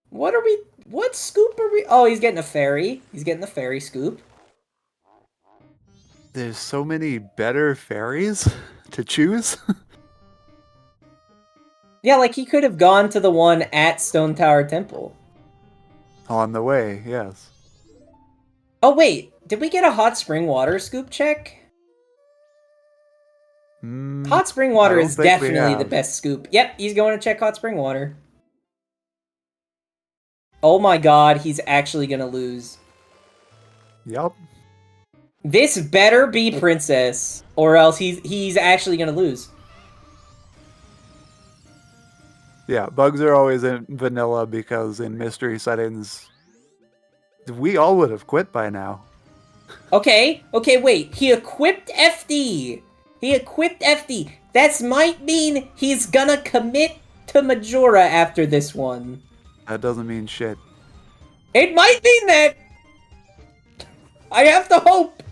What scoop are we? Oh, he's getting a fairy. He's getting the fairy scoop. There's so many better fairies to choose. Yeah, like he could have gone to the one at Stone Tower Temple. On the way, yes. Oh wait, did we get a hot spring water scoop check? Hot spring water is definitely the best scoop. Yep, he's going to check hot spring water. Oh my god, he's actually gonna lose. Yup. This better be Princess, or else he's actually gonna lose. Yeah, bugs are always in vanilla because in mystery settings, we all would have quit by now. Okay, wait. He equipped FD. That might mean he's gonna commit to Majora after this one. That doesn't mean shit. It might mean that. I have to hope.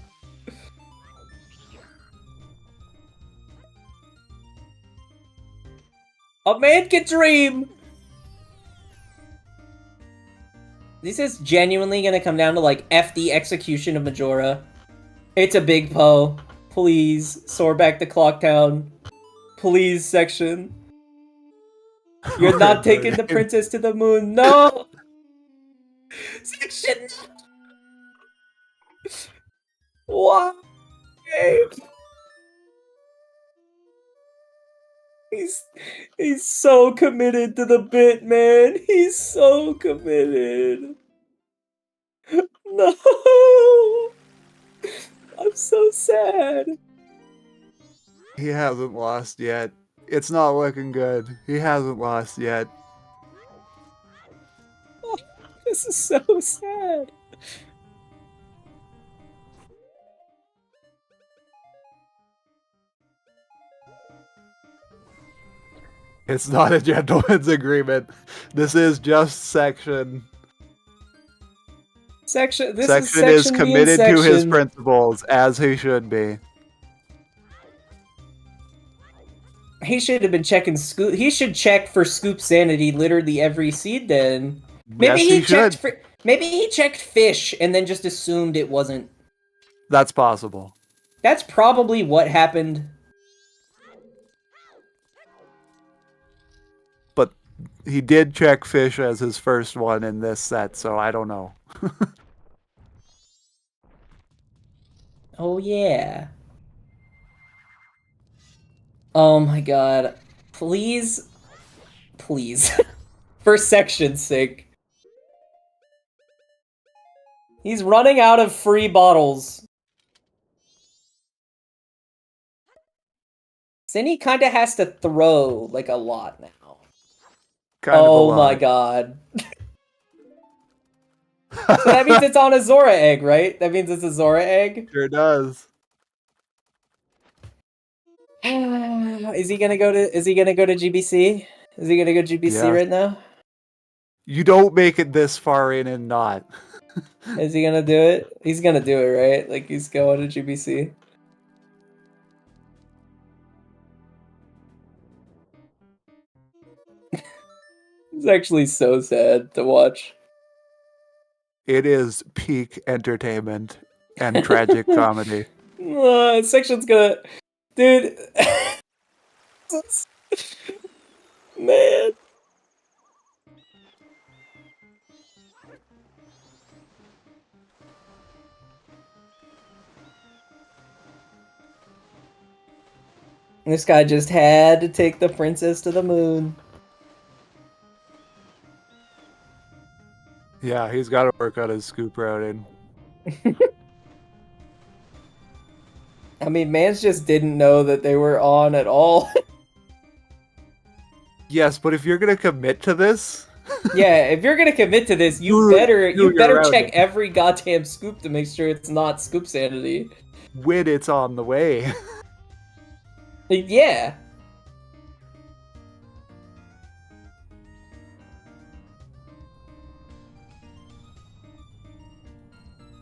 A man can dream. This is genuinely gonna come down to like FD execution of Majora. It's a big Poe. Please soar back to Clocktown. Please, Section. You're not taking the princess to the moon. No. Section. Why? He's so committed to the bit, man. He's so committed. No. I'm so sad. He hasn't lost yet. It's not looking good. He hasn't lost yet. Oh, this is so sad. It's not a gentleman's agreement. This is just Section. Section Is committed to his principles, as he should be. He should have been checking scoop. He should check for scoop sanity literally every seed. Then maybe Yes, he checked. should. Maybe he checked fish and then just assumed it wasn't. That's possible. That's probably what happened. But he did check fish as his first one in this set, so I don't know. Oh yeah. Oh my god. Please. Please. For section's sake. He's running out of free bottles. Synii kinda has to throw, like, a lot now. Kind of a Oh lot. my god. So that means it's on a Zora egg, right? That means it's a Zora egg? Sure does. Is he gonna go to GBC? Is he gonna go GBC Yes. right now? You don't make it this far in and not. Is he gonna do it? He's gonna do it, right? Like he's going to GBC. It's actually so sad to watch. It is peak entertainment and tragic comedy. Section's gonna, dude. Man. This guy just had to take the princess to the moon. Yeah, he's got to work on his scoop routing. I mean, Mans just didn't know that they were on at all. Yes, but if you're gonna commit to this, Yeah, if you're gonna commit to this, you better check every goddamn scoop to make sure it's not scoop sanity. when it's on the way. Yeah.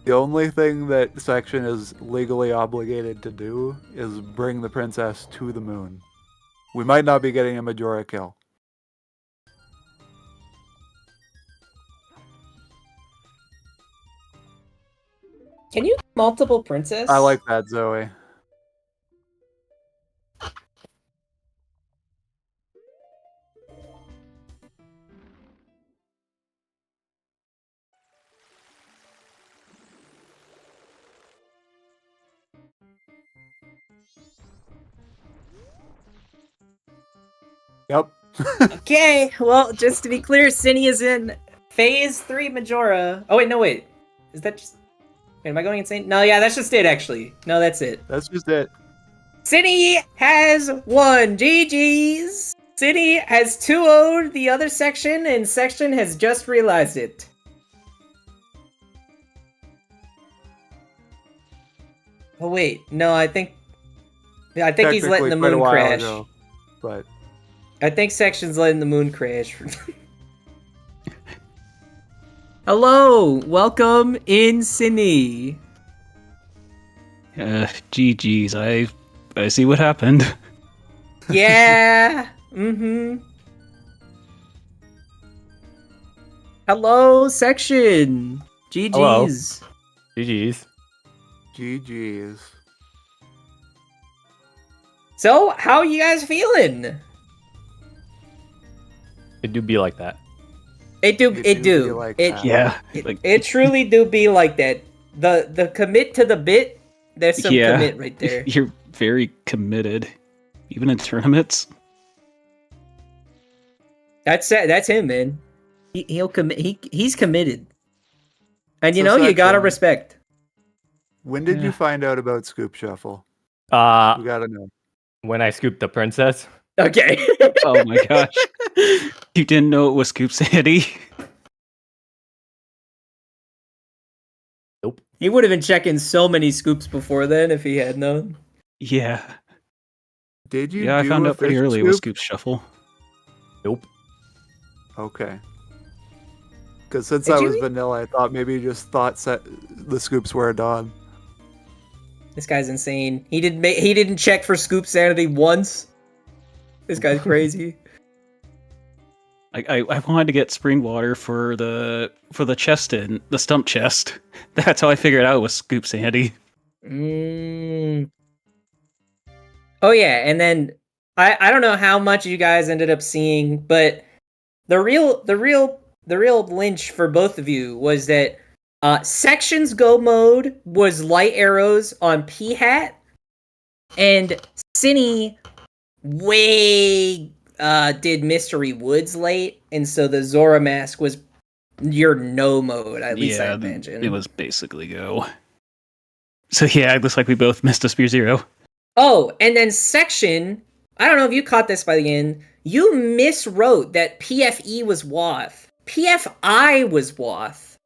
The only thing that section is legally obligated to do is bring the princess to the moon. We might not be getting a Majora kill. Can you multiple princess? I like that, Zoe. Yep. Okay, well, just to be clear, Synii is in Phase 3 Majora. Oh, wait. Is that just... Wait, am I going insane? No, yeah, that's just it, actually. No, that's it. That's just it. Synii has won. GG's. Synii has 2-0'd the other section, and section has just realized it. Oh, wait. No, I think he's letting the moon crash. Ago, but I think section's letting the moon crash. Hello, welcome in Synii. GG's. I see what happened. Yeah. Mm-hmm. Hello, section. GG's. Hello. GG's. GG's. So, how are you guys feeling? It do be like that. It do. be like that. Yeah. It truly do be like that. The commit to the bit. There's some Yeah. commit right there. You're very committed, even in tournaments. That's him, man. He'll commit. He's committed. And you So, know, you gotta Section, respect. When did Yeah. you find out about Scoop Shuffle? We Uh, gotta know. when I scooped the princess, Okay. Oh my gosh. You didn't know it was Scoop Sandy? nope. He would have been checking so many scoops before then if he had known. Yeah. Did you? Yeah, I do found a out pretty fish early it was scoop? Scoop Shuffle. Nope. Okay. Because since Did that you was eat- vanilla, I thought maybe you just thought the scoops were a dog. This guy's insane. He didn't check for scoop sanity once. This guy's crazy. I wanted to get spring water for the chest in the stump chest. That's how I figured out it was Scoop Sandy. Mm. Oh yeah, and then I don't know how much you guys ended up seeing, but the real lynch for both of you was that Section's Go mode was light arrows on P Hat, and Synii way did Mystery Woods late, and so the Zora Mask was your no mode, at least I imagine. It was basically Go. So yeah, it looks like we both missed a Spear Zero. Oh, and then Section, I don't know if you caught this by the end, you miswrote that PFE was Woth. PFI was Woth.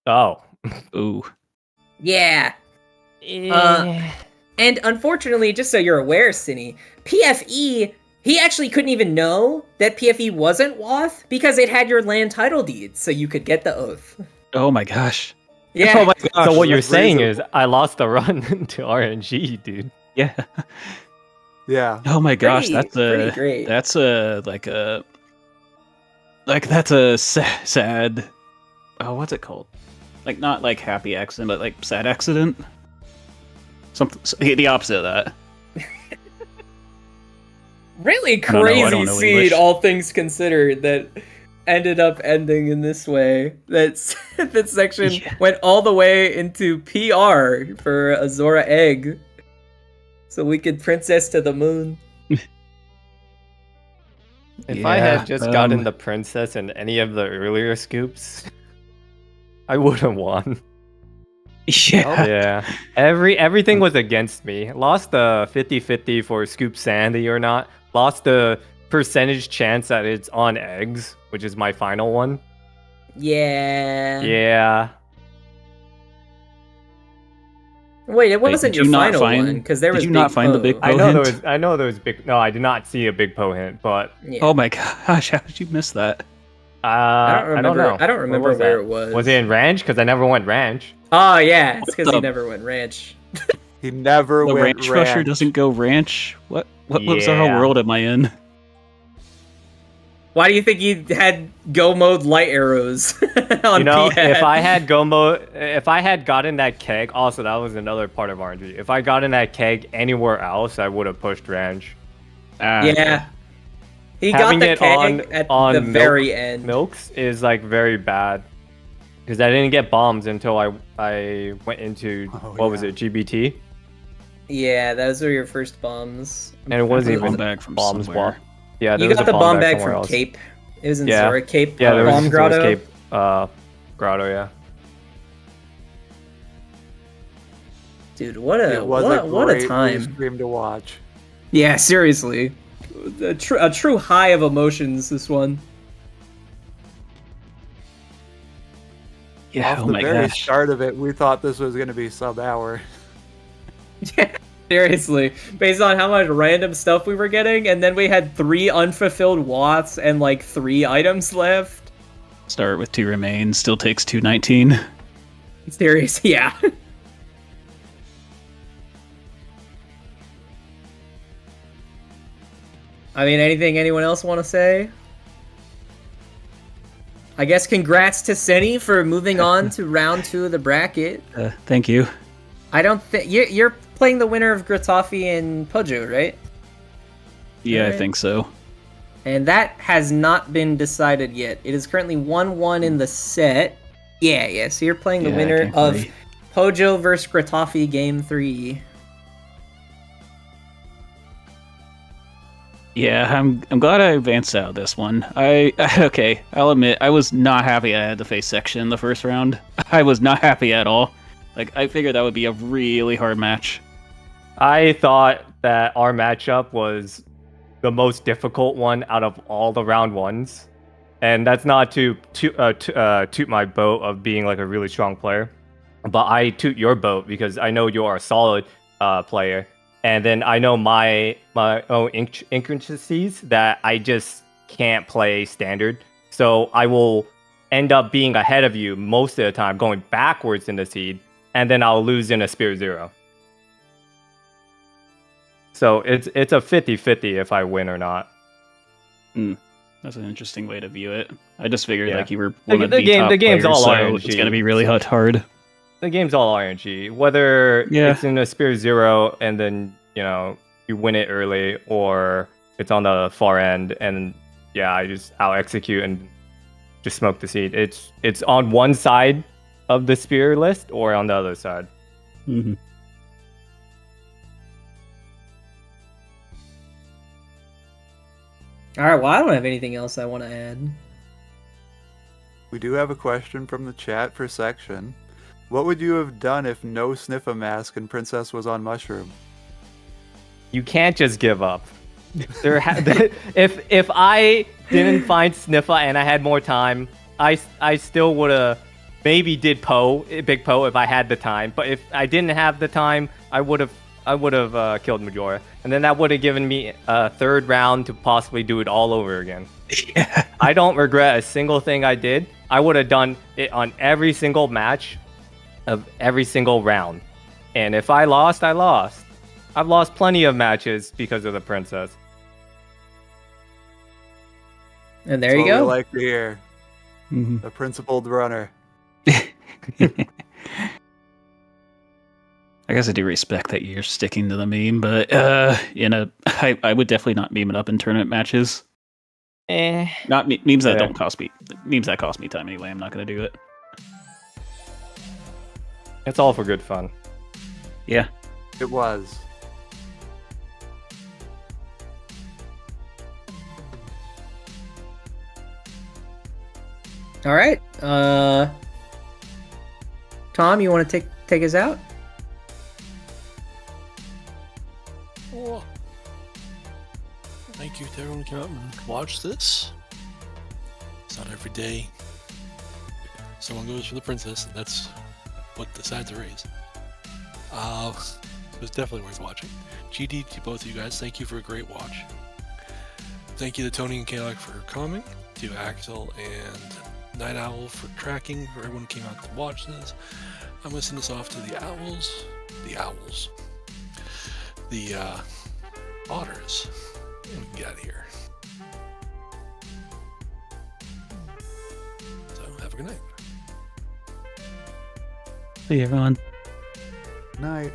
Oh. Ooh. Yeah. And unfortunately, just so you're aware, Synii, PFE, he actually couldn't even know that PFE wasn't Woth because it had your land title deed, so you could get the oath. Oh my gosh. Yeah. Oh my gosh. So what you're That's saying reasonable. is I lost the run to RNG, dude. Yeah. Yeah. Oh my gosh, Pretty great. that's a sad. Oh, what's it called? Like not like happy accident, but like sad accident. Something the opposite of that. Really I don't crazy know seed, English. all things considered, that ended up ending in this way. That section Yeah. went all the way into PR for a Zora egg, so we could princess to the moon. If I had just gotten the princess in any of the earlier scoops, I would have won. Yeah. Yeah. Everything was against me. Lost the 50-50 for Scoop Sandy or not. Lost the percentage chance that it's on eggs, which is my final one. Yeah. Yeah. Wait, it wasn't did your you not final find- one because there did was. you Big not find the Poe. big I Poe know hint? there was big. No, I did not see a big Poe hint, but Yeah. Oh my gosh, how did you miss that? I don't remember. know. I don't remember that? where it was. Was it in Ranch? Because I never went Ranch. Oh yeah, it's because the- you never went ranch. He never The went ranch rusher doesn't go ranch? What bizarre Yeah. world am I in? Why do you think you had go mode light arrows on You know, P-Hat? if I had Gombo, if I had gotten that keg, also that was another part of RNG. If I gotten that keg anywhere else, I would have pushed Ranch. Yeah. He Having got the it keg on at the milk- very end. Milks is like very bad because I didn't get bombs until I went into what was yeah. it, GBT, Yeah, those were your first bombs. and it wasn't Bomb even bag from bombs. somewhere. Yeah, there You was got a the bomb bag somewhere from else. Cape. It was in Yeah. Zora Cape. Yeah, there was Bomb a Grotto. Cape Grotto. Yeah. Dude, what a It was what a great time. stream to watch. Yeah, seriously. A true high of emotions, this one. Yeah, Off oh the my very gosh. start of it, we thought this was going to be sub-hour. Seriously, based on how much random stuff we were getting, and then we had 3 unfulfilled Woths and like 3 items left. Start with 2 remain, still takes 219. Serious, yeah. I mean, anyone else want to say? I guess congrats to Synii for moving on to round 2 of the bracket. Thank you. I don't think you're playing the winner of Gratofi and Pojo, right? Yeah, Alright. I think so. And that has not been decided yet. It is currently 1-1 in the set. Yeah. So you're playing the Yeah, winner game of 3. Pojo versus Gratofi game 3. Yeah, I'm glad I advanced out of this one. Okay, I'll admit I was not happy I had to face Section in the first round. I was not happy at all. Like I figured that would be a really hard match. I thought that our matchup was the most difficult one out of all the round ones, and that's not to toot my boat of being like a really strong player, but I toot your boat because I know you are a solid player, and then I know my own intricacies that I just can't play standard, so I will end up being ahead of you most of the time, going backwards in the seed, and then I'll lose in a Spear Zero. So it's a 50-50 if I win or not. That's an interesting way to view it. I just figured Yeah. like you were one of The the game- top the game's players, all so RNG. it's gonna be really hard. The game's all RNG. Whether Yeah. it's in a Spear Zero and then, you win it early, or it's on the far end and yeah, I'll execute and just smoke the seed. It's on one side of the spear list or on the other side. Mhm. All right. Well, I don't have anything else I want to add. We do have a question from the chat for section. What would you have done if no Sniffa mask and Princess was on Mushroom? You can't just give up. If I didn't find Sniffa and I had more time, I still would have maybe did Big Poe if I had the time. But if I didn't have the time, I would have killed Majora, and then that would have given me a third round to possibly do it all over again. I don't regret a single thing I did. I would have done it on every single match of every single round. And if I lost, I lost. I've lost plenty of matches because of the princess. And there That's you what go. we like to hear. Mhm. The principled runner. I guess I do respect that you're sticking to the meme, but I would definitely not meme it up in tournament matches. Not memes that Yeah. don't cost me. Memes that cost me time anyway. I'm not gonna do it. It's all for good fun. Yeah. It was. All right. Tom, you want to take us out? Oh. Thank you to everyone who came out and watched this. It's not every day someone goes for the princess, and that's what decides the race. It was definitely worth watching. GD to both of you guys, thank you for a great watch. Thank you to Tony and Kalak for coming, to Axel and Night Owl for tracking, for everyone who came out to watch this. I'm going to send this off to the Otters, and we can get out of here. So, have a good night. See you, everyone. Night.